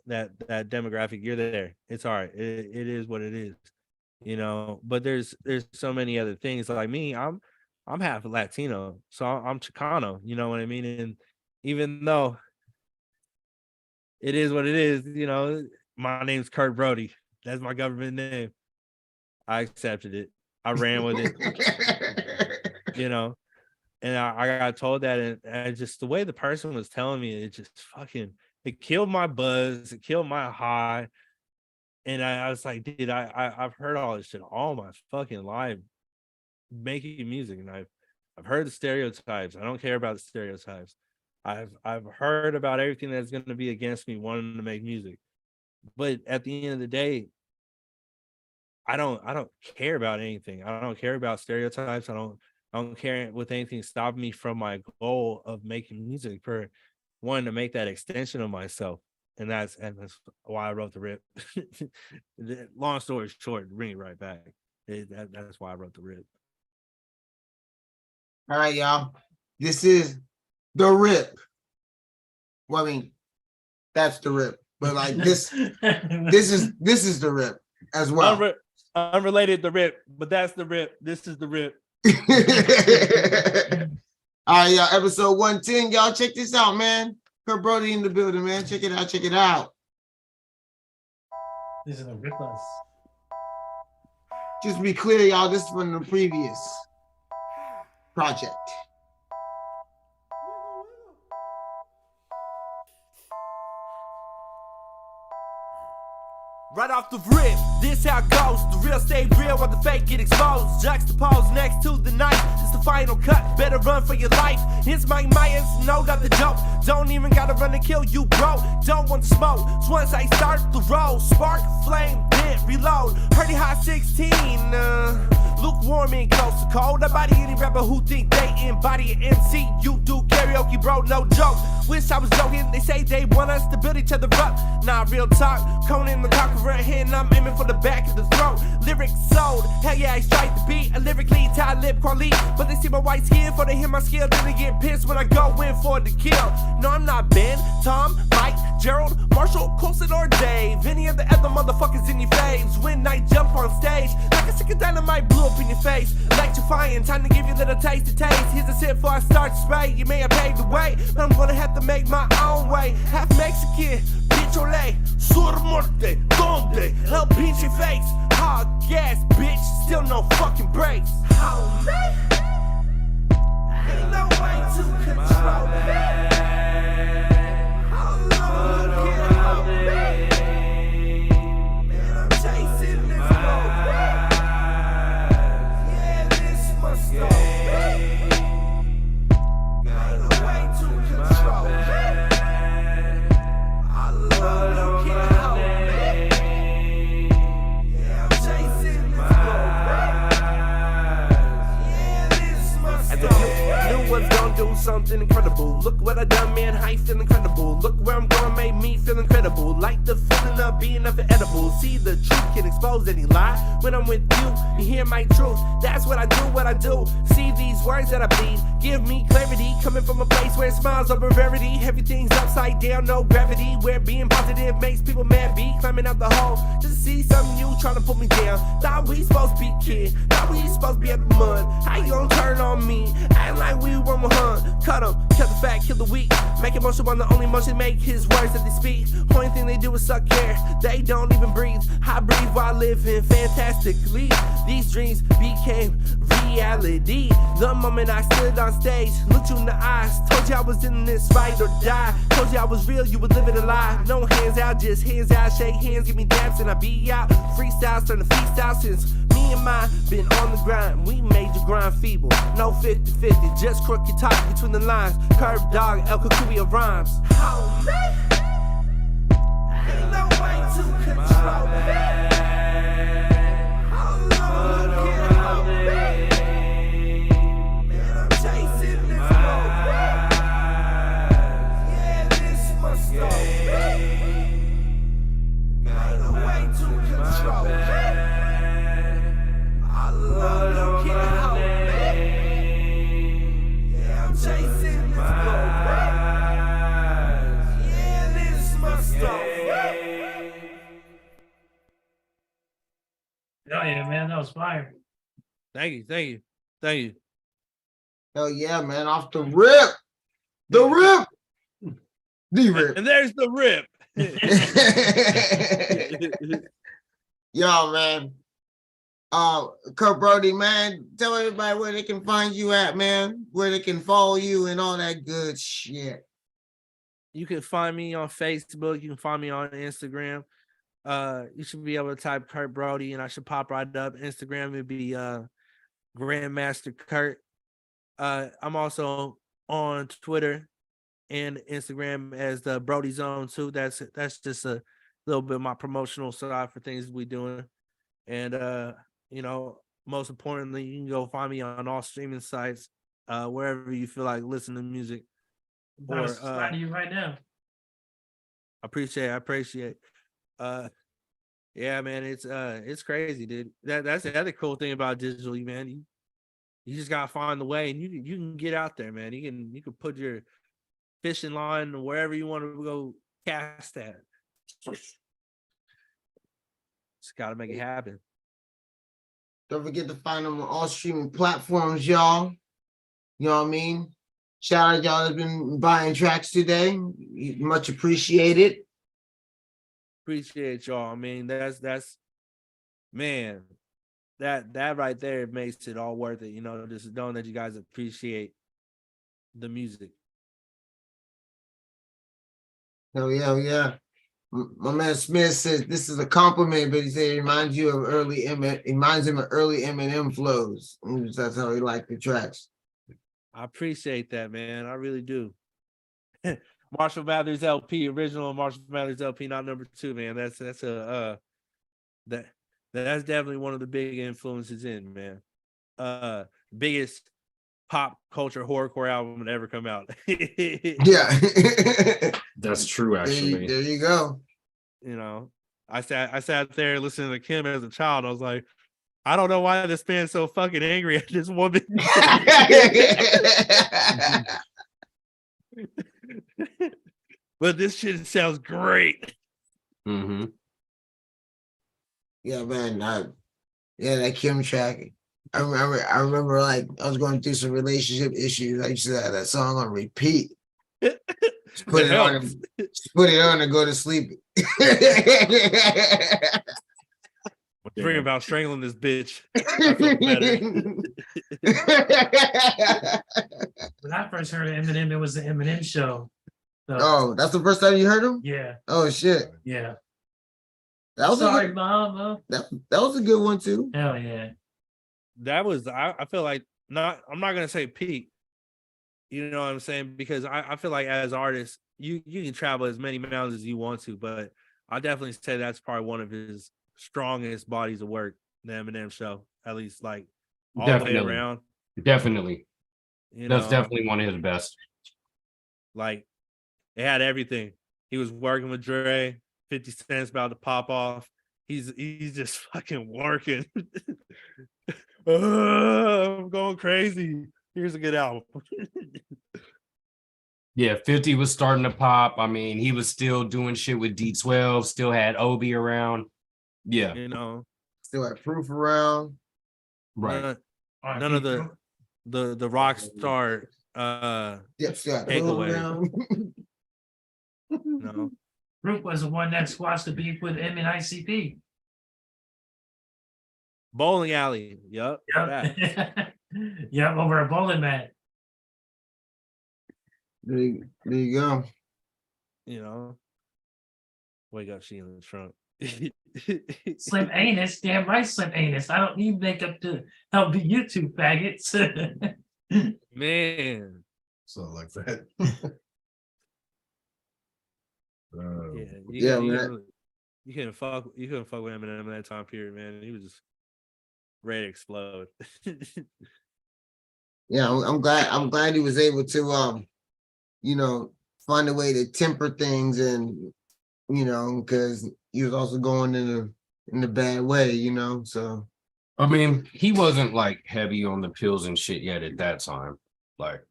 demographic. You're there. It's all right. It is what it is, you know. But there's so many other things. Like me, I'm half Latino, so I'm Chicano. You know what I mean? And even though it is what it is, you know, my name's Kurt Brodie. That's my government name. I accepted it. I ran with it. You know. And I got told that, and just the way the person was telling me, it just fucking, it killed my buzz, it killed my high. And I was like, dude, I've heard all this shit all my fucking life making music, and I've heard the stereotypes. I don't care about the stereotypes. I've heard about everything that's going to be against me wanting to make music. But at the end of the day, I don't care about anything. I don't care about stereotypes. I don't care with anything stopping me from my goal of making music, for wanting to make that extension of myself. And that's why I wrote the Rip. Long story short, bring it right back. That's why I wrote the Rip. All right, y'all. This is the Rip. Well, I mean, that's the Rip. But like this is the Rip as well. Unrelated the Rip, but that's the Rip. This is the Rip. All right, y'all. Episode 110. Y'all check this out, man. Kurt Brodie in the building, man. Check it out. Check it out. This is a Rip Us. Just to be clear, y'all, this is from the previous project. Right off the rip, this how it goes. The real stay real while the fake get exposed. Juxtaposed next to the knife. It's the final cut, better run for your life. Here's my Myers, no got the joke. Don't even gotta run and kill you, bro. Don't want to smoke. So once I start the roll, spark, flame, then reload. Pretty hot 16, lukewarm and close to cold. I body any rapper who think they embody an MC. You do karaoke, bro, no joke. Wish I was joking, they say they want us to build each other up. Nah, real talk, Conan the Conqueror here, and I'm aiming for the back of the throat. Lyrics sold, hell yeah, I strike the beat. A lyrically tied lip quality, but they see my white skin for they hear my skill. Then they get pissed when I go in for the kill. No, I'm not Ben, Tom, Mike, Gerald, Marshall, Colson, or Dave. Any of the other motherfuckers in your faves. When I jump on stage, like a stick of dynamite blew up in your face. Electrifying, time to give you a little taste to taste. Here's a sip before I start to spray. You may have paved the way, but I'm gonna have to make my own way. Half Mexican, bitch ole, sur morte, donde, el pinche face. Hard gas, bitch, still no fucking brakes. Oh man, ain't no way to control me. How long can I hold me? Man, I'm chasing this gold. Yeah, this must go. Ain't no way to control me. How long can I hold me? Yeah, I'm chasing this gold. Yeah, this must go. New one's gonna do something incredible. Look what I done, man, I feel incredible. Look where I'm going, made me feel incredible. Like the feeling of being up for edible. See, the truth can explode. expose any lie. When I'm with you, you hear my truth. That's what I do. See these words that I bleed, give me clarity. Coming from a place where smiles over rarity. Everything's upside down, no gravity. Where being positive makes people mad. Be climbing up the hole just to see something you trying to put me down. Thought we supposed to be kids, thought we supposed to be at the mud. How you gonna turn on me? Acting like we were Muhammad. Cut them, kill the fat, kill the weak. Make emotion one, the only emotion make his words that they speak. Only thing they do is suck air, they don't even breathe. I breathe while living fantastically. These dreams became reality. The moment I stood on stage, looked you in the eyes, told you I was in this fight or die. Told you I was real, you would live it alive. No hands out, just hands out, shake hands, give me dabs and I be out. Freestyles turn to freestyle since me and mine been on the grind. We made the grind feeble, no 50-50, just crooked talk between the lines. Curb dog, El Cucuy of rhymes. Oh man, ain't no way to control that. Oh yeah, man, that was fire. Thank you. Hell yeah, man! Off the rip, the rip. And there's the rip. Yo, man. Kurt Brodie, man, tell everybody where they can find you at, man. Where they can follow you and all that good shit. You can find me on Facebook. You can find me on Instagram. You should be able to type Kurt Brodie and I should pop right up. Instagram would be Grandmaster Kurt. I'm also on Twitter and Instagram as the Brodie Zone too. That's just a little bit of my promotional side for things we doing. And you know, most importantly, you can go find me on all streaming sites, wherever you feel like listening to music. I'm to you right now. I appreciate. Yeah, man, it's crazy, dude. That's the other cool thing about digital, man. You just gotta find the way, and you can get out there, man. You can put your fishing line wherever you want to go cast at. Just gotta make it happen. Don't forget to find them on all streaming platforms, y'all. You know what I mean? Shout out y'all that's been buying tracks today. Much appreciated. Appreciate y'all. I mean, that's man, that right there makes it all worth it. You know, just knowing that you guys appreciate the music. Hell yeah. My man Smith says this is a compliment, but he said it reminds you of early Eminem flows. That's how he liked the tracks. I appreciate that, man. I really do. Marshall Mathers LP, original Marshall Mathers LP, not number 2, man. That's definitely one of the big influences in, man. Biggest pop culture horrorcore album to ever come out. Yeah. That's true, actually. There you go. You know, I sat there listening to Kim as a child. I was like, I don't know why this man's so fucking angry at this woman. But this shit sounds great. Mm-hmm. Yeah, man. That Kim track. I remember like I was going through some relationship issues. I used to have that song on repeat. Just put it on and go to sleep. Bring about strangling this bitch. When I first heard of Eminem, it was the Eminem show. So, oh, that's the first time you heard him? Yeah. Oh shit. Yeah. That was Sorry, Mama. That was a good one too. Hell yeah. That was I feel like I'm not gonna say peak. You know what I'm saying? Because I feel like as artists, you can travel as many mountains as you want to, but I definitely say that's probably one of his strongest bodies of work, the Eminem show, at least like all Definitely. the way around. Definitely. That's know, definitely one of his best. Like it had everything. He was working with Dre, 50 Cent's about to pop off. he's just fucking working. I'm going crazy. Here's a good album. Yeah, 50 was starting to pop. I mean, he was still doing shit with D12, still had Obi around. Yeah. You know, still had Proof around. Right. None of the rock star takeaway. No. Proof was the one that squashed the beef with him and ICP. Bowling alley. Yep. Yep, over a bowling mat. There you go. You know. Wake up, she in the trunk. Slim anus, damn right, slim anus. I don't need makeup to help you two faggots. Man. Something like that. You couldn't fuck with Eminem in that time period, man. He was just ready to explode. Yeah, I'm glad he was able to find a way to temper things, and because he was also going in a bad way, so I mean, he wasn't like heavy on the pills and shit yet at that time. Like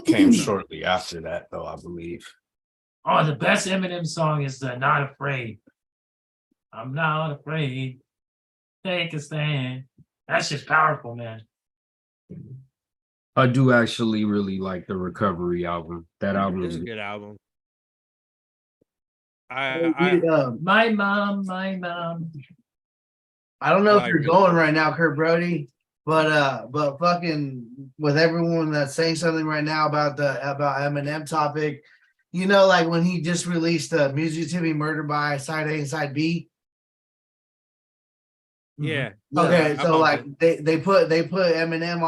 came shortly after that though, I believe. Oh, the best Eminem song is the Not Afraid. I'm not afraid. Take a stand. That's just powerful, man. I do actually really like the Recovery album. That album It's is a good album. My mom. I don't know if you're going right now, Kurt Brodie, but fucking with everyone that's saying something right now about Eminem topic, like when he just released Music to Be Murdered by Side A and Side B. Yeah. Okay, so like they put Eminem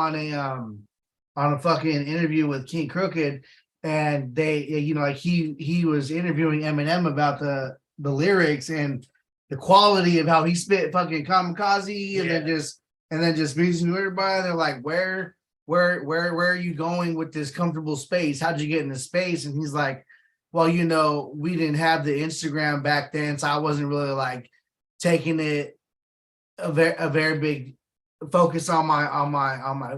on a fucking interview with King Crooked, and they like he was interviewing Eminem about the lyrics and the quality of how he spit fucking Kamikaze, and then just Music to Be Murdered by. They're like, where are you going with this comfortable space? How'd you get in the space? And he's like, well, we didn't have the Instagram back then, so I wasn't really like taking it a very big focus on my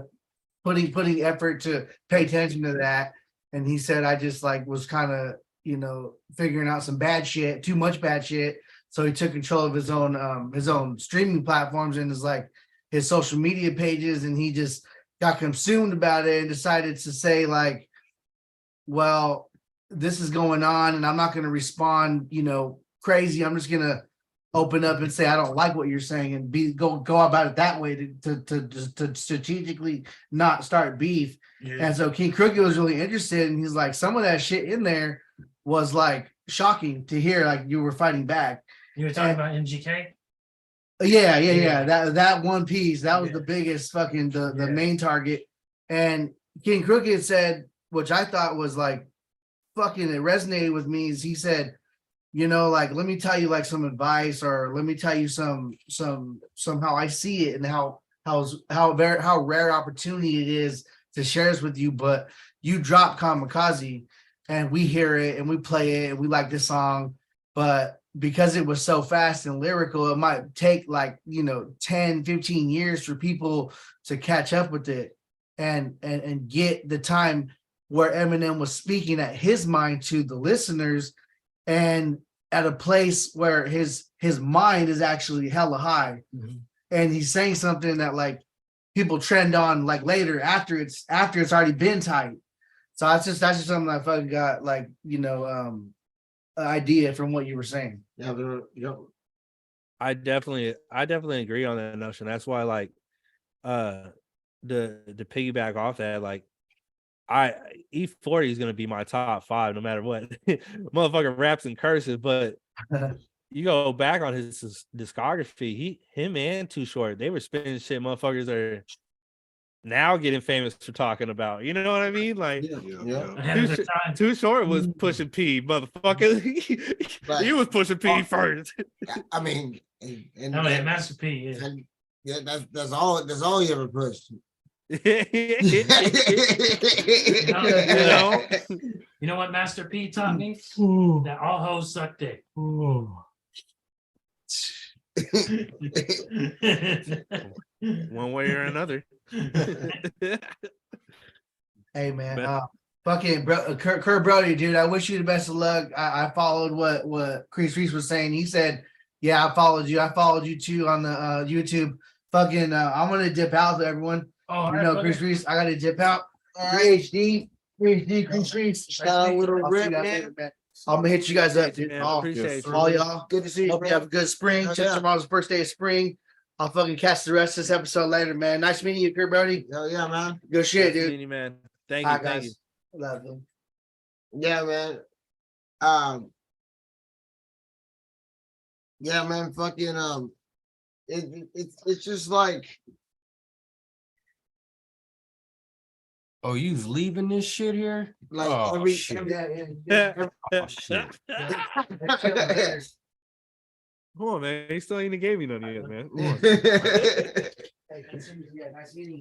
putting effort to pay attention to that. And he said, I just like was kind of figuring out some bad shit, too much bad shit. So he took control of his own streaming platforms and his social media pages, and he just got consumed about it and decided to say like, well, this is going on and I'm not going to respond, crazy. I'm just going to open up and say, I don't like what you're saying, and go about it that way to strategically not start beef. Yeah. And so King Crooked was really interested, and he's like, some of that shit in there was like shocking to hear, like you were fighting back. You were talking about MGK? Yeah. That one piece, that was the biggest fucking the main target. And King Crooked said, which I thought was like fucking, it resonated with me, is he said, like, let me tell you like some advice, or let me tell you some how I see it and how rare opportunity it is to share this with you. But you drop Kamikaze and we hear it and we play it and we like this song, but because it was so fast and lyrical, it might take like 10, 15 years for people to catch up with it and get the time where Eminem was speaking at his mind to the listeners, and at a place where his mind is actually hella high. Mm-hmm. And he's saying something that like people trend on like later after it's already been tight. So that's just something I fucking got like, idea from what you were saying. Yeah. I definitely agree on that notion. That's why like the piggyback off that, like E40 is gonna be my top 5 no matter what. Motherfucker raps and curses, but you go back on his discography, him and Too Short, they were spinning shit motherfuckers are now getting famous for talking about. You know what I mean? Like Too Short was pushing P, motherfucker. He was pushing P first. I mean, Master P. Yeah, that's all he ever pushed. You know what Master P taught me? That all hoes suck dick. One way or another. Hey man, fucking Kurt Brodie, dude. I wish you the best of luck. I followed what Chris Reese was saying. He said, "Yeah, I followed you. I followed you too on the YouTube." Fucking, I'm gonna dip out to everyone. Oh, you know, Chris Reese. I gotta dip out. PhD, Chris Reese. Shout out Little Rip, man. I'm gonna hit you guys up, dude. Man, all appreciate you. all y'all. Good to see you. Hope you have a good spring. Tomorrow's the first day of spring. I'll fucking catch the rest of this episode later, man. Nice meeting you, Kurt Brodie. Hell yeah, man. Good shit, Nice dude. meeting you, man. Thank All you, right, thank guys. you. Love you. Yeah, man. Yeah, man. Fucking it's just like. Oh, you's leaving this shit here? Like oh, shit. Oh, shit. Come on, man. He still ain't gave me none yet, man. Come on. Here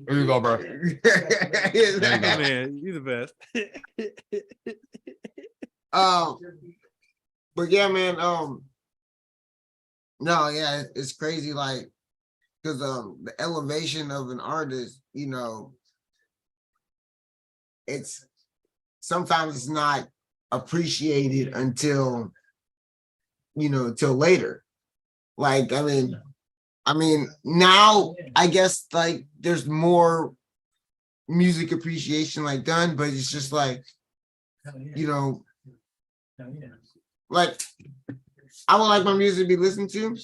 you go, bro. Man, you the best. But yeah, man. No, yeah, it's crazy, like, because the elevation of an artist, you know, it's sometimes it's not appreciated until, you know, till later. Like, I mean, now I guess like there's more music appreciation like done, but it's just like, you know, like I would like my music to be listened to,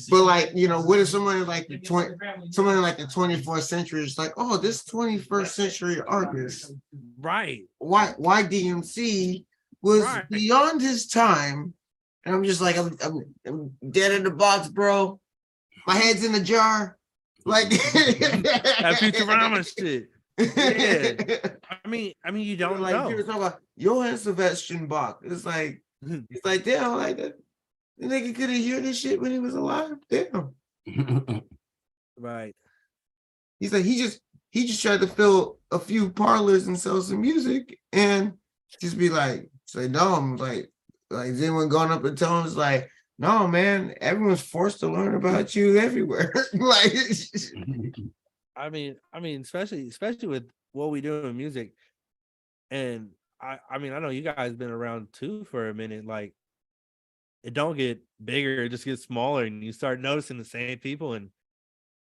but like, you know, what if someone in like the 24th century is like, oh, this 21st century artist, right? Why DMC was beyond his time. And I'm just like, I'm dead in the box, bro. My head's in the jar. Like that Futurama shit. Yeah. I mean, you don't like know. people talk about Johann Sebastian Bach. It's like damn, like that. The nigga could have heard this shit when he was alive. Damn. Right. He's like, he just tried to fill a few parlors and sell some music and just be like, say no, I'm like is anyone going up and telling us like, no, man, everyone's forced to learn about you everywhere. Like, I mean, especially with what we do in music, and I mean, I know you guys been around too for a minute. Like, it don't get bigger; it just gets smaller, and you start noticing the same people, and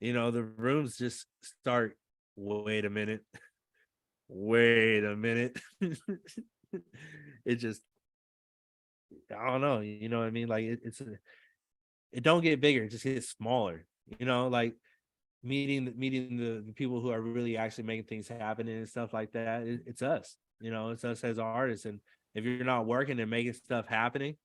you know the rooms just start. Wait a minute. It just. I don't know, you know what I mean? Like it don't get bigger, it just gets smaller, you know, like meeting the people who are really actually making things happen and stuff like that. It's us, you know, it's us as artists. And if you're not working and making stuff happening,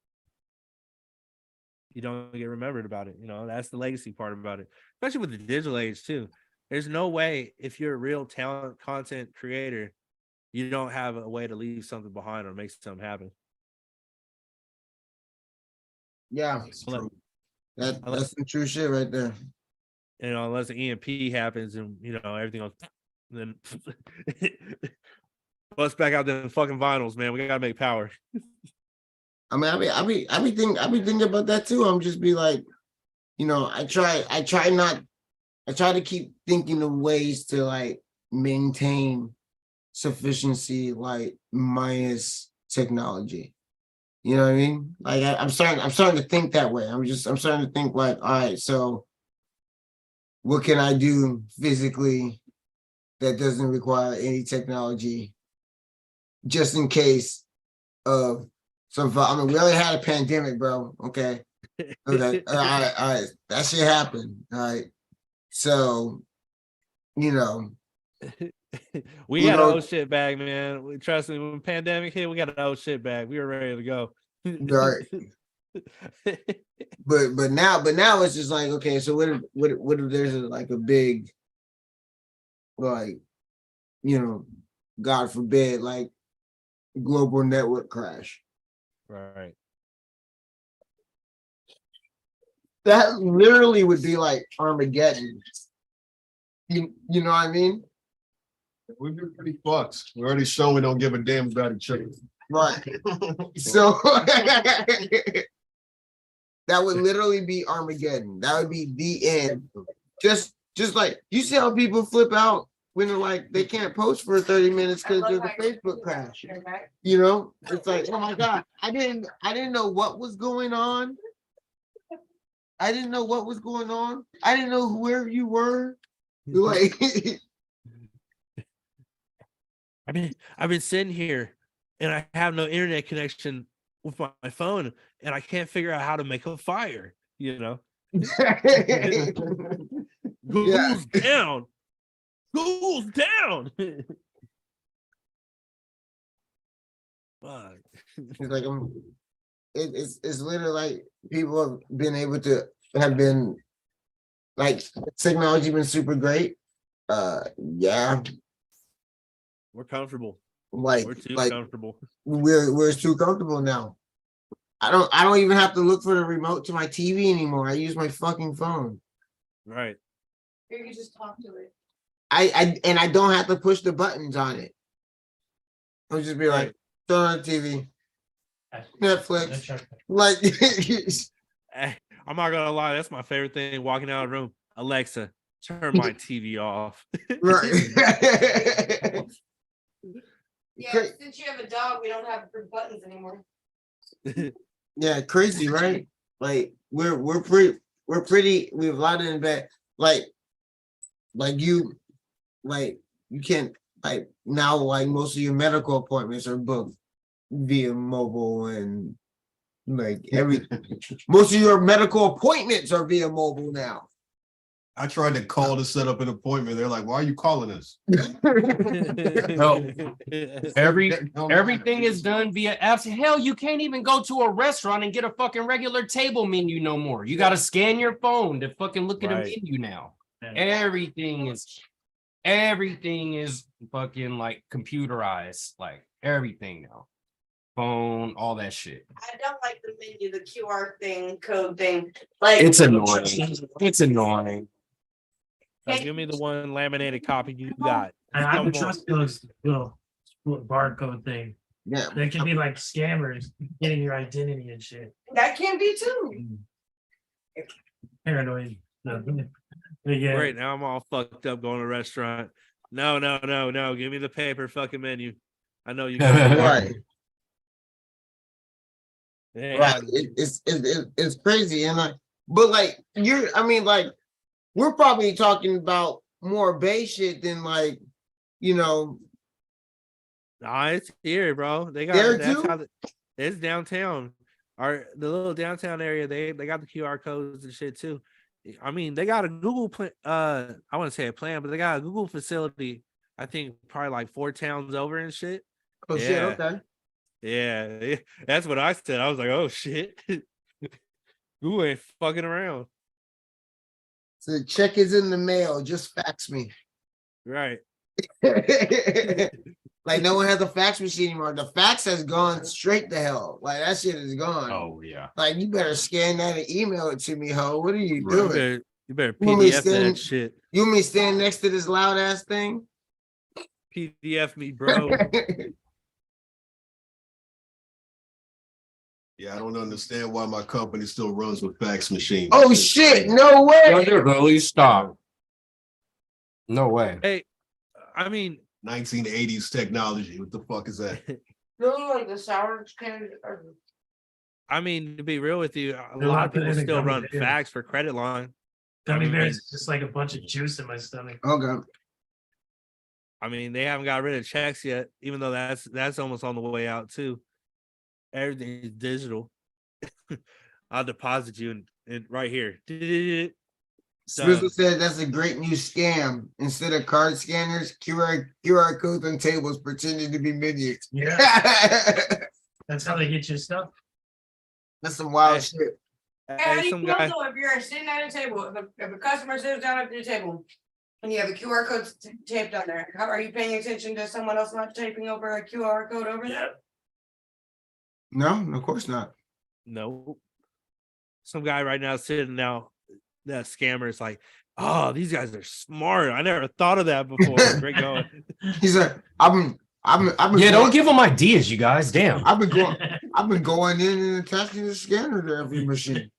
you don't get remembered about it. You know, that's the legacy part about it, especially with the digital age too. There's no way if you're a real talent content creator, you don't have a way to leave something behind or make something happen. Yeah, that's some true shit right there. You know, unless an EMP happens and you know everything else, then bust back out the fucking vinyls, man. We gotta make power. I mean, I be thinking about that too. I'm just be like, you know, I try to keep thinking of ways to like maintain sufficiency, like minus technology. You know what I mean? Like I'm starting to think that way. I'm starting to think like, all right, so what can I do physically that doesn't require any technology, just in case of some. I mean, we already had a pandemic, bro. Okay. All right. That shit happened. All right. So, you know. We got an old shit bag, man. Trust me, when the pandemic hit, we got an old shit bag. We were ready to go. Right. but now it's just like, okay, so what if there's like a big, like, you know, God forbid, like global network crash. Right. That literally would be like Armageddon. You know what I mean? We've been pretty fucked. We're already showing we don't give a damn about each other. Right. So That would literally be Armageddon. That would be the end. Just like you see how people flip out when they're like they can't post for 30 minutes because there's a Facebook crash. You know, it's like, oh my God, I didn't know what was going on. I didn't know what was going on. I didn't know where you were. Like I've been sitting here and I have no internet connection with my phone and I can't figure out how to make a fire, you know. Google's down. Google's down. Fuck. It's like it's literally like people have been able to have been like technology been super great. Yeah. We're comfortable. Like we're too like comfortable. We're too comfortable now. I don't even have to look for the remote to my TV anymore. I use my fucking phone. Right. Or you can just talk to it. I don't have to push the buttons on it. I'll just be like, turn on the TV, Netflix. Like, Hey, I'm not gonna lie, that's my favorite thing. Walking out of the room, Alexa, turn my TV off. Right. Yeah, since you have a dog, we don't have buttons anymore. Yeah, crazy, right? Like we're pretty. We have a lot in bed. Like you can't like now. Like most of your medical appointments are booked via mobile and like most of your medical appointments are via mobile now. I tried to call to set up an appointment. They're like, "Why are you calling us?" No, everything is done via apps. Hell, you can't even go to a restaurant and get a fucking regular table menu no more. You got to scan your phone to fucking look at a menu now. Everything is fucking like computerized, like everything now. Phone, all that shit. I don't like the menu, the QR thing, code thing. Like It's annoying. It's annoying. Now, give me the one laminated copy you got. I don't trust those little barcode thing. Yeah, they can be like scammers getting your identity and shit. That can be too. Paranoid. No. Yeah. Right now, I'm all fucked up going to a restaurant. No. Give me the paper fucking menu. I know you got it. Right. Yeah. Right. It's crazy. And like, but like we're probably talking about more Bay shit than like, you know. Nah, it's here, bro. They got there that's too? how it's downtown. The little downtown area, they got the QR codes and shit too. I mean, they got a Google plan. I want to say a plan, but they got a Google facility. I think probably like 4 towns over and shit. Oh shit, okay. Yeah, that's what I said. I was like, oh shit. Google ain't fucking around. So the check is in the mail, just fax me. Right. Like no one has a fax machine anymore. The fax has gone straight to hell. Like that shit is gone. Oh yeah. Like you better scan that and email it to me, ho. What are you doing? You better PDF that shit. You want me stand next to this loud ass thing? PDF me, bro. Yeah, I don't understand why my company still runs with fax machines. Oh shit! No way. Really? Stop. No way. Hey, I mean, 1980s technology. What the fuck is that? No, like the sour can. I mean, to be real with you, a lot of people still run fax for credit line. Gummy bears is just like a bunch of juice in my stomach. Okay. I mean, they haven't got rid of checks yet, even though that's almost on the way out too. Everything is digital. I'll deposit you in right here. Swizzle said that's a great new scam. Instead of card scanners, QR codes on tables pretending to be menus. Yeah. That's how they get your stuff. That's some wild shit. How do you feel though if you're sitting at a table, if a customer sits down at the table and you have a QR code taped on there, how are you paying attention to someone else not taping over a QR code over there? No, of course not. No. Some guy right now sitting now, that scammer is like, oh, these guys are smart. I never thought of that before. Great going. He's like, I've been Yeah, don't give them ideas, you guys. Damn. I've been going in and attaching the scanner to every machine.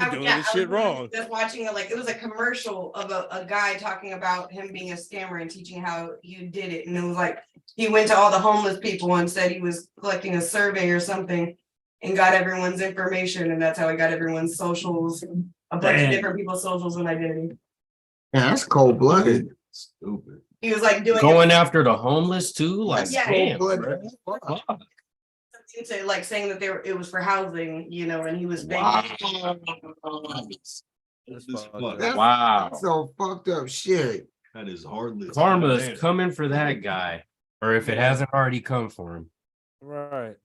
I've been doing yeah, this I was shit wrong. just watching it, like, it was a commercial of a guy talking about him being a scammer and teaching how you did it. And it was like, he went to all the homeless people and said he was collecting a survey or something and got everyone's information. And that's how he got everyone's socials, a bunch of different people's socials and identity. Yeah, that's cold blooded. Stupid. He was like doing Going after the homeless too, like Yeah. damn, Cold-blooded. bro. Fuck. to like saying that it was for housing, you know, and he was Wow. That's some fucked up shit. That is heartless. Karma Damn. is coming for that guy, or if it hasn't already come for him. Right.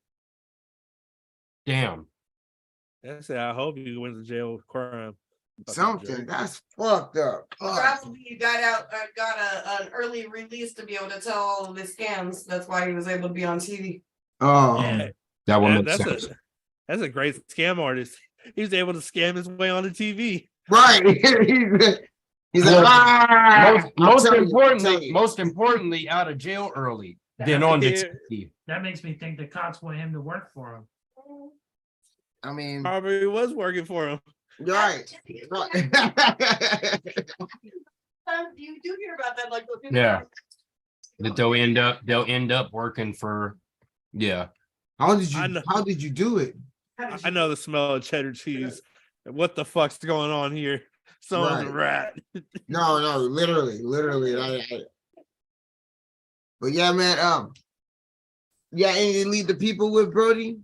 Damn. That's it. I hope he went to jail with crime. Something that's fucked up. Probably you got out, got an early release to be able to tell all of his scams. That's why he was able to be on TV. Oh, Yeah. That one That's makes sense. that's a great scam artist. He was able to scam his way on the TV. right. He's like, Most importantly, out of jail early, then on the TV. That makes me think the cops want him to work for him. I mean, Probably was working for him. right. You do hear about that, like Yeah. That they'll end up working for, yeah. How did you do it? I know the smell of cheddar cheese. What the fuck's going on here? Someone's a rat. No, literally. But yeah, man. Yeah, and you lead the people with Brodie.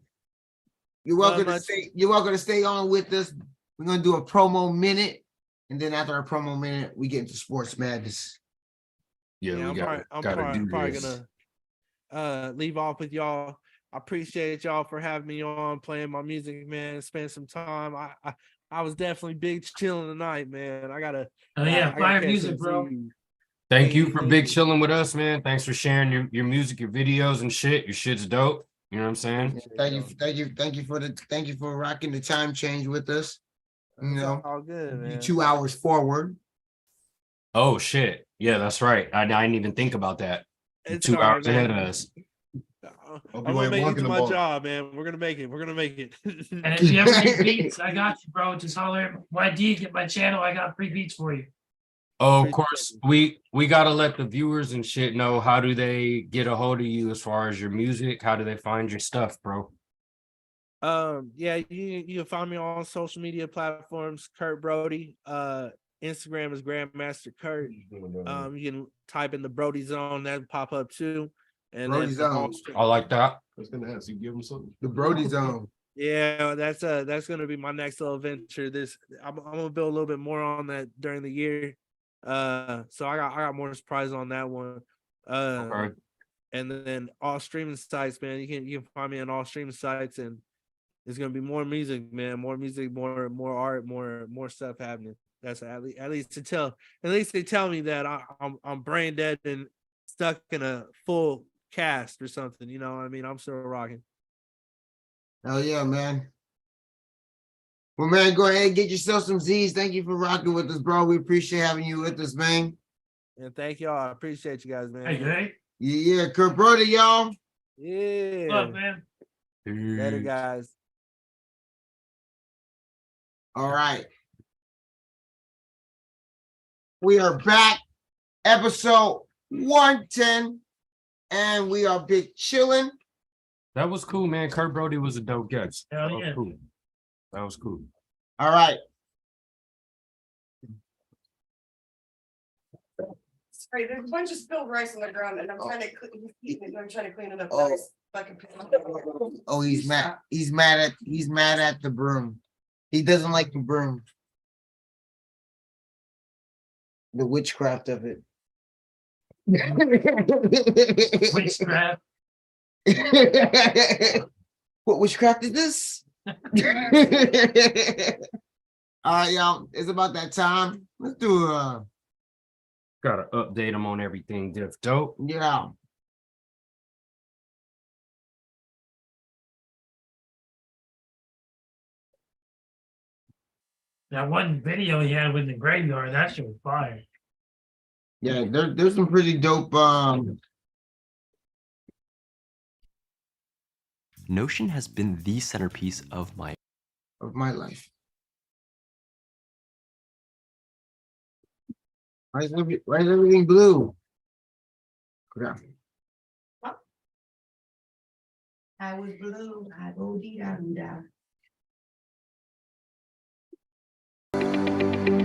You're welcome to stay. You're welcome to stay on with us. We're gonna do a promo minute, and then after our promo minute, we get into sports madness. Yeah, I'm probably gonna leave off with y'all. I appreciate y'all for having me on, playing my music, man. Spend some time. I was definitely big chilling tonight, man. I gotta. Oh yeah, I fire gotta music, bro. Thank you for big chilling with us, man. Thanks for sharing your music, your videos and shit. Your shit's dope. You know what I'm saying? Thank you for rocking the time change with us. You know, all good, man. 2 hours forward. Oh shit. Yeah, that's right. I didn't even think about that. It's 2 hard, hours ahead of man. us. I'm gonna make it to my job, man. We're gonna make it. And if you ever need beats, I got you, bro. Just holler at YD, get my channel. I got free beats for you. Oh, of course, we gotta let the viewers and shit know, how do they get a hold of you as far as your music? How do they find your stuff, bro? Yeah, you can find me on social media platforms, Kurt Brodie. Instagram is Grandmaster Kurt. You can type in the Brodie Zone, that'll pop up too. And Brodie Zone. I like that. I was gonna ask you, give them something. The Brodie Zone. Yeah, that's gonna be my next little venture. I'm gonna build a little bit more on that during the year. So I got more surprises on that one. Okay. And then all streaming sites, man. You can find me on all streaming sites, and there's gonna be more music, man. More music, more art, more stuff happening. That's at least they tell me that I'm brain dead and stuck in a full cast or something. You know what I mean? I'm still rocking. Hell yeah, man. Well, man, go ahead and get yourself some Z's. Thank you for rocking with us, bro. We appreciate having you with us, man. And thank y'all. I appreciate you guys, man. Hey. Yeah, Kurt Brodie, y'all. Yeah. What's up, man? Later, guys. All right. We are back. Episode 110. And we are big chilling. That was cool, man. Kurt Brodie was a dope guest. Hell yeah. That was cool. All right. Sorry, there's a bunch of spilled rice on the ground, and I'm trying to clean it up. Oh. Nice fucking Oh, he's mad. He's mad at the broom. He doesn't like the broom. The witchcraft of it. Witchcraft. What witchcraft is this? All right, y'all. It's about that time. Let's do Gotta update them on everything. Diff Dope. Yeah. That one video he had with the graveyard, that shit was fire. Yeah, there's some pretty dope Notion has been the centerpiece of my life. Why is everything blue? Yeah. I was blue. I go dee da doo da.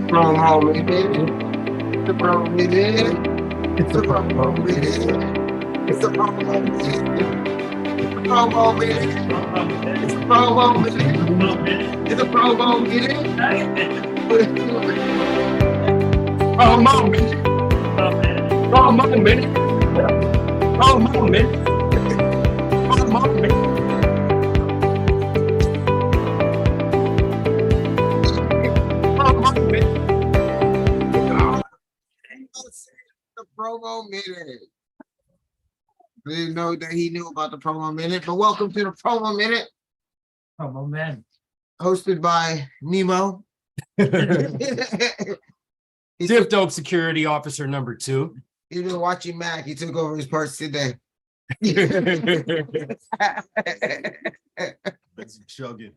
Promo minute. The promo minute. It's a promo minute. It's a promo minute. It's a promo minute. It's a promo minute. It's a promo minute. Promo minute. Promo minute. Promo minute. Promo minute. The promo minute. I didn't know that he knew about the promo minute, but welcome to the promo minute. Promo man. Hosted by Nemo. Diff Dope security officer number 2. He's been watching Mac. He took over his parts today. That's chugging.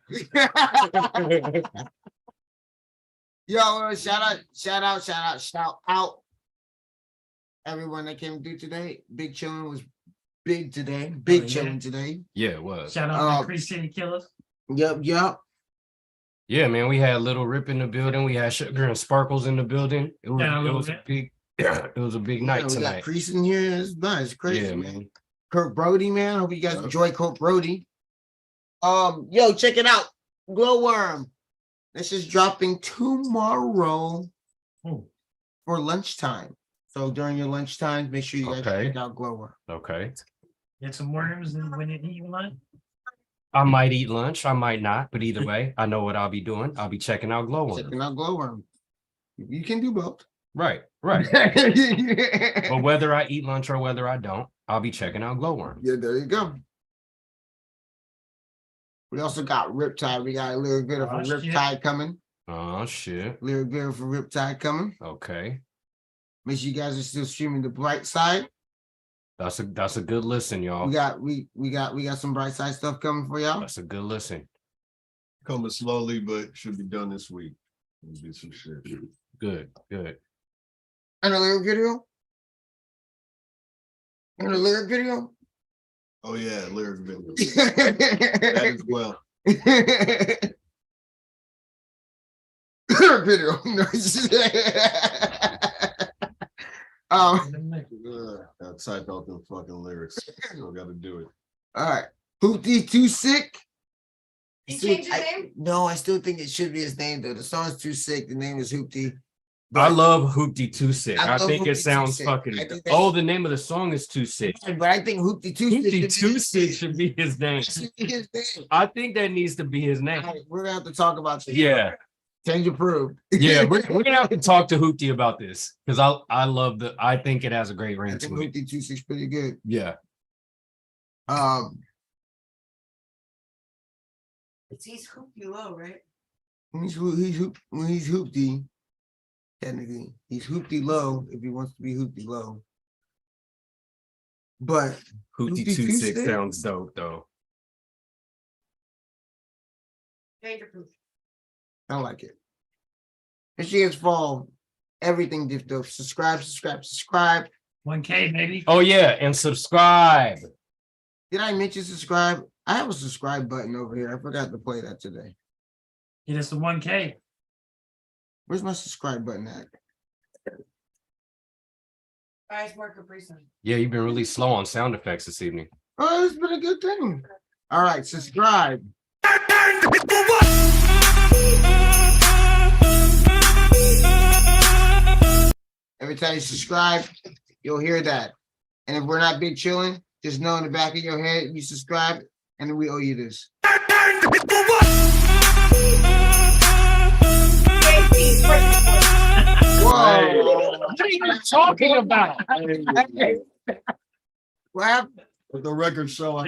Yo, shout out. Everyone that came through today. Big Chillin was big today. Big Chillin today. Yeah, it was. Shout out to Chris City Killers. Yep. Yeah, man, we had Little Rip in the building. We had Sugar and Sparkles in the building. It was a big night We got tonight. Crease in here. It's nice. Crazy. Yeah, man. Kurt Brodie, man. Hope you guys enjoy Kurt Brodie. Yo, check it out. Glowworm. This is dropping tomorrow for lunchtime. So during your lunchtime, make sure you guys check out Glowworm. Okay. Get some worms and when you eat lunch. I might eat lunch. I might not. But either way, I know what I'll be doing. I'll be checking out Glowworm. Checking out Glowworm. You can do both. Right. But whether I eat lunch or whether I don't, I'll be checking out Glowworm. Yeah, there you go. We also got Riptide. We got a little bit of a Riptide coming. Oh shit. Little bit of a Riptide coming. Okay. Make sure you guys are still streaming the Bright Side. That's a good listen, y'all. We got some Bright Side stuff coming for y'all. That's a good listen. Coming slowly, but should be done this week. We'll do some shit. Good. And a lyric video. Oh yeah, lyric video. That as well. Video. I type out them fucking lyrics. I gotta do it. All right. Hoopty Too Sick. He changed his name? No, I still think it should be his name though. The song's Too Sick. The name is Hoopty. I love Hoopty Too Sick. I I love think Hoopty it sounds Too Sick. fucking. I think The name of the song is Too Sick. But I think Hoopty Too Sick. Hoopty Too Sick should be his name. I think that needs to be his name. All right, we're gonna have to talk about this. Yeah. Change approved. Yeah, we're gonna have to talk to Hoopty about this because I think it has a great ring I think to it. Hoopty Too Sick's pretty good. Yeah. He's hoopty low, right? He's Hoopty. Technically, he's Hoopty low if he wants to be Hoopty low. But Hoopty Too Sick sounds dope though. I like it. If you guys follow everything Diff Dope, subscribe. 1K, baby. Oh yeah, and subscribe. Did I mention subscribe? I have a subscribe button over here. I forgot to play that today. Get us the 1K. Where's my subscribe button at? Guys, more Capri Sun. Yeah, you've been really slow on sound effects this evening. Oh, it's been a good thing. All right, subscribe. Every time you subscribe, you'll hear that. And if we're not big chilling, just know in the back of your head you subscribe, and then we owe you this. Whoa! What are you talking about? What happened? With the record show, I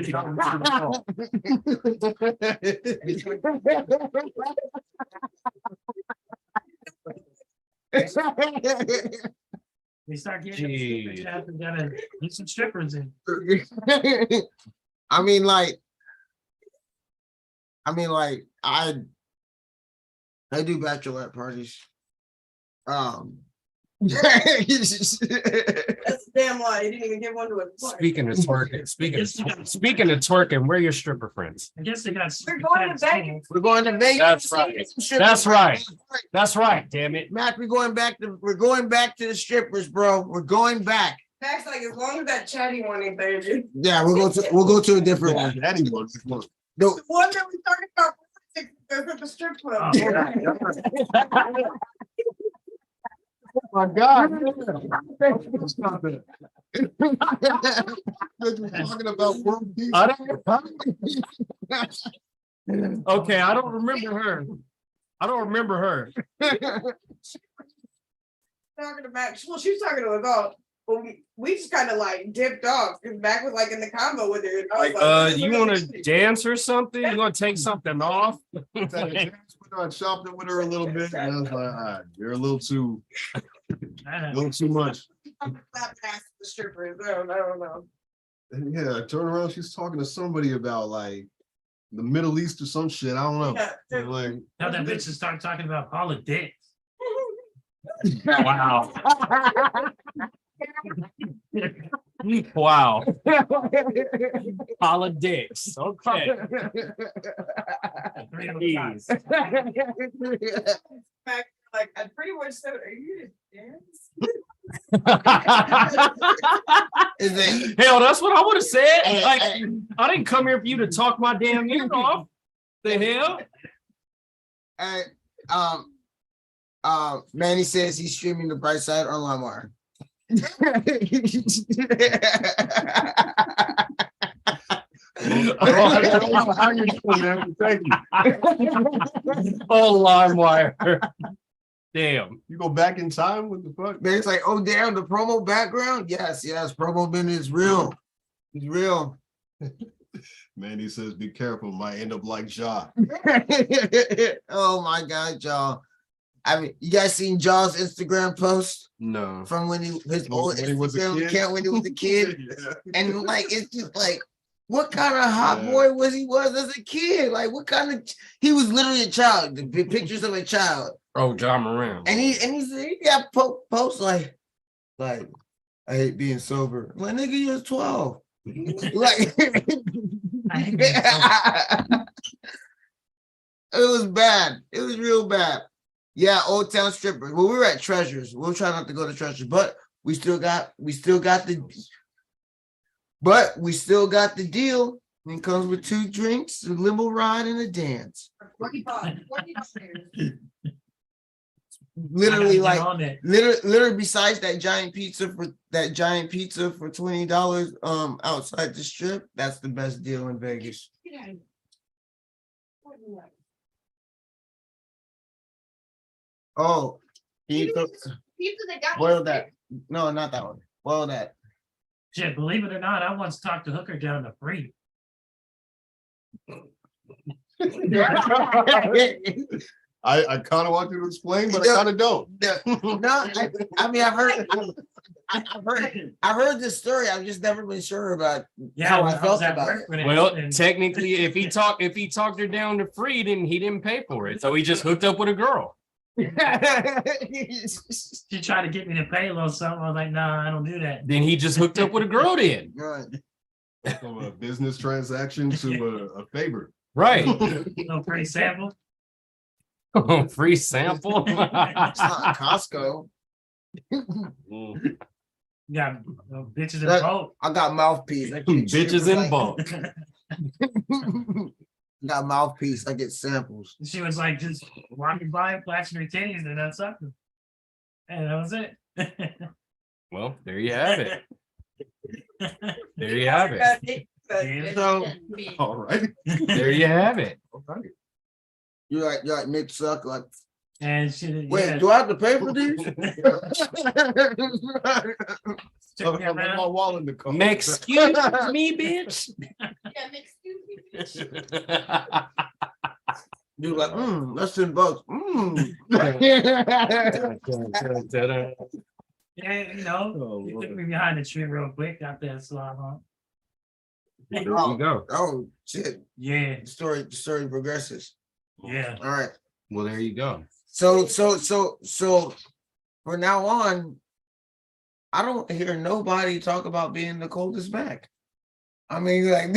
We start getting gotta get some strippers in. I mean, like, I do bachelorette parties. That's a damn lie. You didn't even give one to a Speaking of twerking, speaking of twerking, where are your stripper friends? I guess they got. We're going to Vegas. We're going to Vegas. That's right. That's right. That's right. Damn it, Mac. We're going back to the strippers, bro. We're going back. Max, like as long as that chatty one ain't there, dude. Yeah, we'll go to a different one. The one that we talking about at the strip club. Oh my God. Stop it. Talking about world peace. Okay, I don't remember her. Talking to Max. Well, she was talking to us all. But we just kind of like dipped off because Mac was like in the combo with her. And I was like, You want to dance or something? You want to take something off? We shopped with her a little bit, and I was like, all right, you're a little too much. I'm not past the strippers. I don't know. And yeah, I turn around, she's talking to somebody about like the Middle East or some shit. I don't know. Yeah. Like, Now that bitch start talking about politics. Wow. Wow. Politics. Okay. Jeez. Like I pretty much said, are you gonna dance? Hell, that's what I would have said. Like, I didn't come here for you to talk my damn ear off. The hell? Manny says he's streaming the Bright Side on LimeWire. how you doing, man? Thank you. Oh, LimeWire. Damn. You go back in time? What the fuck? Man, it's like, oh damn, the promo background. Yes, promo bin is real. It's real. Manny says, be careful, might end up like Ja. Oh my God, Ja. I mean, you guys seen Ja's Instagram post? No. From when his old when he was a Instagram kid? account when he was a kid. Yeah. And like it's just like, what kind of hot boy was as a kid? Like what kind of he was literally a child. The pictures of a child. Oh, John Moran. And he got posts like I hate being sober. I'm like, nigga, you was 12. Like it was bad. It was real bad. Yeah, Old Town Strippers. Well, we were at Treasures. We'll try not to go to Treasures, but we still got the deal. It comes with 2 drinks, a limo ride, and a dance. Literally, like literally besides that giant pizza for $20 outside the strip, that's the best deal in Vegas. Oh, boil that. No, not that one. Boil that. Shit, believe it or not, I once talked a hooker down to free. I kind of want you to explain, but I kind of don't. No, I mean I've heard this story. I've just never been sure about how I felt about it. Well, technically, if he talked her down to free, then he didn't pay for it. So he just hooked up with a girl. She tried to get me to pay a little something. I was like, nah, I don't do that. Then he just hooked up with a girl then. Right. From a business transaction to a favor. Right. No free sample. Free sample. It's not Costco. You got bitches in bulk. I got mouthpiece. Bitches in bulk. Got mouthpiece. I get samples. She was like just walking by, flashing her titties, and that's something. And that was it. Well, there you have it. There you have it. So, all right. There you have it. Okay. You're like Nick Suck, like. And she wait, do I have to pay for these? My wall in the car. Excuse me, bitch. You're like, that's $10. Yeah, you know, you took me behind the tree real quick out there, slide on. There you go. Oh shit. Yeah. The story progresses. Yeah. All right. Well, there you go. So from now on, I don't hear nobody talk about being the coldest Mac. I mean, like,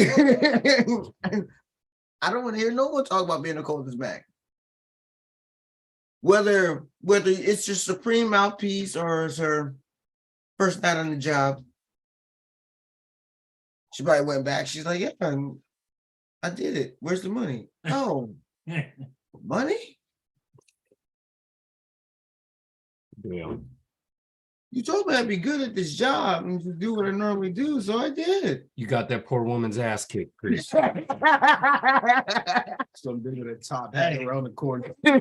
I don't want to hear no one talk about being the coldest Mac. Whether it's your supreme mouthpiece or it's her first night on the job, she probably went back. She's like, yeah, I did it. Where's the money? Oh, money? Yeah. You told me I'd be good at this job and to do what I normally do, so I did. You got that poor woman's ass kicked, Chris. Some dude with a top hat around the corner. I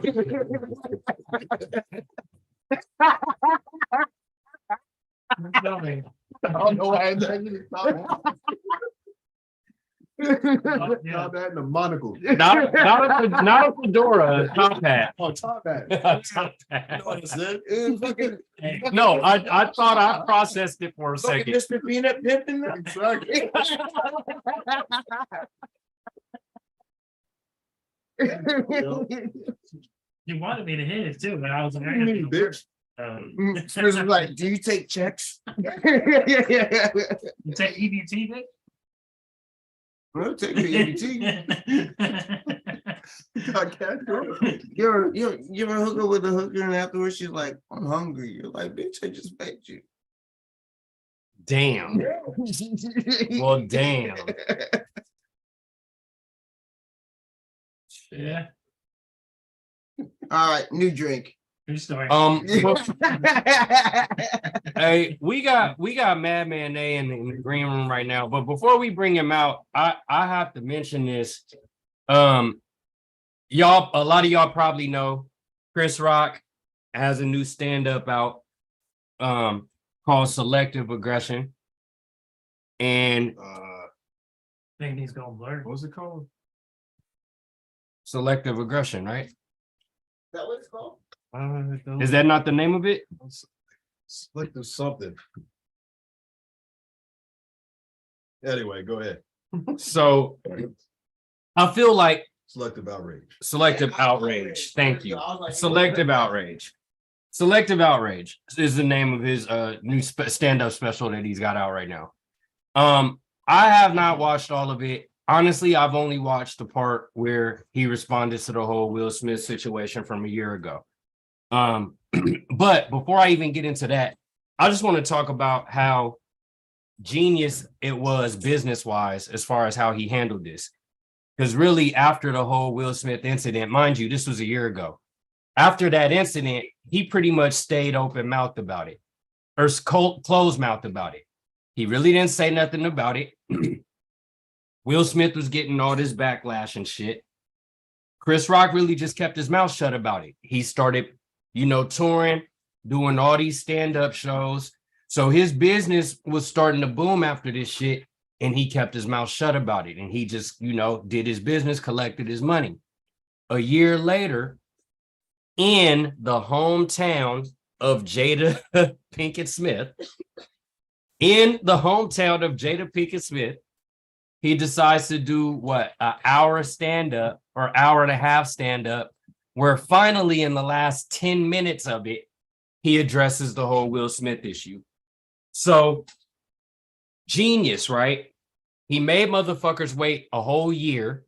don't know why I said you top hat and a monocle. Not a fedora, a top hat. Oh, top hat. Top hat. Fucking, No, I thought I processed it for a fucking second. Mr. Peanut pimping that. Exactly. You wanted me to hit it too, but I was like, I You bitch. Chris was like, do you take checks? You take EBT, Nick? Well, take the EBT. You ever hook up with a hooker and afterwards she's like, I'm hungry. You're like, bitch, I just fed you. Damn. Well, damn. Yeah. All right, new drink. True story. Hey, we got Madman A in the green room right now, but before we bring him out, I have to mention this. Y'all, a lot of y'all probably know Chris Rock has a new stand-up out called Selective Aggression. And I think he's going blur. What's it called? Selective Aggression, right? Is that what it's called? Is that not the name of it? Selective something. Anyway, go ahead. So I feel like Selective outrage. Selective outrage. Thank you. Selective outrage. Selective outrage is the name of his new stand-up special that he's got out right now. I have not watched all of it. Honestly, I've only watched the part where he responded to the whole Will Smith situation from a year ago. But before I even get into that, I just want to talk about how genius it was business-wise as far as how he handled this. Because really, after the whole Will Smith incident, mind you, this was a year ago. After that incident, he pretty much stayed open-mouthed about it, or closed-mouthed about it. He really didn't say nothing about it. Will Smith was getting all this backlash and shit. Chris Rock really just kept his mouth shut about it. He started, touring, doing all these stand-up shows. So his business was starting to boom after this shit, and he kept his mouth shut about it. And he just, did his business, collected his money. A year later, in the hometown of Jada Pinkett Smith, he decides to do what, an hour stand-up or hour and a half stand-up, where finally in the last 10 minutes of it, he addresses the whole Will Smith issue. So, genius, right? He made motherfuckers wait a whole year.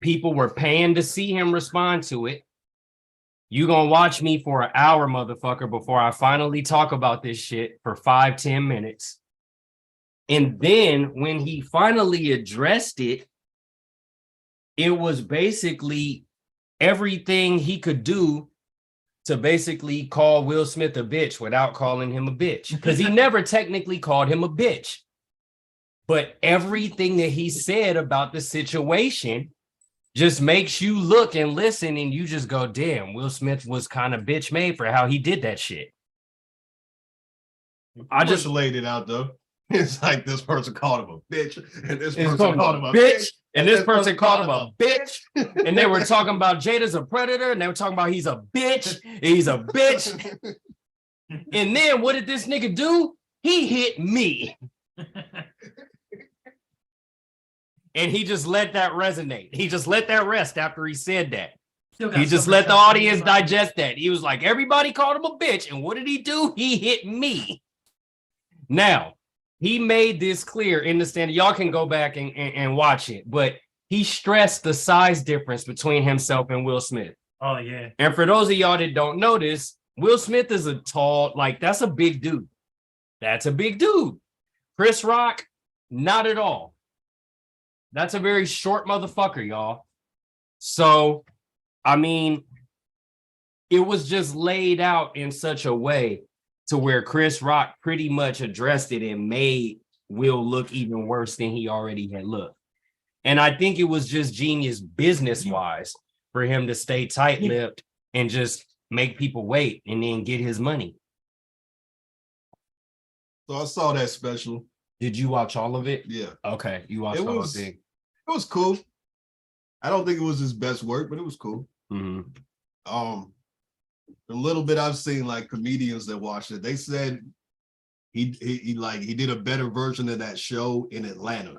People were paying to see him respond to it. You gonna watch me for an hour, motherfucker, before I finally talk about this shit for 5-10 minutes. And then when he finally addressed it, it was basically everything he could do to basically call Will Smith a bitch without calling him a bitch. Because he never technically called him a bitch. But everything that he said about the situation just makes you look and listen and you just go, damn, Will Smith was kind of bitch made for how he did that shit. I just laid it out though. It's like this person called him a bitch, and this person called him a bitch, and this person called him a bitch, and they were talking about Jada's a predator, and they were talking about he's a bitch, and then what did this nigga do? He hit me. And he just let that resonate. He just let that rest after he said that. He just let the audience digest that. He was like, everybody called him a bitch. And what did he do? He hit me. Now, he made this clear in the stand. Y'all can go back and watch it. But he stressed the size difference between himself and Will Smith. Oh, yeah. And for those of y'all that don't know this, Will Smith is a tall, like, that's a big dude. That's a big dude. Chris Rock, not at all. That's a very short motherfucker, y'all. So, I mean, it was just laid out in such a way to where Chris Rock pretty much addressed it and made Will look even worse than he already had looked. And I think it was just genius business-wise for him to stay tight-lipped and just make people wait and then get his money. So I saw that special. Did you watch all of it? Yeah. Okay, you watched the whole thing. It was cool. I don't think it was his best work, but it was cool. Mm-hmm. The little bit I've seen, like comedians that watched it, they said he did a better version of that show in Atlanta.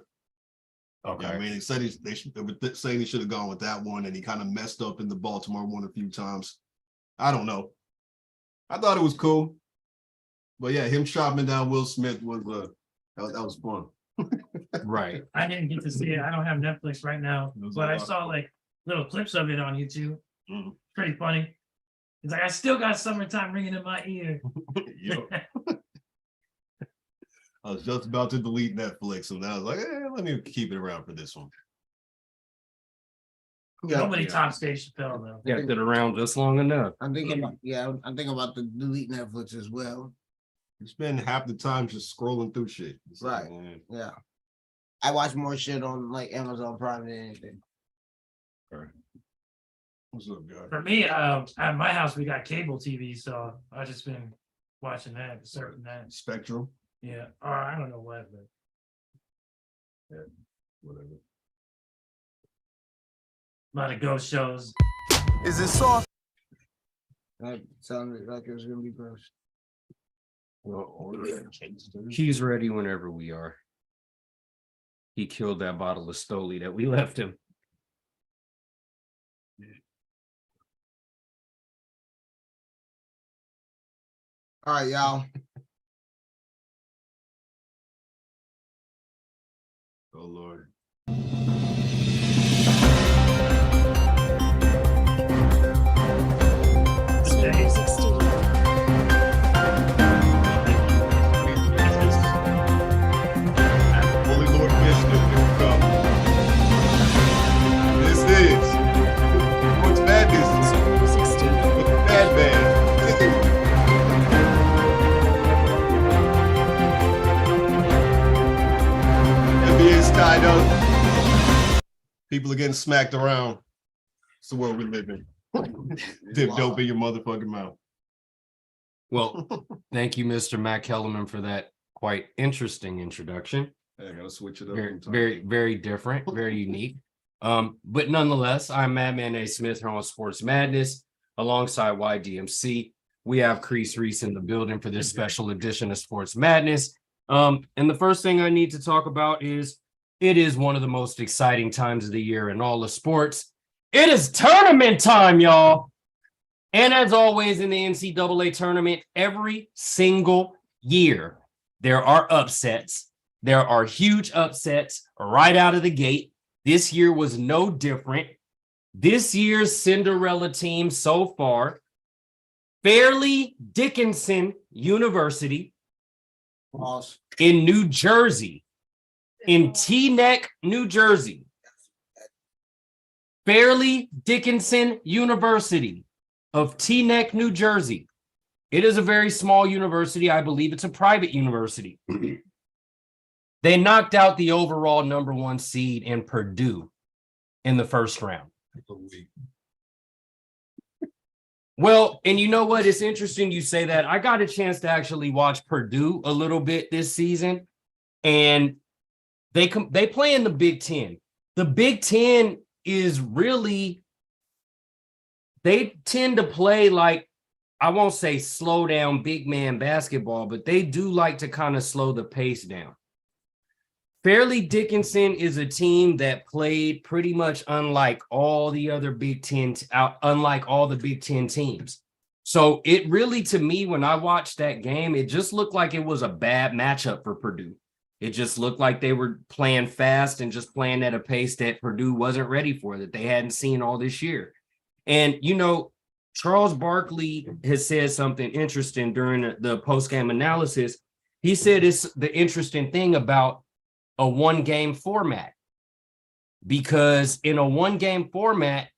Okay. You know what I mean, they were saying he should have gone with that one, and he kind of messed up in the Baltimore one a few times. I don't know. I thought it was cool, but yeah, him chopping down Will Smith was that was fun. Right. I didn't get to see it. I don't have Netflix right now, but I saw like little clips of it on YouTube. Pretty funny. It's like I still got Summertime ringing in my ear. I was just about to delete Netflix, and I was like, let me keep it around for this one. Nobody tops Dave Chappelle though. Kept it around just long enough. I'm thinking about the delete Netflix as well. You spend half the time just scrolling through shit. It's Right. Like, yeah. I watch more shit on like Amazon Prime than anything. All right. What's up, guys? For me, at my house we got cable TV, so I just been watching that, surfing that. Spectrum. Yeah, or I don't know what, but yeah, whatever. A lot of ghost shows. Is it soft? That sounded like it was gonna be gross. He's ready whenever we are. He killed that bottle of Stoli that we left him. All right, y'all. Oh Lord. Holy Lord Vishnu, here we come. This is what's madness. Bad band. NBA's tied up. People are getting smacked around. It's the world we live in. Diff Dope in your motherfucking mouth. Well, thank you, Mr. Matt Kellerman, for that quite interesting introduction. Hey, I gotta switch it up. Very different, very unique. But nonetheless, I'm Madman A. Smith here on Sports Madness alongside YDMC. We have Crease Reese in the building for this special edition of Sports Madness. And the first thing I need to talk about is it is one of the most exciting times of the year in all of sports. It is tournament time, y'all. And as always in the NCAA tournament, every single year, there are upsets. There are huge upsets right out of the gate. This year was no different. This year's Cinderella team so far, Fairleigh Dickinson University in New Jersey, in Teaneck, New Jersey. Fairleigh Dickinson University of Teaneck, New Jersey. It is a very small university. I believe it's a private university. They knocked out the overall #1 seed in Purdue in the first round. Well, and you know what? It's interesting you say that. I got a chance to actually watch Purdue a little bit this season, and they play in the Big Ten. The Big Ten is really, they tend to play like, I won't say slow down big man basketball, but they do like to kind of slow the pace down. Fairleigh Dickinson is a team that played pretty much unlike all the other unlike all the Big Ten teams. So it really, to me, when I watched that game, it just looked like it was a bad matchup for Purdue. It just looked like they were playing fast and just playing at a pace that Purdue wasn't ready for, that they hadn't seen all this year. And, you know, Charles Barkley has said something interesting during the post-game analysis. He said it's the interesting thing about a one-game format, because in a one-game format,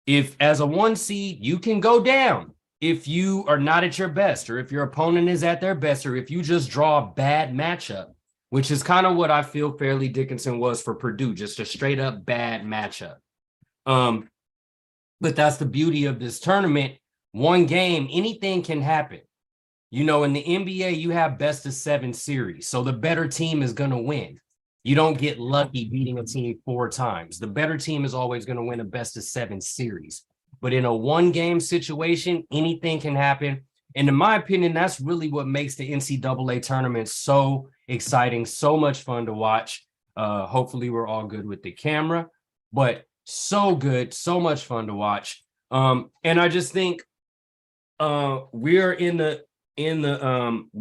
if as a one seed, you can go down if you are not at your best, or if your opponent is at their best, or if you just draw a bad matchup, which is kind of what I feel Fairleigh Dickinson was for Purdue, just a straight up bad matchup. But that's the beauty of this tournament. One game, anything can happen. You know, in the NBA, you have best of 7 series. So the better team is going to win. You don't get lucky beating a team 4 times. The better team is always going to win a best of 7 series. But in a one-game situation, anything can happen. And in my opinion, that's really what makes the NCAA tournament so exciting, so much fun to watch. Hopefully we're all good with the camera, but so good, so much fun to watch. And I just think we're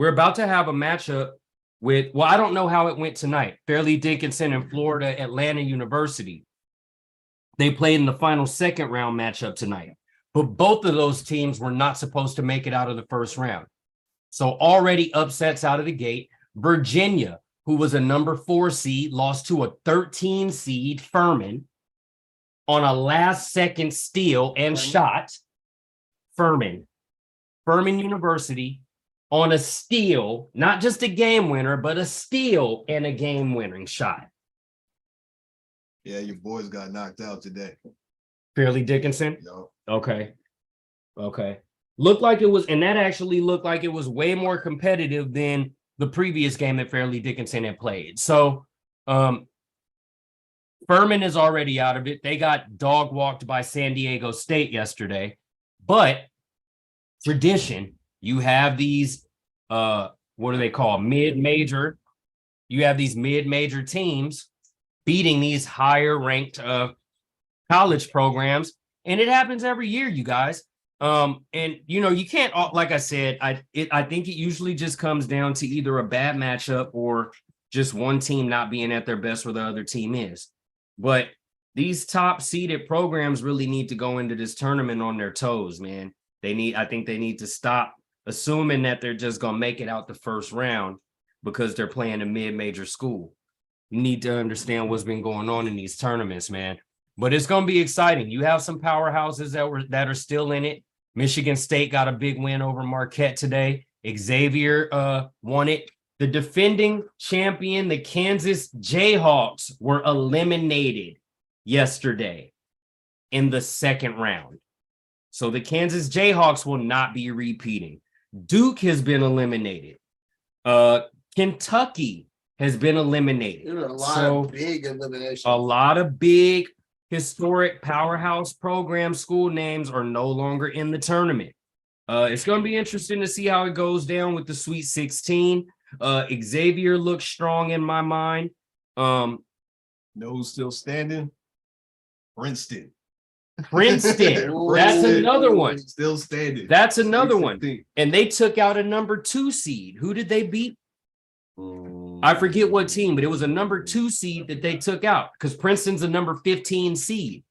about to have a matchup with, well, I don't know how it went tonight. Fairleigh Dickinson and Florida Atlantic University. They played in the final second round matchup tonight, but both of those teams were not supposed to make it out of the first round. So already upsets out of the gate. Virginia, who was a number 4 seed, lost to a 13 seed Furman on a last second steal and shot. Furman University on a steal, not just a game winner, but a steal and a game winning shot. Yeah, your boys got knocked out today. Fairleigh Dickinson? No. Okay. Looked like it was, and that actually looked like it was way more competitive than the previous game that Fairleigh Dickinson had played. So Furman is already out of it. They got dog walked by San Diego State yesterday. But tradition, you have these, what do they call, mid-major? You have these mid-major teams beating these higher ranked college programs. And it happens every year, you guys. And, you know, you can't, like I said, I think it usually just comes down to either a bad matchup or just one team not being at their best where the other team is. But these top seeded programs really need to go into this tournament on their toes, man. I think they need to stop assuming that they're just going to make it out the first round because they're playing a mid-major school. You need to understand what's been going on in these tournaments, man. But it's going to be exciting. You have some powerhouses that are still in it. Michigan State got a big win over Marquette today. Xavier won it. The defending champion, the Kansas Jayhawks, were eliminated yesterday in the second round. So the Kansas Jayhawks will not be repeating. Duke has been eliminated. Kentucky has been eliminated. There are a lot of big eliminations. A lot of big historic powerhouse program school names are no longer in the tournament. It's going to be interesting to see how it goes down with the Sweet 16. Xavier looks strong in my mind. Know who's still standing? Princeton. That's another one. Still standing. That's another one. And they took out a number 2 seed. Who did they beat? I forget what team, but it was a number 2 seed that they took out because Princeton's a number 15 seed.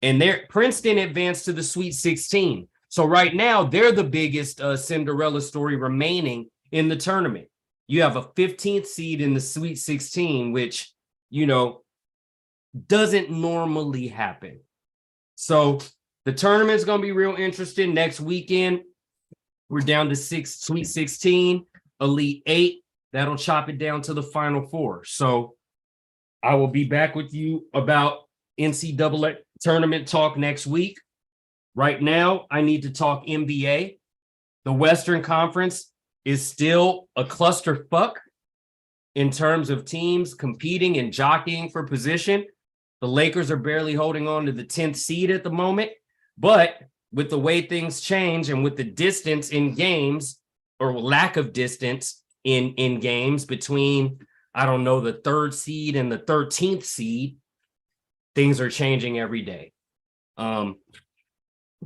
And Princeton advanced to the Sweet 16. So right now, they're the biggest Cinderella story remaining in the tournament. You have a 15th seed in the Sweet 16, which, you know, doesn't normally happen. So the tournament's going to be real interesting. Next weekend, we're down to Sweet 16, Elite 8. That'll chop it down to the Final 4. So I will be back with you about NCAA tournament talk next week. Right now, I need to talk NBA. The Western Conference is still a clusterfuck in terms of teams competing and jockeying for position. The Lakers are barely holding on to the 10th seed at the moment. But with the way things change and with the distance in games or lack of distance in games between I don't know, the 3rd seed and the 13th seed. Things are changing every day. The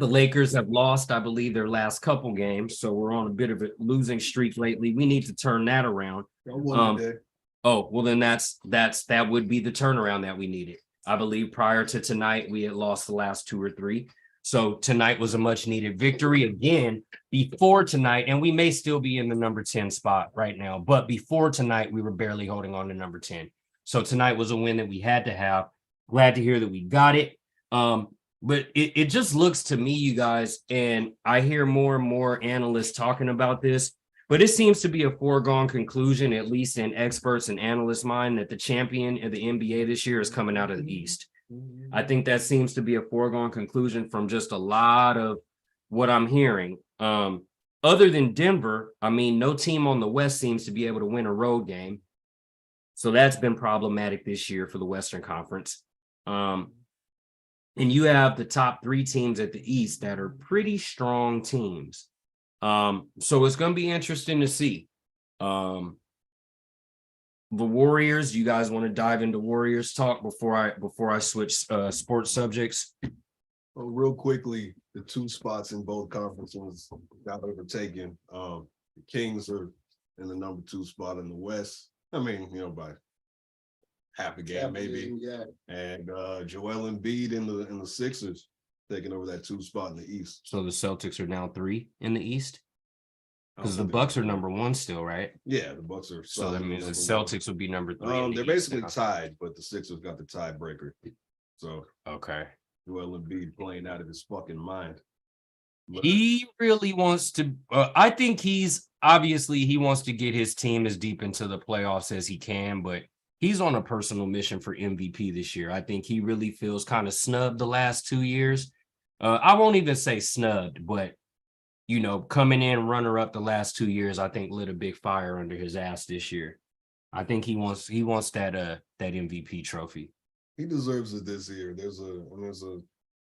Lakers have lost, I believe, their last couple games, so we're on a bit of a losing streak lately. We need to turn that around. Oh, well, then that would be the turnaround that we needed. I believe prior to tonight, we had lost the last 2 or 3. So tonight was a much needed victory again before tonight, and we may still be in the number 10 spot right now, but before tonight, we were barely holding on to number 10. So tonight was a win that we had to have. Glad to hear that we got it. But it just looks to me, you guys, and I hear more and more analysts talking about this, but it seems to be a foregone conclusion, at least in experts and analysts' mind, that the champion of the NBA this year is coming out of the East. I think that seems to be a foregone conclusion from just a lot of what I'm hearing. Other than Denver, I mean, no team on the West seems to be able to win a road game. So that's been problematic this year for the Western Conference. And you have the top 3 teams at the East that are pretty strong teams. So it's going to be interesting to see. The Warriors, you guys want to dive into Warriors talk before I switch sports subjects? Well, real quickly, the 2 spots in both conferences got overtaken. The Kings are in the number 2 spot in the West. I mean, by half a game maybe. Yeah. And Joel Embiid in the Sixers taking over that 2 spot in the East. So the Celtics are now 3 in the East? Because the Bucks are number 1 still, right? Yeah, the Bucks are. So that means the Celtics would be number 3. They're basically tied, but the Sixers got the tiebreaker. So okay, Joel Embiid playing out of his fucking mind. But he really wants to. I think he wants to get his team as deep into the playoffs as he can, but he's on a personal mission for MVP this year. I think he really feels kind of snubbed the last 2 years. I won't even say snubbed, but coming in runner-up the last 2 years, I think lit a big fire under his ass this year. I think he wants that MVP trophy. He deserves it this year. There's a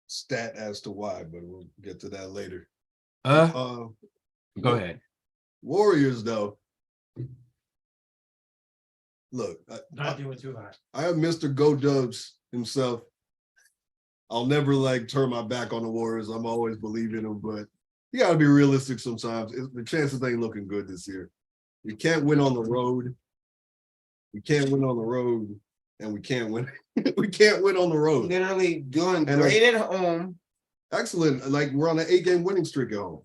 stat as to why, but we'll get to that later. Go ahead. Warriors, though. Look, Not doing too hot. I have Mr. Go Dubs himself. I'll never turn my back on the Warriors. I'm always believing them, but you got to be realistic sometimes. The chances ain't looking good this year. We can't win on the road. We can't win on the road, and we can't win. We can't win on the road. Literally doing great at home. Excellent. We're on an 8-game winning streak at home.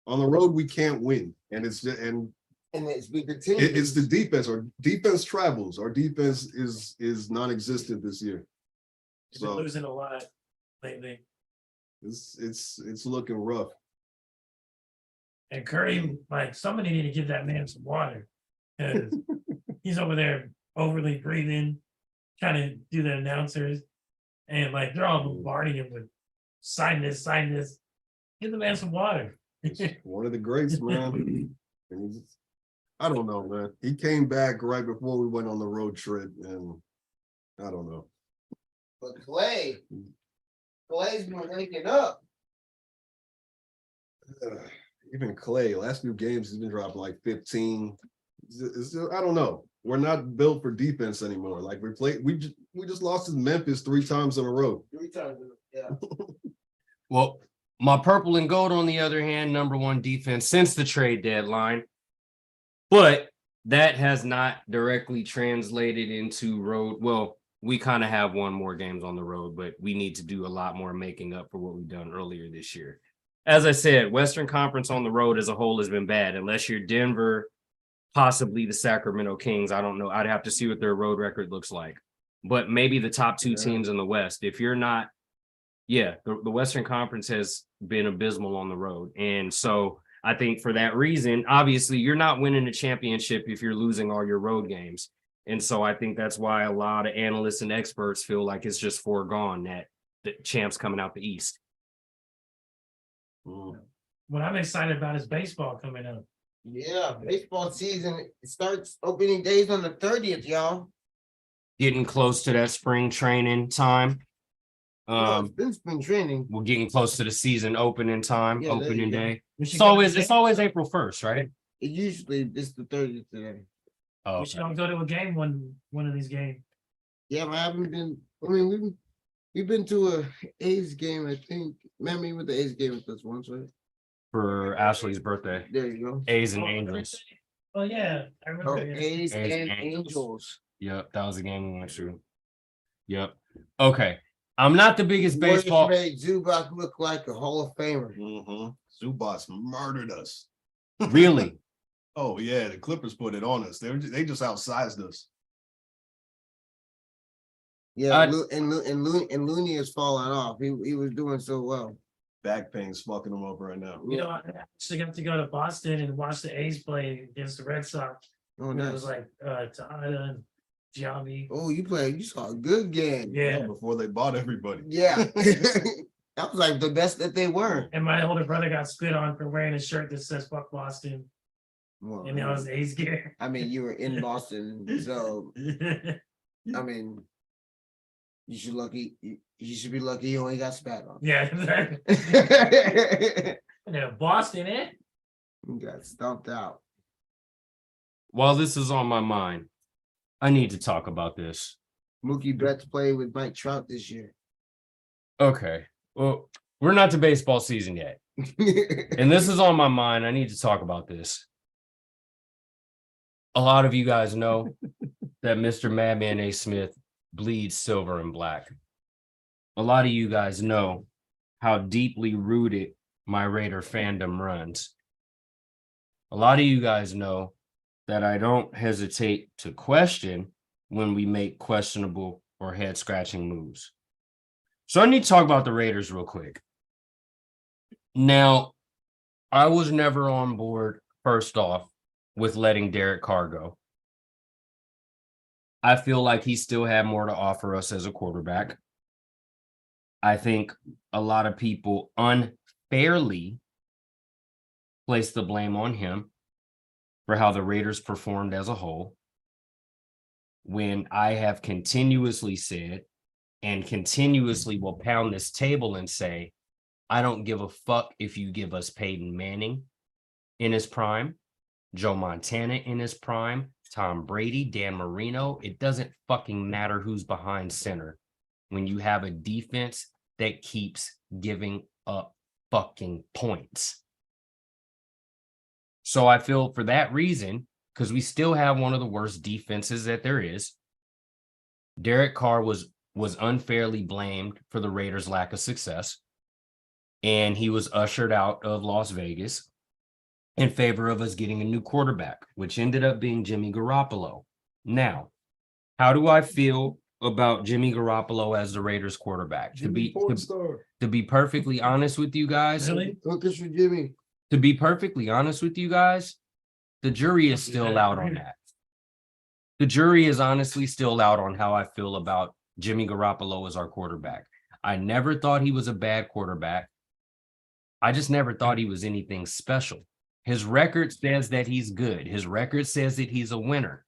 On the road, we can't win, and we continue. It's the defense. Our defense travels. Our defense is non-existent this year. We've been losing a lot lately. It's looking rough. And Curry, somebody need to give that man some water, because he's over there overly breathing, trying to do the announcers, and they're all bombarding him with sign this. Give the man some water. One of the greats, man. I don't know, man. He came back right before we went on the road trip, and I don't know. But Clay's been waking up. Even Clay, last few games, he's been dropping 15. I don't know. We're not built for defense anymore. We just lost to Memphis 3 times in a row. 3 times, yeah. Well, my purple and gold, on the other hand, number 1 defense since the trade deadline. But that has not directly translated into road. Well, we kind of have won more games on the road, but we need to do a lot more making up for what we've done earlier this year. As I said, Western Conference on the road as a whole has been bad, unless you're Denver, possibly the Sacramento Kings. I don't know. I'd have to see what their road record looks like. But maybe the top 2 teams in the West. If you're not, the Western Conference has been abysmal on the road. And so I think for that reason, obviously, you're not winning a championship if you're losing all your road games. And so I think that's why a lot of analysts and experts feel like it's just foregone that the champ's coming out the East. What I'm excited about is baseball coming up. Yeah, baseball season starts opening days on the 30th, y'all. Getting close to that spring training time. It's been spring training. We're getting close to the season opening time, opening day. It's always April 1st, right? It's the 30th today. Oh, We should all go to a game one of these games. Yeah, but I haven't been. I mean, we've been to a A's game. I think. Remember, you went to A's game with us once, right? for Ashley's birthday. There you go. A's and Angels. Oh yeah, I remember. Oh, A's and Angels. Yep, that was the game we went to. Yep. Okay. I'm not the biggest Warriors baseball. made Zubac look like a Hall of Famer. Zubac's murdered us. Really? Oh yeah, the Clippers put it on us. They just outsized us. Yeah, and Looney is falling off. He was doing so well. Back pain's fucking him up right now. You know, I actually got to go to Boston and watch the A's play against the Red Sox. Oh, It nice. was like Tejada and Giambi. Oh, you saw a good game. Yeah. Before they bought everybody. Yeah. That was like the best that they were. And my older brother got spit on for wearing a shirt that says "fuck Boston," Well, and that was A's gear. I mean, you were in Boston, so I mean, you should be lucky you only got spat on. Yeah, exactly. Yeah, Boston, eh? You got stomped out. While this is on my mind, I need to talk about this. Mookie Betts played with Mike Trout this year. Okay. Well, we're not to baseball season yet. And this is on my mind. I need to talk about this. A lot of you guys know that Mr. Madman A. Smith bleeds silver and black. A lot of you guys know how deeply rooted my Raider fandom runs. A lot of you guys know that I don't hesitate to question when we make questionable or head-scratching moves. So I need to talk about the Raiders real quick. Now, I was never on board, first off, with letting Derek Carr go. I feel like he still had more to offer us as a quarterback. I think a lot of people unfairly place the blame on him for how the Raiders performed as a whole, when I have continuously said and continuously will pound this table and say, I don't give a fuck if you give us Peyton Manning in his prime, Joe Montana in his prime, Tom Brady, Dan Marino. It doesn't fucking matter who's behind center when you have a defense that keeps giving up fucking points. So I feel for that reason, because we still have one of the worst defenses that there is, Derek Carr was unfairly blamed for the Raiders' lack of success, and he was ushered out of Las Vegas in favor of us getting a new quarterback, which ended up being Jimmy Garoppolo. Now, how do I feel about Jimmy Garoppolo as the Raiders quarterback? To be perfectly honest with you guys, Focus for Jimmy. To be perfectly honest with you guys, the jury is still out on that. The jury is honestly still out on how I feel about Jimmy Garoppolo as our quarterback. I never thought he was a bad quarterback. I just never thought he was anything special. His record says that he's good. His record says that he's a winner.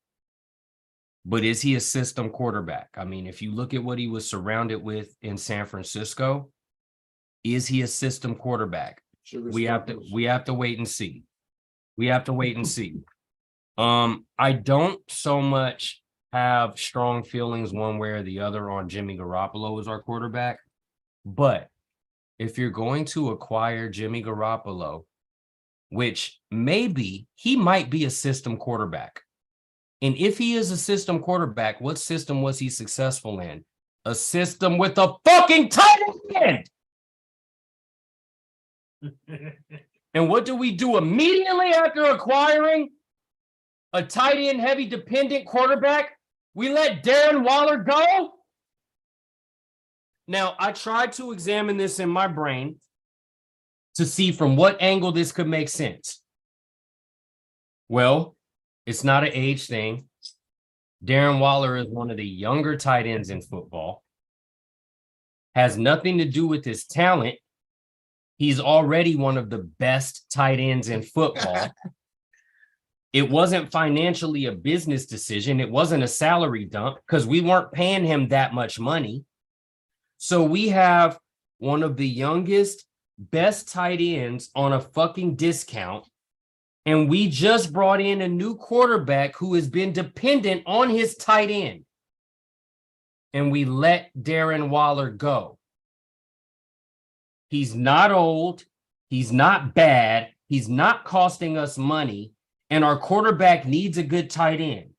But is he a system quarterback? I mean, if you look at what he was surrounded with in San Francisco, is he a system quarterback? We have to wait and see. We have to wait and see. I don't so much have strong feelings one way or the other on Jimmy Garoppolo as our quarterback. But if you're going to acquire Jimmy Garoppolo, which maybe he might be a system quarterback. And if he is a system quarterback, what system was he successful in? A system with a fucking tight end. And what do we do immediately after acquiring a tight end heavy dependent quarterback? We let Darren Waller go. Now, I tried to examine this in my brain to see from what angle this could make sense. Well, it's not an age thing. Darren Waller is one of the younger tight ends in football. Has nothing to do with his talent. He's already one of the best tight ends in football. It wasn't financially a business decision. It wasn't a salary dump because we weren't paying him that much money. So we have one of the youngest, best tight ends on a fucking discount And we just brought in a new quarterback who has been dependent on his tight end. And we let Darren Waller go. He's not old. He's not bad. He's not costing us money. And our quarterback needs a good tight end.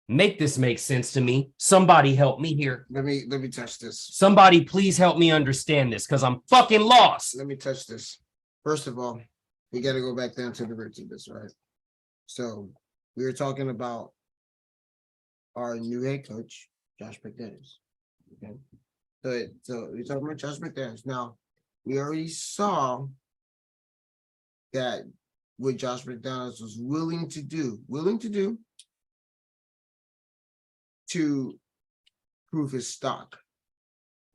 Make this make sense to me. Somebody help me here. Let me touch this. Somebody please help me understand this because I'm fucking lost. Let me touch this. First of all, we got to go back down to the roots of this, right? So we were talking about our new head coach, Josh McDaniels. Okay. So we're talking about Josh McDaniels. Now, we already saw that what Josh McDaniels was willing to do to prove his stock.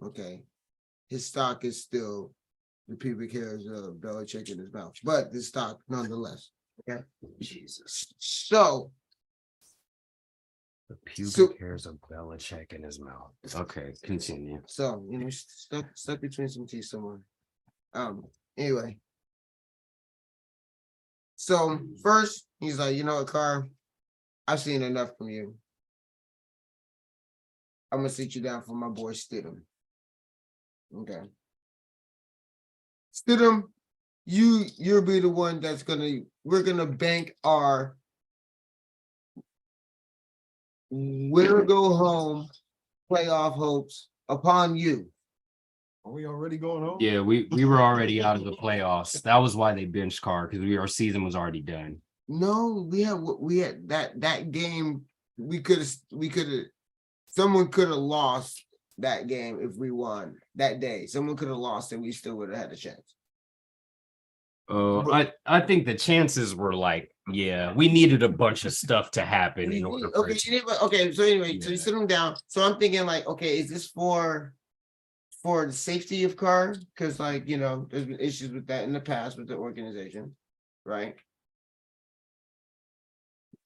Okay. His stock is still the pubic hairs of Belichick in his mouth, but his stock nonetheless. Okay. Jesus. So the pubic hairs of Belichick in his mouth. Okay, continue. So, stuck between some teeth somewhere. Anyway. So first, he's like, you know what, Carr? I've seen enough from you. I'm gonna sit you down for my boy Stidham. Okay. Stidham, you'll be the one we're gonna bank our winner go home playoff hopes upon you. Are we already going home? Yeah, we were already out of the playoffs. That was why they benched Carr because our season was already done. No, we had that game. We could have. Someone could have lost that game if we won that day. Someone could have lost and we still would have had a chance. I think the chances were like, yeah, we needed a bunch of stuff to happen in order for Okay. So anyway, so you sit them down. So I'm thinking like, okay, is this for the safety of Carr? Because there's been issues with that in the past with the organization, right?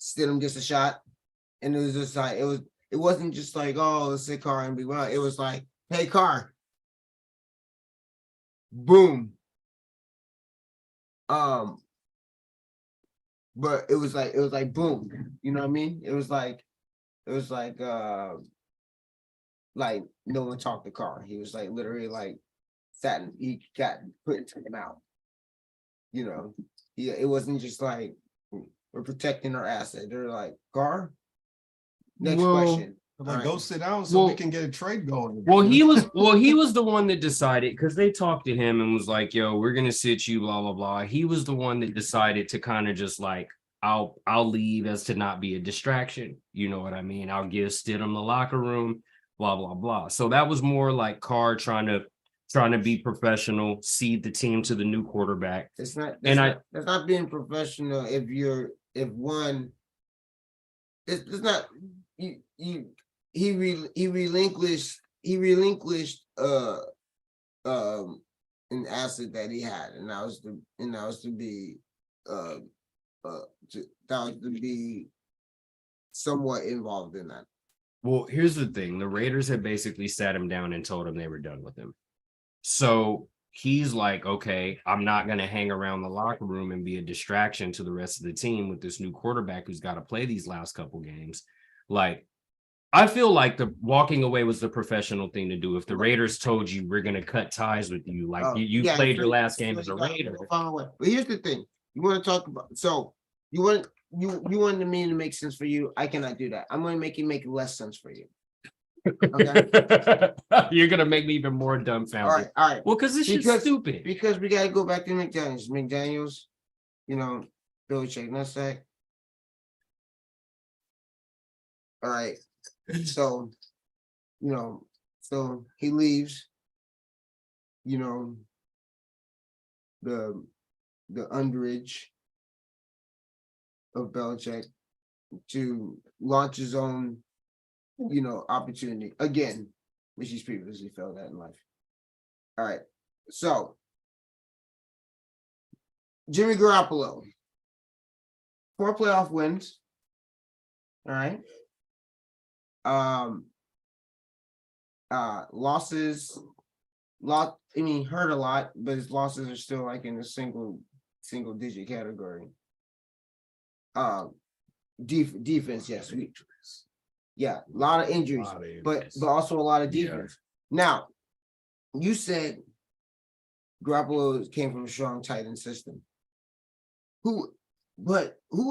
Stidham gets a shot, and it was just like it wasn't just like, oh, let's sit Carr and be well. It was like, hey, Carr, boom. But it was like boom. You know what I mean? It was like no one talked to Carr. He was like literally like sat and he got put into him out. It wasn't just like we're protecting our asset. They're like, Carr, next question. Like, go sit down so we can get a trade going. Well, he was the one that decided because they talked to him and was like, yo, we're gonna sit you, blah, blah, blah. He was the one that decided to kind of just like, I'll leave as to not be a distraction. You know what I mean? I'll give Stidham the locker room, blah, blah, blah. So that was more like Carr trying to be professional, seed the team to the new quarterback. That's not being professional he relinquished an asset that he had, and that was to be somewhat involved in that. Well, here's the thing. The Raiders had basically sat him down and told him they were done with him. So he's like, okay, I'm not going to hang around the locker room and be a distraction to the rest of the team with this new quarterback who's got to play these last couple games. Like, I feel like the walking away was the professional thing to do. If the Raiders told you we're going to cut ties with you, like you played your last game as a Raider. But here's the thing. You want to talk about, so you wanted me to make sense for you. I cannot do that. I'm going to make it make less sense for you. Okay. You're going to make me even more dumbfounded. All right. Well, because this shit's stupid. Because we got to go back to McDaniels, Belichick, not that. All right. So, so he leaves, the underage of Belichick to launch his own, opportunity again, which he's previously failed at in life. All right. So, Jimmy Garoppolo, 4 playoff wins. All right. Losses, hurt a lot, but his losses are still like in the single digit category. defense, yes. Yeah, a lot of injuries, but also a lot of defense. Now, you said Garoppolo came from a strong tight end system. Who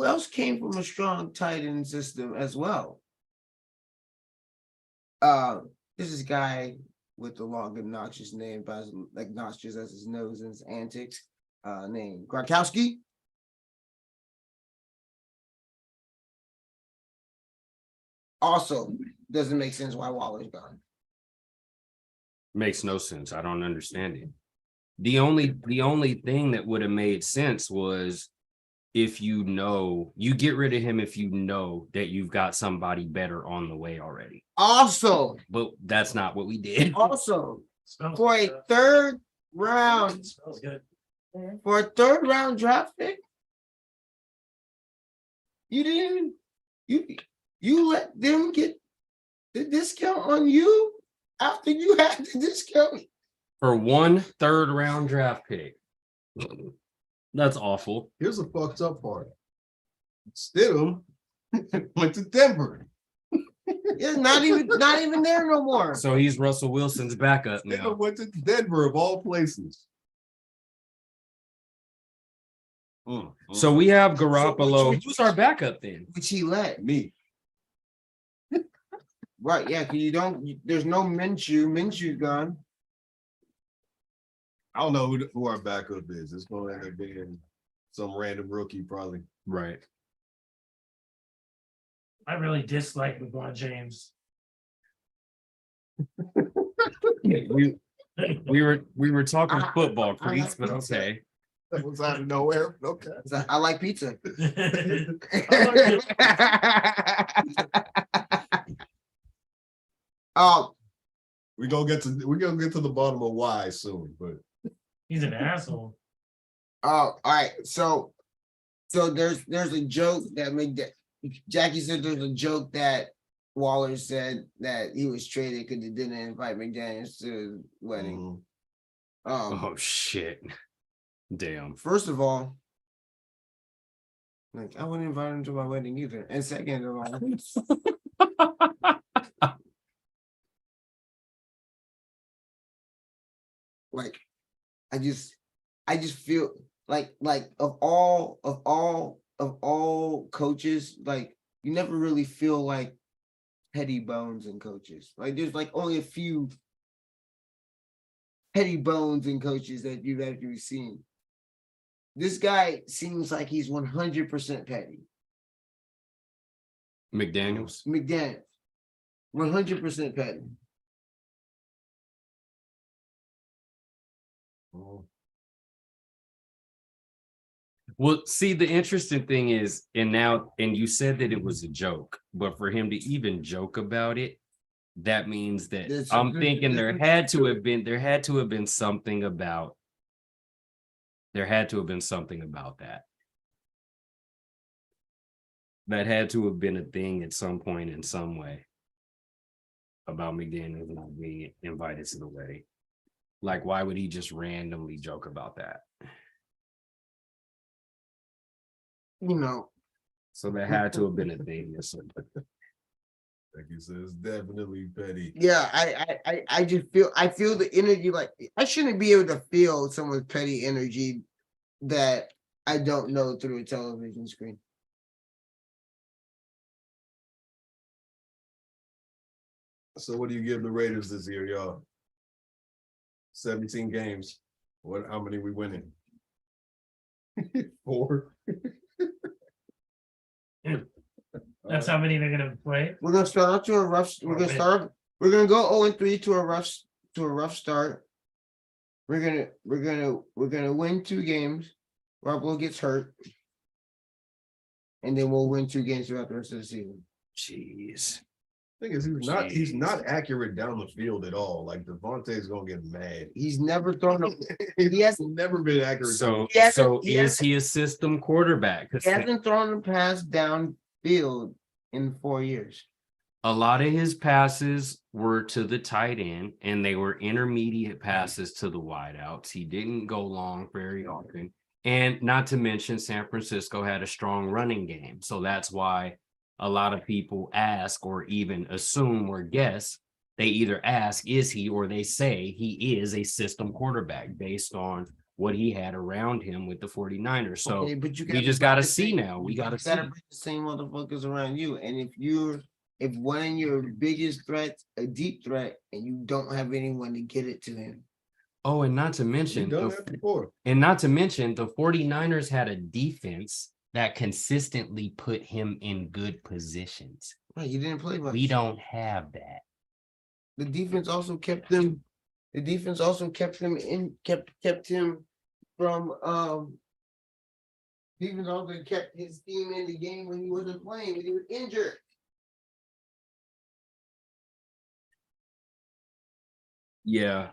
else came from a strong tight end system as well? This is a guy with the long, obnoxious name, but as obnoxious as his nose and his antics. Named Gronkowski. Also, doesn't make sense why Waller's gone. Makes no sense. I don't understand it. The only thing that would have made sense was if you get rid of him if you know that you've got somebody better on the way already. Also, but that's not what we did. Also, for a third round, for a third round draft pick, you didn't you let them get the discount on you after you had the discount For 1 third round draft pick. That's awful. Here's the fucked up part. Stidham went to Denver. Yeah, not even there no more. So he's Russell Wilson's backup now. Stidham went to Denver of all places. So we have Garoppolo. Who's our backup then? Which he let me. Right, yeah, because there's no Minshew. Minshew's gone. I don't know who our backup is. It's going to end up being some random rookie, probably. Right. I really dislike LeBron James. we were talking football, Crease, but okay. That was out of nowhere. Okay. I like pizza. We're gonna get to the bottom of why soon, but he's an asshole. All right. So there's a joke that Jackie said there's a joke that Waller said that he was traded because he didn't invite McDaniels to his wedding. Oh shit. Damn. First of all, I wouldn't invite him to my wedding either. And second of all, I just feel like of all coaches, you never really feel like petty bones in coaches. There's only a few petty bones in coaches that you've actually seen. This guy seems like he's 100% petty. McDaniels. 100% petty. Well, see, the interesting thing is, and you said that it was a joke, but for him to even joke about it, that means that I'm thinking there had to have been something about that. That had to have been a thing at some point in some way about McDaniels not being invited to the wedding. Why would he just randomly joke about that? So there had to have been a thing or something. Like you said, it's definitely petty. Yeah, I just feel the energy. I shouldn't be able to feel someone's petty energy that I don't know through a television screen. So what do you give the Raiders this year, y'all? 17 games. How many we winning? 4. That's how many they're gonna play. We're gonna start out to a rough. We're gonna go 0-3 to a rough start. We're gonna win 2 games. Garoppolo gets hurt, and then we'll win 2 games throughout the rest of the season. Jeez. Thing is, he's not accurate down the field at all. Devontae's gonna get mad. He's never thrown a he has never been accurate. So is he a system quarterback? He hasn't thrown a pass downfield in 4 years. A lot of his passes were to the tight end, and they were intermediate passes to the wideouts. He didn't go long very often. And not to mention, San Francisco had a strong running game. So that's why a lot of people ask or even assume or guess. They either ask, is he, or they say he is a system quarterback based on what he had around him with the 49ers. So Okay, but we just got to see same- now. We got to see. bring the same motherfuckers around you. And if one of your biggest threats, a deep threat, and you don't have anyone to get it to him. Oh, and not to mention, done that before. and not to mention, the 49ers had a defense that consistently put him in good positions. Right, you didn't play much. We don't have that. The defense also kept them. The defense also kept him from. Defense also kept his team in the game when he wasn't playing, when he was injured. Yeah,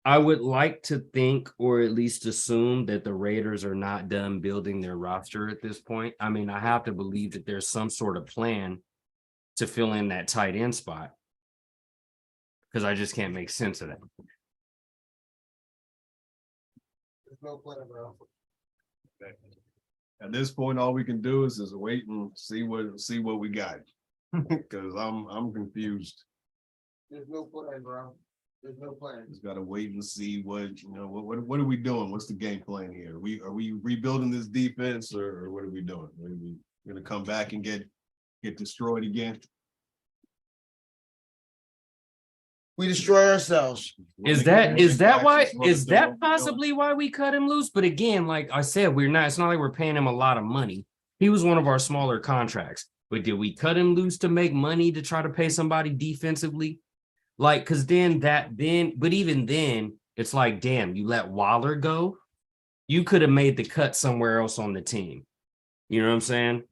I would like to think, or at least assume, that the Raiders are not done building their roster at this point. I mean, I have to believe that there's some sort of plan to fill in that tight end spot, because I just can't make sense of that. There's no plan, bro. At this point, all we can do is just wait and see what we got. Because I'm confused. There's no plan, bro. There's no plan. Just gotta wait and see what are we doing? What's the game plan here? Are we rebuilding this defense, or what are we doing? Are we gonna come back and get destroyed again? We destroy ourselves. Is that possibly why we cut him loose? But again, like I said, it's not like we're paying him a lot of money. He was one of our smaller contracts. But did we cut him loose to make money to try to pay somebody defensively? Like, because but even then, it's like, damn, you let Waller go. You could have made the cut somewhere else on the team. You know what I'm saying?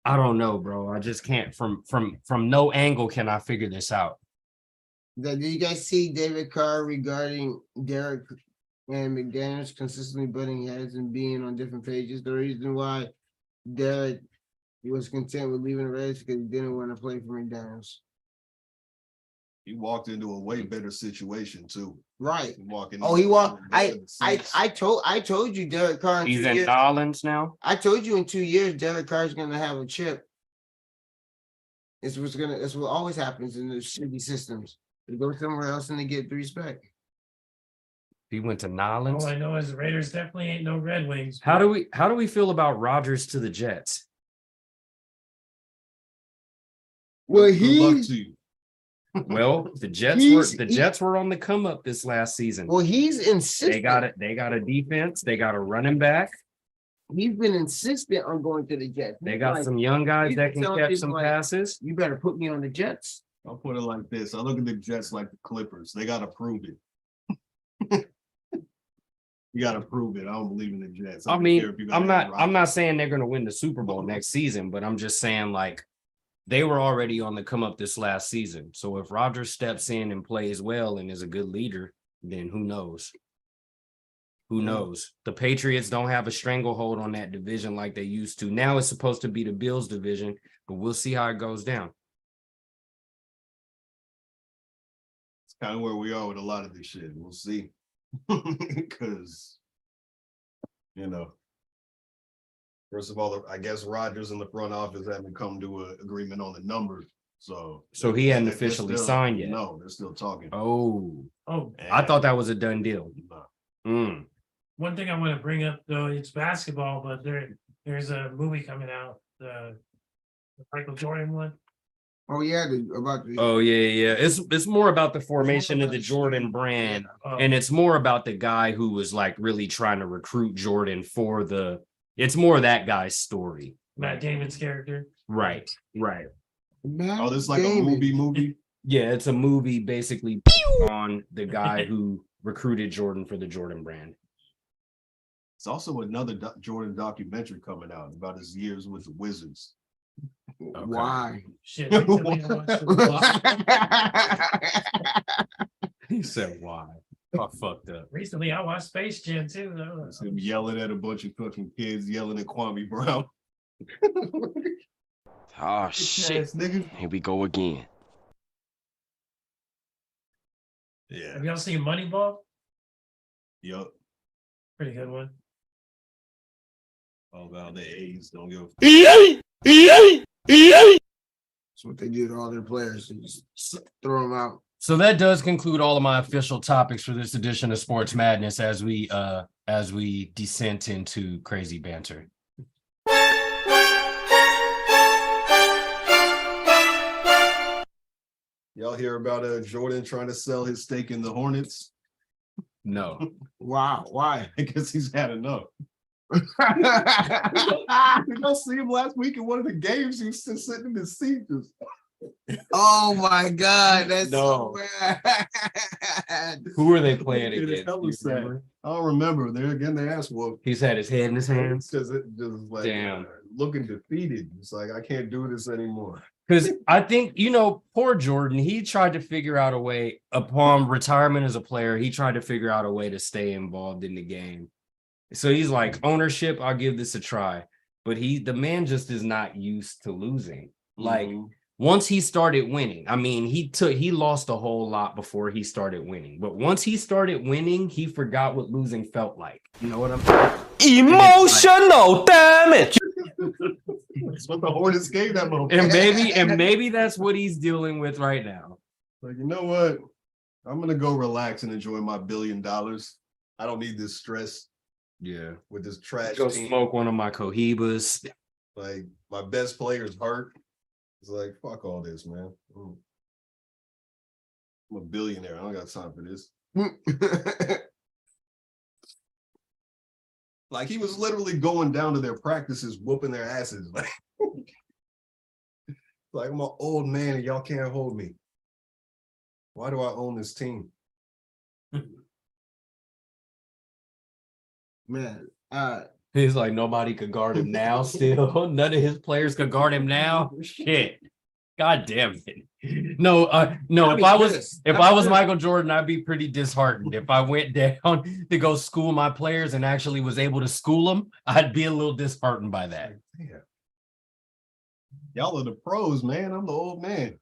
I don't know, bro. I just can't from no angle can I figure this out. Did you guys see David Carr regarding Derek and McDaniels consistently butting heads and being on different pages? The reason why Derek was content with leaving the Raiders because he didn't want to play for McDaniels. He walked into a way better situation too. Right. He walked. I told you Derek Carr. He's in Collins now. I told you in 2 years Derek Carr's gonna have a chip. It's what always happens in the shitty systems. They go somewhere else and they get the respect. He went to Nolans. All I know is the Raiders definitely ain't no Red Wings. How do we feel about Rodgers to the Jets? Well, Well, the Jets were on the come up this last season. Well, he's insistent. They got a defense. They got a running back. He's been insistent on going to the Jets. They got some young guys that can catch some passes. You better put me on the Jets. I'll put it like this. I look at the Jets like the Clippers. They got to prove it. You got to prove it. I don't believe in the Jets. I'm not saying they're going to win the Super Bowl next season, but I'm just saying, like, they were already on the come up this last season. So if Rodgers steps in and plays well and is a good leader, then who knows? Who knows? The Patriots don't have a stranglehold on that division like they used to. Now it's supposed to be the Bills division, but we'll see how it goes down. It's kind of where we are with a lot of this shit. We'll see. Because, first of all, I guess Rodgers in the front office haven't come to an agreement on the numbers. So he hadn't officially signed yet. No, they're still talking. Oh, I thought that was a done deal. One thing I want to bring up, though, it's basketball, but there's a movie coming out, the Michael Jordan one. Oh yeah, yeah. It's more about the formation of the Jordan brand, and it's more about the guy who was like really trying to recruit Jordan for the. It's more that guy's story. Matt Damon's character. Right. Oh, this is like a movie. Yeah, it's a movie basically on the guy who recruited Jordan for the Jordan brand. It's also another Jordan documentary coming out about his years with the Wizards. Okay. Why? Shit. He said why? I fucked up. Recently, I watched Space Jam too. It's him yelling at a bunch of fucking kids, yelling at Kwame Brown. Oh shit! Here we go again. Yeah. Have y'all seen Moneyball? Yup. Pretty good one. Oh, well, the A's don't give a That's what they do to all their players. They just throw them out. So that does conclude all of my official topics for this edition of Sports Madness as we descent into crazy banter. Y'all hear about Jordan trying to sell his stake in the Hornets? No. Wow. Why? Because he's had enough. You don't see him last week in one of the games. He was just sitting in his seat. Just... Oh my God, that's No. so bad. Who are they playing It is against? hella You sad. remember? I don't remember. They're again the ass whoop. He's had his head in his hands. Because it just like Damn. Looking defeated. It's like I can't do this anymore. Because I think, poor Jordan, he tried to figure out a way upon retirement as a player. He tried to figure out a way to stay involved in the game. So he's like, ownership, I'll give this a try. But the man just is not used to losing. Like once he started winning, I mean, he lost a whole lot before he started winning. But once he started winning, he forgot what losing felt like. You know what I'm saying? Emotional damage. That's what the Hornets gave that moment. And maybe that's what he's dealing with right now. Like, you know what? I'm gonna go relax and enjoy my $1 billion. I don't need this stress. Yeah. With this trash Go team. smoke one of my Cohibas. Like my best player's hurt. It's like, fuck all this, man. I'm a billionaire. I don't got time for this. Like he was literally going down to their practices, whooping their asses. Like I'm an old man and y'all can't hold me. Why do I own this team? Man, He's like, nobody could guard him now still. None of his players could guard him now. Shit. God damn it. No, if I was Michael Jordan, I'd be pretty disheartened. If I went down to go school my players and actually was able to school them, I'd be a little disheartened by that. Damn. Y'all are the pros, man. I'm the old man.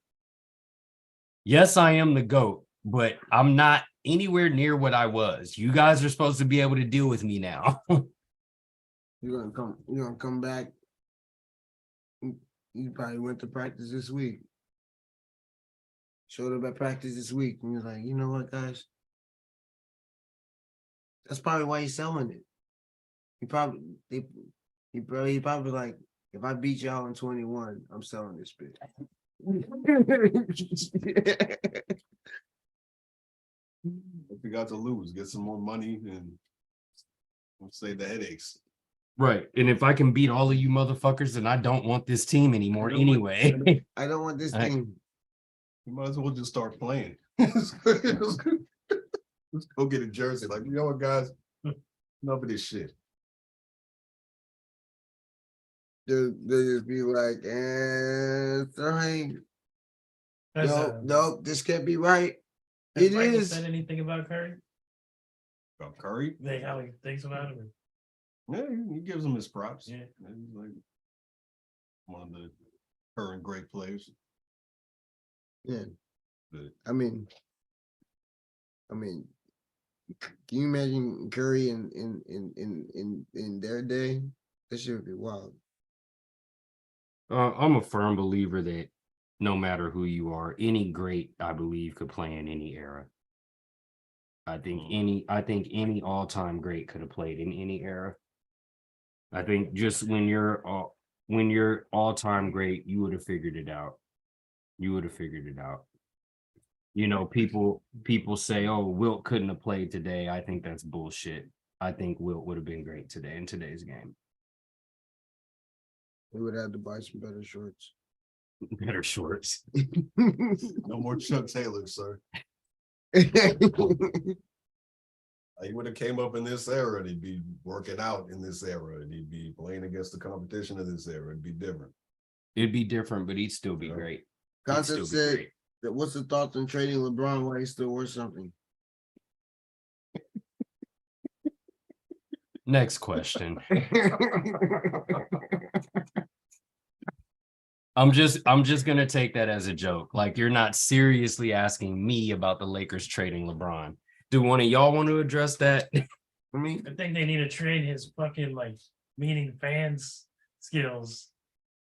Yes, I am the GOAT, but I'm not anywhere near what I was. You guys are supposed to be able to deal with me now. You're gonna come back. You probably went to practice this week. Showed up at practice this week, and you're like, you know what, guys? That's probably why he's selling it. He probably like, if I beat y'all in 21, I'm selling this bitch. If you got to lose, get some more money and save the headaches. Right. And if I can beat all of you motherfuckers, then I don't want this team anymore anyway. I don't want this team. You might as well just start playing. Let's go get a jersey. Like, you know what, guys? Enough of this shit. They just be like, sorry. Nope, this can't be right. Has It Michael is. said anything about Curry? About Curry? Like how he thinks about him? Yeah, he gives him his props. Yeah. He's like one of the current great players. Yeah. But I mean, can you imagine Curry in their day? That shit would be wild. I'm a firm believer that no matter who you are, any great, I believe, could play in any era. I think any all-time great could have played in any era. I think just when you're all-time great, you would have figured it out. You would have figured it out. You know, people say, "Oh, Wilt couldn't have played today." I think that's bullshit. I think Wilt would have been great today in today's game. We would have to buy some better shorts. Better shorts. no more Chuck Taylor, sir. He would have came up in this era and he'd be working out in this era and he'd be playing against the competition of this era. It'd be different. It'd be different, but he'd still be great. Concept said that what's the thoughts on trading LeBron while he's still worth something? Next question. I'm just gonna take that as a joke. Like, you're not seriously asking me about the Lakers trading LeBron. Do one of y'all want to address that? I mean, I think they need to train his fucking like meeting fans skills.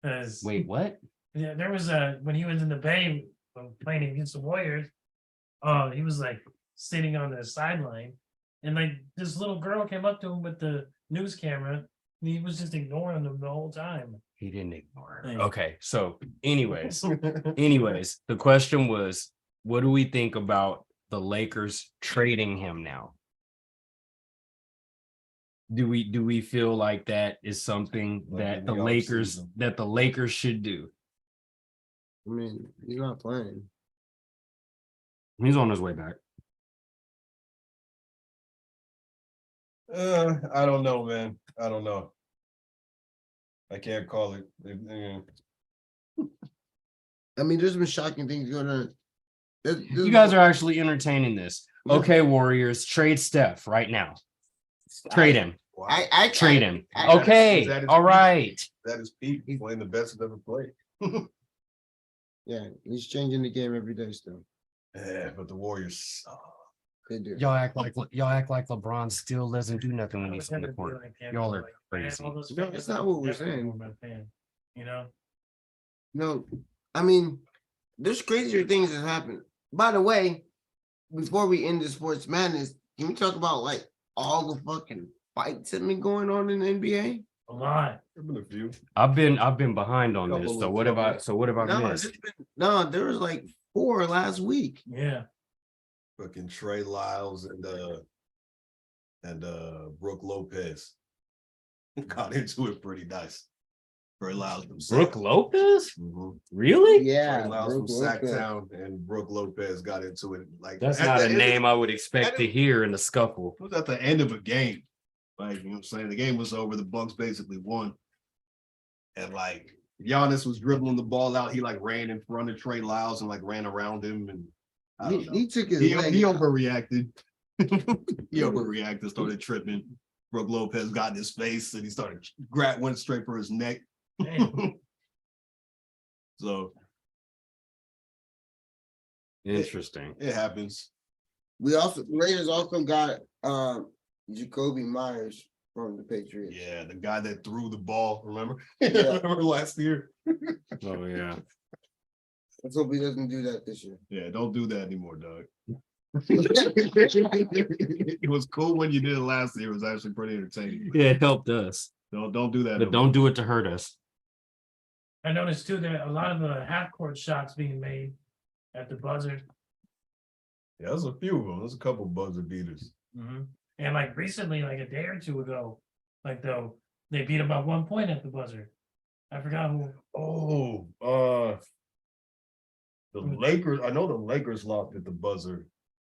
Cause Wait, what? yeah, there was when he was in the Bay playing against the Warriors. He was like sitting on the sideline, and like this little girl came up to him with the news camera, and he was just ignoring them the whole time. He didn't ignore her. Yeah. Okay, so anyways, the question was, what do we think about the Lakers trading him now? Do we feel like that is something that the Lakers should do? I mean, he's not playing. He's on his way back. I don't know, man. I don't know. I can't call it. I mean, there's been shocking things going on. You guys are actually entertaining this. Okay, Warriors, trade Steph right now. Trade him. I Trade him. Okay, all right. That is peak. He's playing the best I've ever played. Yeah, he's changing the game every day still. Yeah, but the Warriors. They do. Y'all act like LeBron still doesn't do nothing when he's on the court. Y'all are crazy. No, that's not what we're saying. You know? No, I mean, there's crazier things that happen. By the way, before we end the sports madness, can we talk about like all the fucking fights that been going on in the NBA? A lot. There's been a few. I've been behind on this. So what have I missed? No, there was like 4 last week. Yeah. Fucking Trey Lyles and Brooke Lopez got into it pretty nice. Trey Lyles from Brooke Lopez? Mhm. Really? Yeah. Trey Lyles from Brooke Lopez. Sacktown and Brooke Lopez got into it. Like That's at not the a end name of- I would expect to hear in the scuffle. It was at the end of a game. Like, you know what I'm saying? The game was over. The Bucks basically won. And like Giannis was dribbling the ball out. He like ran in front of Trey Lyles and like ran around him. And I don't know. He took his He leg. overreacted. He overreacted, started tripping. Brooke Lopez got in his face and he started went straight for his neck. So Interesting. it happens. The Raiders also got Jacoby Myers from the Patriots. Yeah, the guy that threw the ball, remember? Yeah. Remember last year? Oh yeah. Let's hope he doesn't do that this year. Yeah, don't do that anymore, Doug. It was cool when you did it last year. It was actually pretty entertaining. Yeah, it helped us. Don't do that. But don't do it to hurt us. I noticed too that a lot of the half court shots being made at the buzzer. Yeah, there's a few of them. There's a couple buzzer beaters. Mm-hmm. And like recently, like a day or two ago, like they beat him by 1 point at the buzzer. I forgot who. The Lakers. I know the Lakers lost at the buzzer.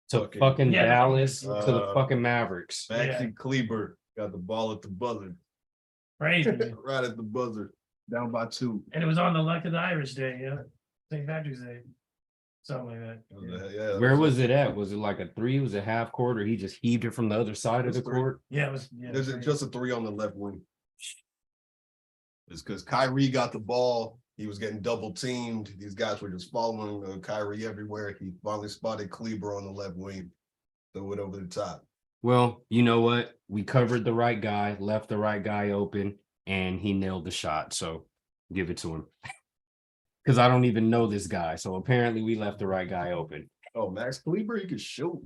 To fucking Yeah. Dallas, to the fucking Mavericks. Maxi Kleber got the ball at the buzzer. Crazy. Right at the buzzer. Down by 2. And it was on the Luck of the Irish Day, yeah. St. Patrick's Day. Something like that. Yeah. Where was it at? Was it like a 3? Was it half court, or he just heaved it from the other side of the court? Yeah, it was. Yeah, There's just a 3 on the left wing. It's because Kyrie got the ball. He was getting double teamed. These guys were just following Kyrie everywhere. He finally spotted Kleber on the left wing. Threw it over the top. Well, you know what? We covered the right guy, left the right guy open, and he nailed the shot. So give it to him. Because I don't even know this guy. So apparently we left the right guy open. Oh, Max Kleber, he could shoot.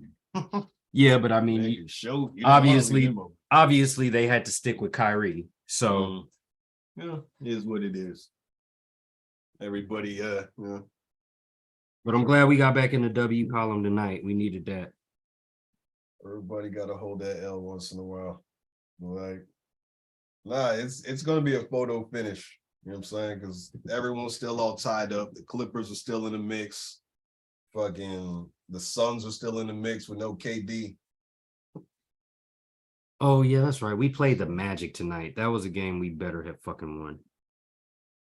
Yeah, but I mean, He could shoot. You don't wanna leave him open. obviously they had to stick with Kyrie. So Yeah, it is what it is. Everybody, yeah. but I'm glad we got back in the W column tonight. We needed that. Everybody got to hold that L once in a while. Like, nah, it's gonna be a photo finish. You know what I'm saying? Because everyone's still all tied up. The Clippers are still in the mix. Fucking the Suns are still in the mix with no KD. Oh yeah, that's right. We played the Magic tonight. That was a game we better have fucking won.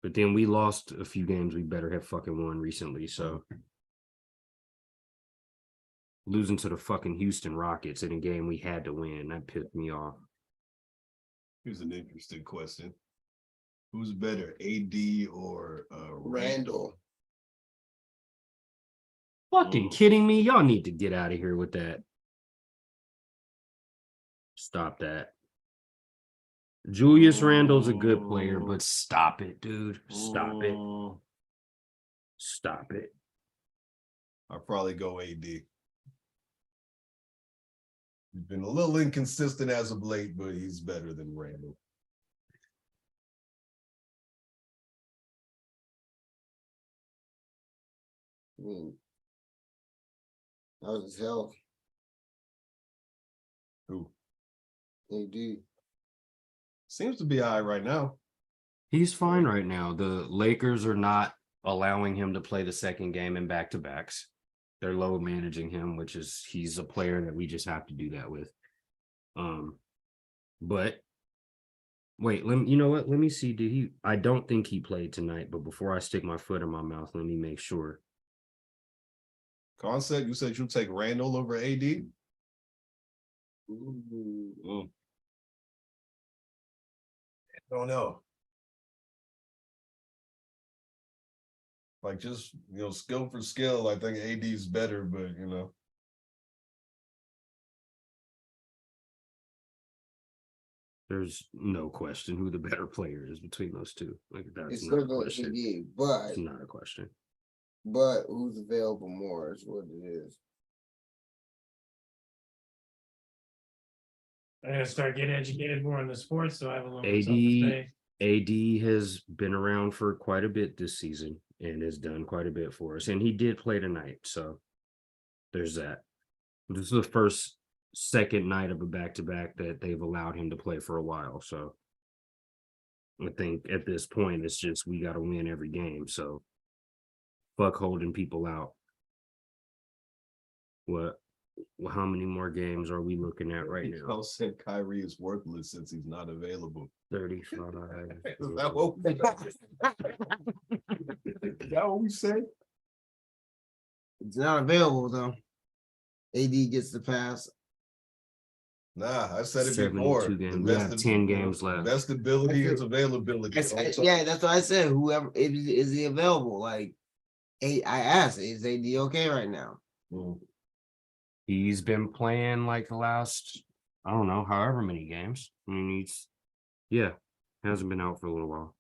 But then we lost a few games we better have fucking won recently. So losing to the fucking Houston Rockets in a game we had to win, that pissed me off. Here's an interesting question. Who's better, AD or Randall? Fucking kidding me? Y'all need to get out of here with that. Stop that. Julius Randle's a good player, but stop it, dude. Stop it. Stop it. I'll probably go AD. He's been a little inconsistent as of late, but he's better than Randle. How's his health? Who? AD. Seems to be high right now. He's fine right now. The Lakers are not allowing him to play the second game in back-to-backs. They're load managing him, which is he's a player that we just have to do that with. But wait, you know what? Let me see. Did he? I don't think he played tonight, but before I stick my foot in my mouth, let me make sure. Concept, you said you'll take Randle over AD? Don't know. Like just, skill for skill, I think AD is better, but There's no question who the better player is between those two. Like that's It's not a not question. AD, but It's not a question. but who's available more is what it is. I'm gonna start getting educated more on the sports, so I have a little more something to say. AD has been around for quite a bit this season and has done quite a bit for us. And he did play tonight, so there's that. This is the second night of a back-to-back that they've allowed him to play for a while. So I think at this point, it's just we got to win every game. So fuck holding people out. What? Well, how many more games are we looking at right now? I'll say Kyrie is worthless since he's not available. 35. Is that what we said? It's not available though. AD gets the pass. Nah, I said it 72 before. games. We have 10 games left. Best ability is availability. Yeah, that's what I said. Whoever is he available? Like, I asked, is AD okay right now? He's been playing like the last, I don't know, however many games. I mean, hasn't been out for a little while.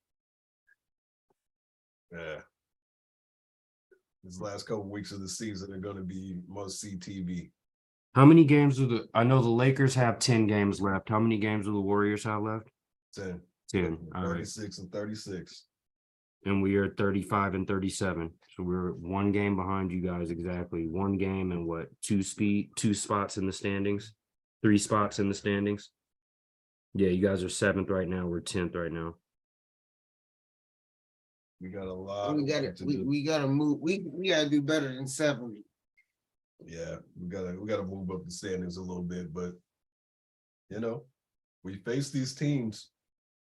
Yeah. These last couple weeks of the season are going to be must-see TV. How many games I know the Lakers have 10 games left. How many games do the Warriors have left? 10. 10. All right. 36 and 36. And we are 35 and 37. So we're one game behind you guys exactly. One game and what? Two spots in the standings? 3 spots in the standings? Yeah, you guys are 7th right now. We're 10th right now. We got a lot. We gotta move. We gotta do better than 7. Yeah, we gotta move up the standings a little bit, but we face these teams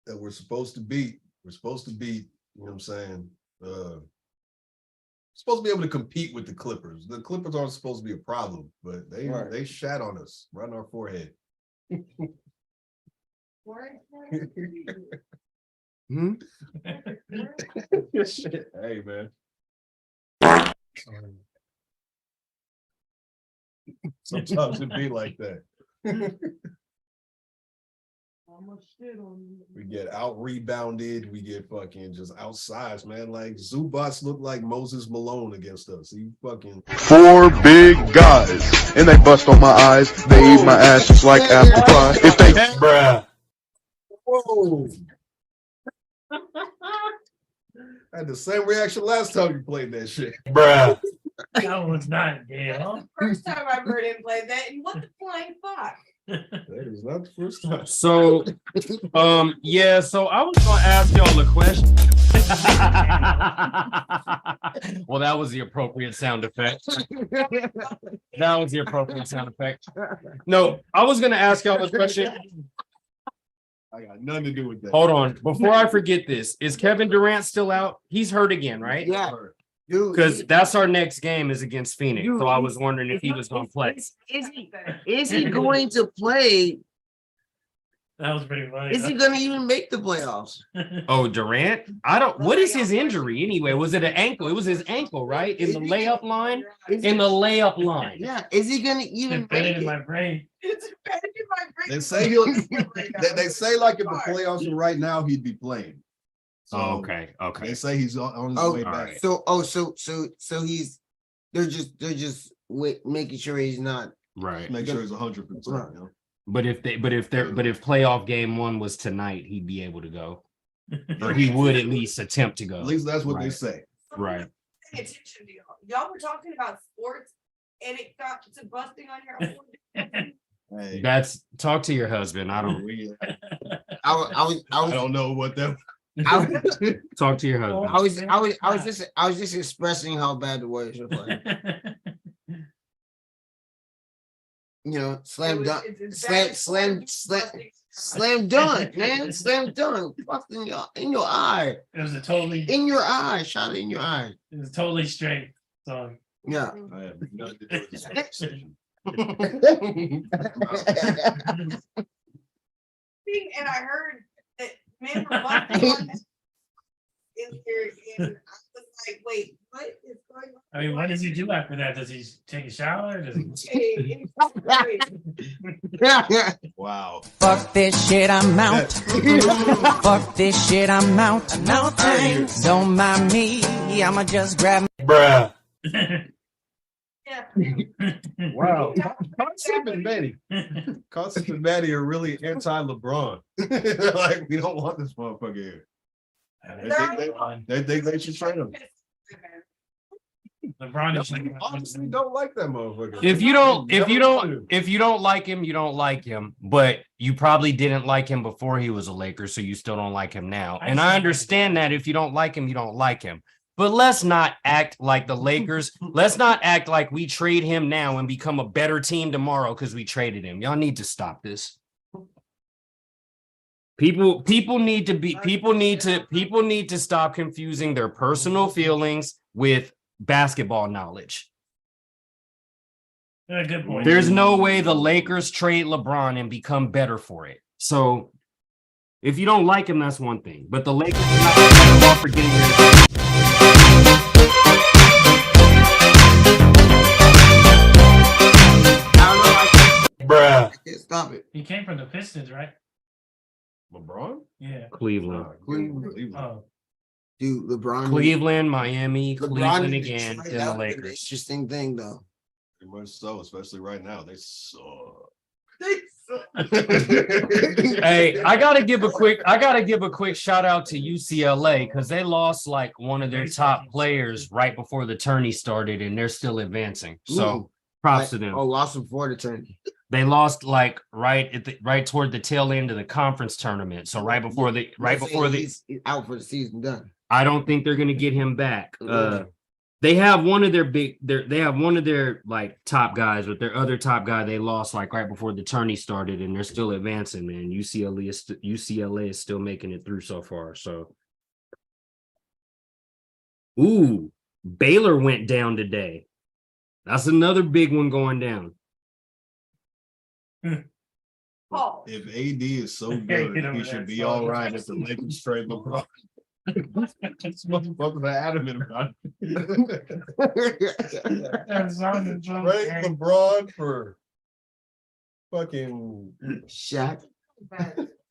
that we're supposed to beat. We're supposed to beat. You know what I'm saying? Supposed to be able to compete with the Clippers. The Clippers aren't supposed to be a problem, but they shat on us right on our forehead. Hey man. Sometimes it be like that. We get out rebounded, we get fucking just outsized, man. Like Zubats looked like Moses Malone against us. He fucking 4 big guys, and they bust on my eyes. They eat my ass just like apple pie. If they bruh. Whoa. I had the same reaction last time you played that shit. Bruh. That one's not Gail. First time I've heard him play that, and what the flying fuck? That is not the first time. So, so I was gonna ask y'all a question. Well, that was the appropriate sound effect. That was the appropriate sound effect. No, I was gonna ask y'all a question. I got nothing to do with that. Hold on, before I forget this, is Kevin Durant still out? He's hurt again, right? Yeah. Because that's our next game is against Phoenix. So I was wondering if he was going to play. Is he going to play? That was pretty funny. Is he going to even make the playoffs? Oh, Durant? What is his injury anyway? Was it an ankle? It was his ankle, right? In the layup line? In the layup line. Yeah. Is he going to even make it? In my brain. It's embedded in my They say they say like if the playoffs are right now, he'd be playing. So okay. They say he's on his way back. So he's they're just making sure he's not Right. Make sure he's 100%. You know? But if playoff game 1 was tonight, he'd be able to go. Or he would at least attempt to go. At least that's what they say. Right. Pay attention to y'all. Y'all were talking about sports and it got to busting on your own. Hey. That's talk to your husband. I don't I don't know what that talk to your husband. I was just expressing how bad the Warriors are playing. You know, slam dunk, slam dunk, man, slam dunk, fucking in your eye. It was a totally in your eye, shot it in your eye. It was totally straight song. Yeah. I have nothing to do with this conversation. And I heard that men were busting on that in here, and I was like, wait, what is going on? I mean, what does he do after that? Does he take a shower? Does he? Wow. Fuck this shit, I'm out. Fuck this shit, I'm out. No thanks. Don't mind me. I'ma just grab. Bruh. Wow. Concept and Manny. Concept and Manny are really anti-LeBron. Like, we don't want this motherfucker here. They think they should trade him. LeBron honestly don't like that motherfucker. If you don't like him, you don't like him. But you probably didn't like him before he was a Laker, so you still don't like him now. And I understand that if you don't like him, you don't like him. But let's not act like the Lakers. Let's not act like we trade him now and become a better team tomorrow because we traded him. Y'all need to stop this. People need to stop confusing their personal feelings with basketball knowledge. Good point. There's no way the Lakers trade LeBron and become better for it. So if you don't like him, that's one thing. But the Lakers are not better off for getting rid Bruh. Stop it. He came from the Pistons, right? LeBron? Yeah. Cleveland. Oh. Dude, LeBron. Cleveland, Miami, LeBron Cleveland is again, right then the out there. Lakers. Interesting thing though. Pretty much so, especially right now. They suck. Hey, I gotta give a quick shout out to UCLA because they lost like one of their top players right before the tourney started, and they're still advancing. So props to them. Oh, lost before the tourney. They lost like right toward the tail end of the conference tournament. So he's out for the season done. I don't think they're gonna get him back. They have one of their like top guys, but their other top guy they lost like right before the tourney started, and they're still advancing, man. UCLA is still making it through so far. So Baylor went down today. That's another big one going down. If AD is so good, he should be all right if the Lakers trade LeBron. This motherfuckers are adamant about it. Trade LeBron for fucking Shaq.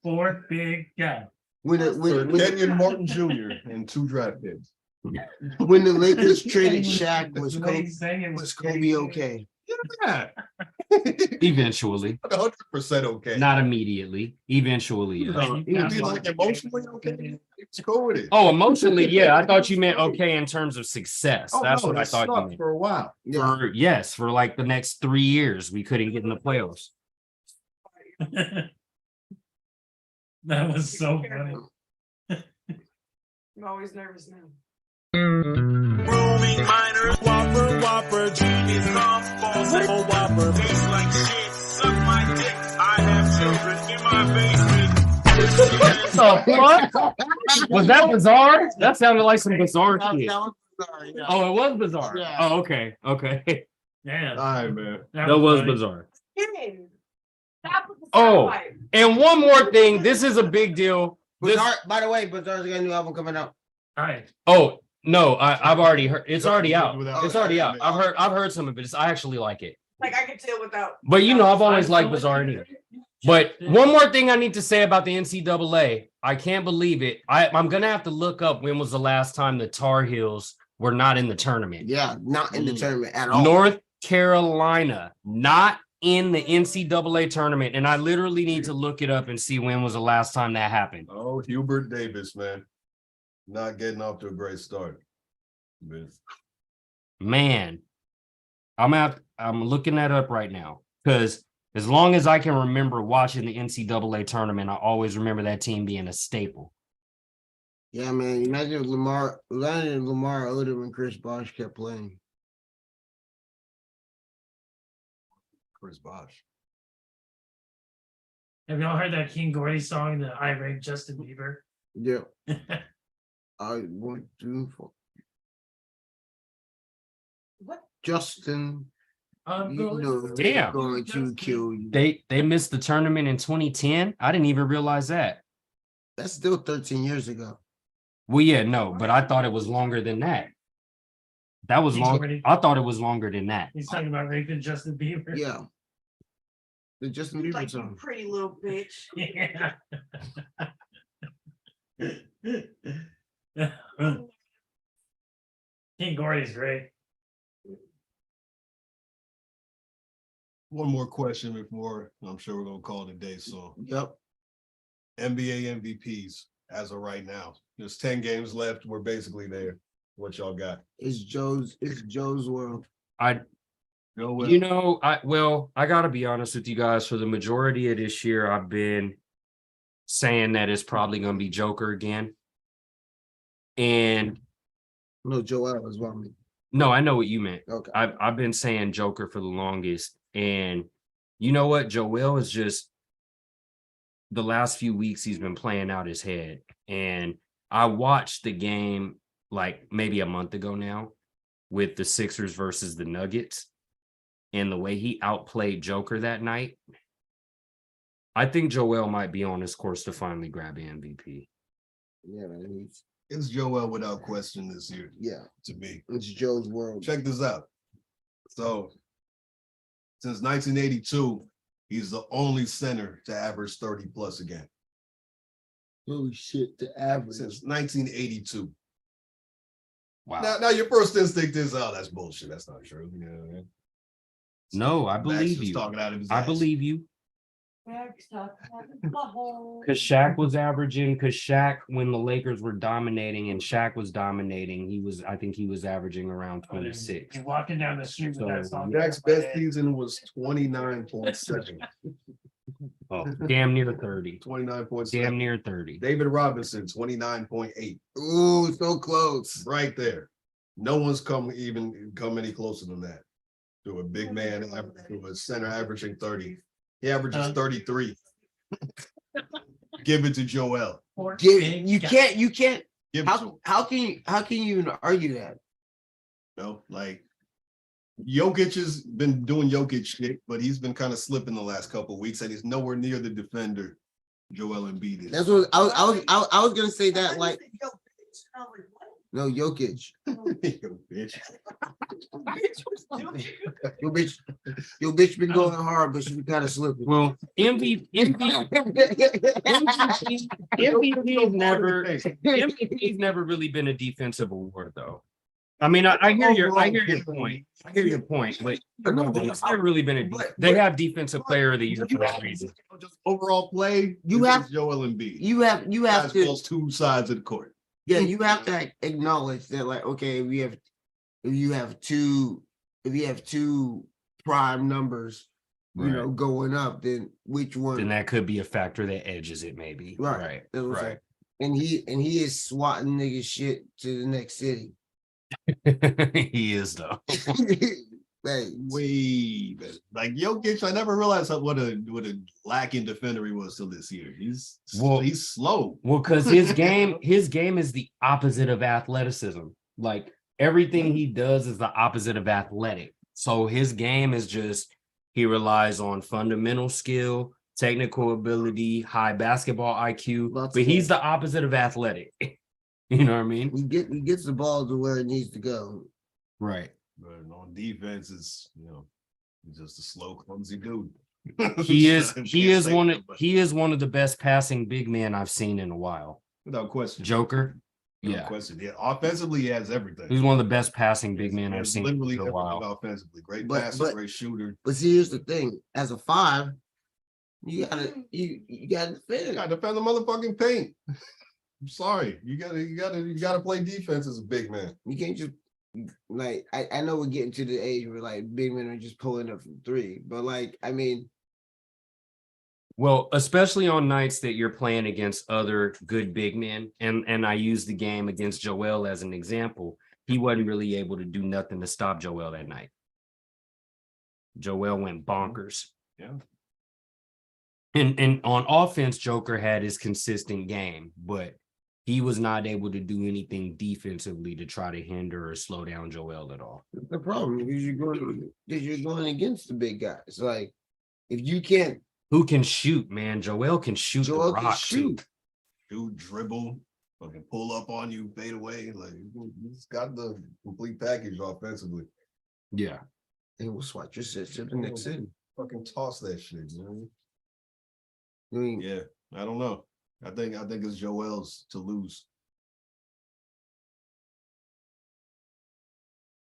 Fourth big guy. Kenyon Martin Jr. and 2 draft picks. When the Lakers traded Shaq, was Kobe okay? Yeah. Eventually. 100% okay. Not immediately. Eventually. He's like emotionally okay. It's cool with it. Oh, emotionally, yeah. I thought you meant okay in terms of success. That's what I thought you meant. For a while. For like the next 3 years, we couldn't get in the playoffs. That was so funny. I'm always nervous now. Roaming minors, whopper, genius, balls, whopper, taste like shit, suck my dick, I have children in my basement. What? Was that bizarre? That sounded like some bizarre shit. Bizarre, yeah. Oh, it was bizarre. Yeah. Oh, okay. Yeah. All right, man. That was bizarre. Stop with the Oh, soundbite. and one more thing. This is a big deal. Bizarre, by the way, Bizarre's got a new album coming out. All right. Oh, no, I've already heard. It's already out. It's already out. I've heard some of it. I actually like it. Like I could tell without. But you know, I've always liked Bizarre anyway. But one more thing I need to say about the NCAA. I can't believe it. I'm gonna have to look up when was the last time the Tar Heels were not in the tournament. Yeah, not in the tournament at all. North Carolina, not in the NCAA tournament. And I literally need to look it up and see when was the last time that happened. Oh, Hubert Davis, man. Not getting off to a great start. Man, I'm looking that up right now because as long as I can remember watching the NCAA tournament, I always remember that team being a staple. Yeah, man. Imagine if Lamar Odom and Chris Bosh kept playing. Chris Bosh. Have y'all heard that King Gordy song, the I Raped Justin Bieber? Yeah. I want to. What? Justin. I'm going to kill you. They missed the tournament in 2010. I didn't even realize that. That's still 13 years ago. Well, yeah, no, but I thought it was longer than that. That was long. I thought it was longer than that. He's talking about raping Justin Bieber. Yeah. The Justin Bieber Like song. you pretty little bitch. Yeah. King Gordy's great. One more question before I'm sure we're gonna call it a day soon. Yep. NBA MVPs as of right now. There's 10 games left. We're basically there. What y'all got? It's Joe's world. I gotta be honest with you guys. For the majority of this year, I've been saying that it's probably gonna be Joker again. And no, Joel as well. No, I know what you meant. Okay. I've been saying Joker for the longest. And you know what? Joel is just the last few weeks he's been playing out his head. And I watched the game like maybe a month ago now with the Sixers versus the Nuggets. And the way he outplayed Joker that night, I think Joel might be on his course to finally grab the MVP. Yeah, man. It's Joel without question this year. Yeah. To me. It's Joe's world. Check this out. So since 1982, he's the only center to average 30 plus again. Holy shit, the average. Since 1982. Wow. Now your first instinct is, oh, that's bullshit. That's not true. You know what I mean? No, I believe Max you. talking out of his I ass. believe you. Because Because Shaq was averaging, when the Lakers were dominating and Shaq was dominating, I think he was averaging around 26. You're walking down the street with that song. Shaq's best season was 29.7. Oh, damn near 30. 29.7. Damn near 30. David Robinson, 29.8. Ooh, so close. Right there. No one's come any closer than that. To a big man, to a center averaging 30. He averages 33. Give it to Joel. You can't. Give it to him. How can you even argue that? No, like Jokic has been doing Jokic shit, but he's been kind of slipping the last couple of weeks, and he's nowhere near the defender Joel Embiid is. That's what I was gonna say that like. No, Jokic. Your bitch been going hard, but she been kind of slipping. Well, MVP's never really been a defensive award, though. I mean, I hear your point. I hear your point, but it's never really been they have defensive player of the year for that reason. Just overall play, you have Joel Embiid. You have to those two sides of the court. Yeah, you have to acknowledge that, like, okay, if you have two prime numbers, you know, going up, then which one? Then that could be a factor that edges it, maybe. Right. And he is swatting niggas shit to the next city. He is though. Way better. Like Jokic, I never realized what a lacking defender he was till this year. He's slow. Well, because his game is the opposite of athleticism. Like everything he does is the opposite of athletic. So his game is just he relies on fundamental skill, technical ability, high basketball IQ, but he's the opposite of athletic. You know what I mean? He gets the ball to where it needs to go. Right. But on defense, it's he's just a slow, clumsy dude. He is Can't he is say one that, of but he is one of the best passing big men I've seen in a while. without question. Joker. Without Yeah. question. Yeah. Offensively, he has everything. He's one of the best passing big He men I've has seen literally in a everything while. offensively. Great But- passer, but- great shooter. But see, here's the thing: as a 5, you gotta You defend. gotta defend the motherfucking paint. I'm sorry. You gotta play defense as a big man. You can't just like I know we're getting to the age where like big men are just pulling up from 3, but like I mean, Well, especially on nights that you're playing against other good big men, and I use the game against Joel as an example. He wasn't really able to do nothing to stop Joel that night. Joel went bonkers. Yeah. And on offense, Joker had his consistent game, but he was not able to do anything defensively to try to hinder or slow down Joel at all. the problem is you're going against the big guys. Like if you can't, Who can shoot, man? Joel can shoot Joel the can rock shoot. too. Dude, dribble, fucking pull up on you, fade away. Like he's got the complete package offensively. Yeah. And we'll swat your shit to the next city. Fucking toss that shit, man. I mean, Yeah, I don't know. I think it's Joel's to lose.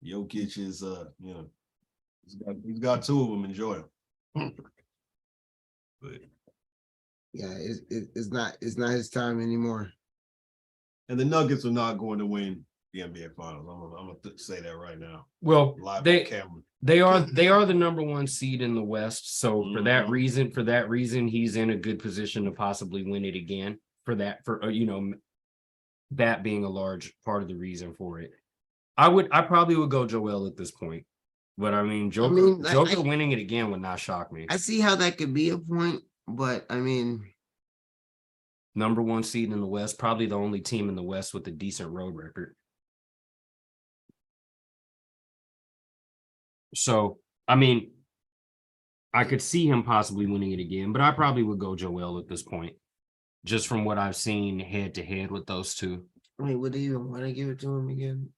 Jokic is he's got 2 of them. Enjoy them. But yeah, it's not his time anymore. and the Nuggets are not going to win the NBA Finals. I'm gonna say that right now. Well, Live they on camera. they are the number 1 seed in the West. So for that reason, he's in a good position to possibly win it again. That being a large part of the reason for it. I probably would go Joel at this point. But I mean, Joker winning it again would not shock me. I see how that could be a point, but I mean, Number 1 seed in the West, probably the only team in the West with a decent road record. So, I mean, I could see him possibly winning it again, but I probably would go Joel at this point, just from what I've seen head to head with those two. I mean, would they even want to give it to him again?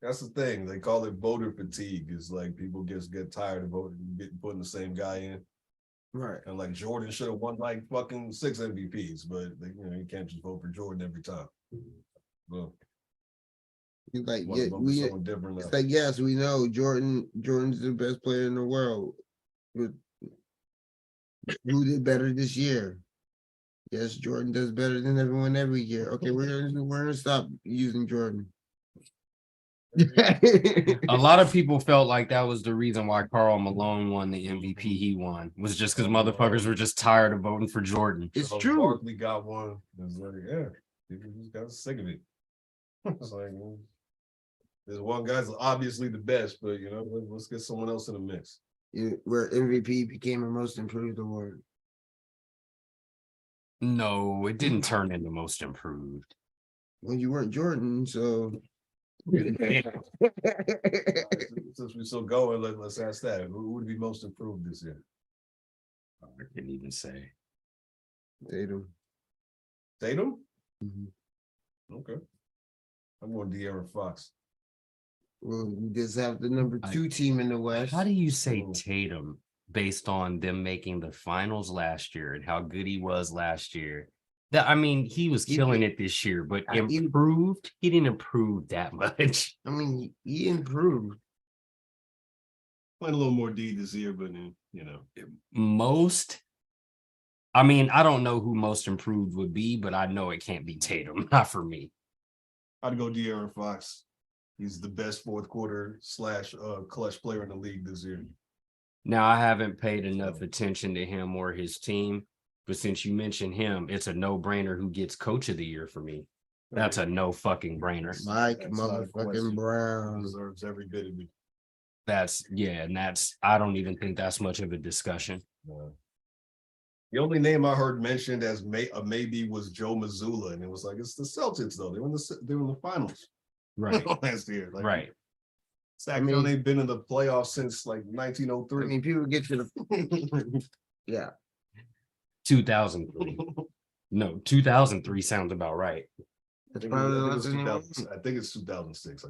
That's the thing. They call it voter fatigue. It's like people just get tired of putting the same guy in. Right. And like Jordan should have won like fucking 6 MVPs, but you can't just vote for Jordan every time. Well, He's like, one yeah, of them is so different it's now. like, yes, we know Jordan's the best player in the world. But who did better this year? Yes, Jordan does better than everyone every year. Okay, we're gonna stop using Jordan. A lot of people felt like that was the reason why Karl Malone won the MVP he won, was just because motherfuckers were just tired of voting for Jordan. It's So true. Barkley got one. It's like, yeah, people just got sick of it. It's like, well, there's one guy's obviously the best, but let's get someone else in the mix. Where MVP became a most improved award. No, it didn't turn into most improved. Well, you weren't Jordan, so Since we're still going, let's ask that. Who would be most improved this year? I couldn't even say. Tatum. Tatum? Mm-hmm. Okay. I'm going De'Aaron Fox. Well, you just have the number 2 team in the West. How do you say Tatum based on them making the finals last year and how good he was last year? He was killing it this year, but improved, he didn't improve that much. I mean, he improved. Playing a little more D this year, but Most, I don't know who most improved would be, but I know it can't be Tatum, not for me. I'd go De'Aaron Fox. He's the best fourth quarter / clutch player in the league this year. Now, I haven't paid enough attention to him or his team, but since you mentioned him, it's a no-brainer who gets coach of the year for me. That's a no fucking brainer. Mike motherfucking Brown deserves every bit of it. I don't even think that's much of a discussion. The only name I heard mentioned as maybe was Joe Mazzulla, and it was like, it's the Celtics though. They were in the finals, right? Last year, right? They've been in the playoffs since like 1903. I mean, people get to the 2003. No, 2003 sounds about right. I think it's 2006.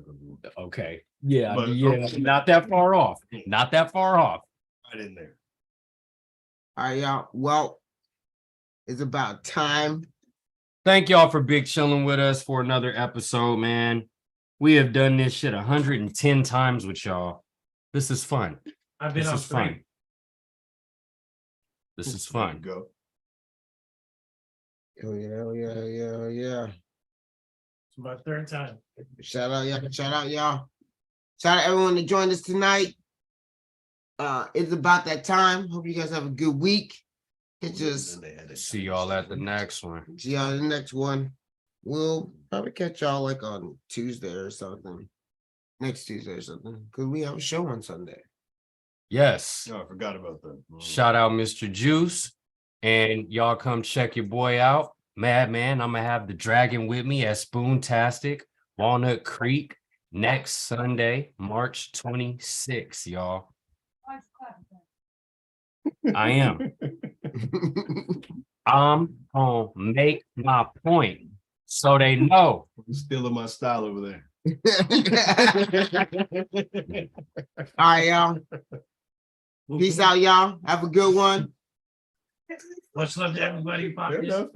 Okay. Yeah, But- not that far off. Not that far off. Right in there. All right, y'all. Well, it's about time. Thank y'all for big chilling with us for another episode, man. We have done this shit 110 times with y'all. This is fun. I've been This on is fun. 3. This is fun. Go. Oh yeah. It's my 3rd time. Shout out y'all. Shout out y'all. Shout out everyone that joined us tonight. It's about that time. Hope you guys have a good week. It's just see y'all at the next one. See y'all in the next one. We'll probably catch y'all like on Tuesday or something. Next Tuesday or something. Because we have a show on Sunday. Yes. Oh, I forgot about that. Shout out Mr. Juice. And y'all come check your boy out. Madman, I'm going to have the Dragon with me at Spoontastic, Walnut Creek, next Sunday, March 26th, y'all. I am. I'm going to make my point so they know. You're stealing my style over there. All right, y'all. Peace out, y'all. Have a good one. Much love to everybody. Fair enough.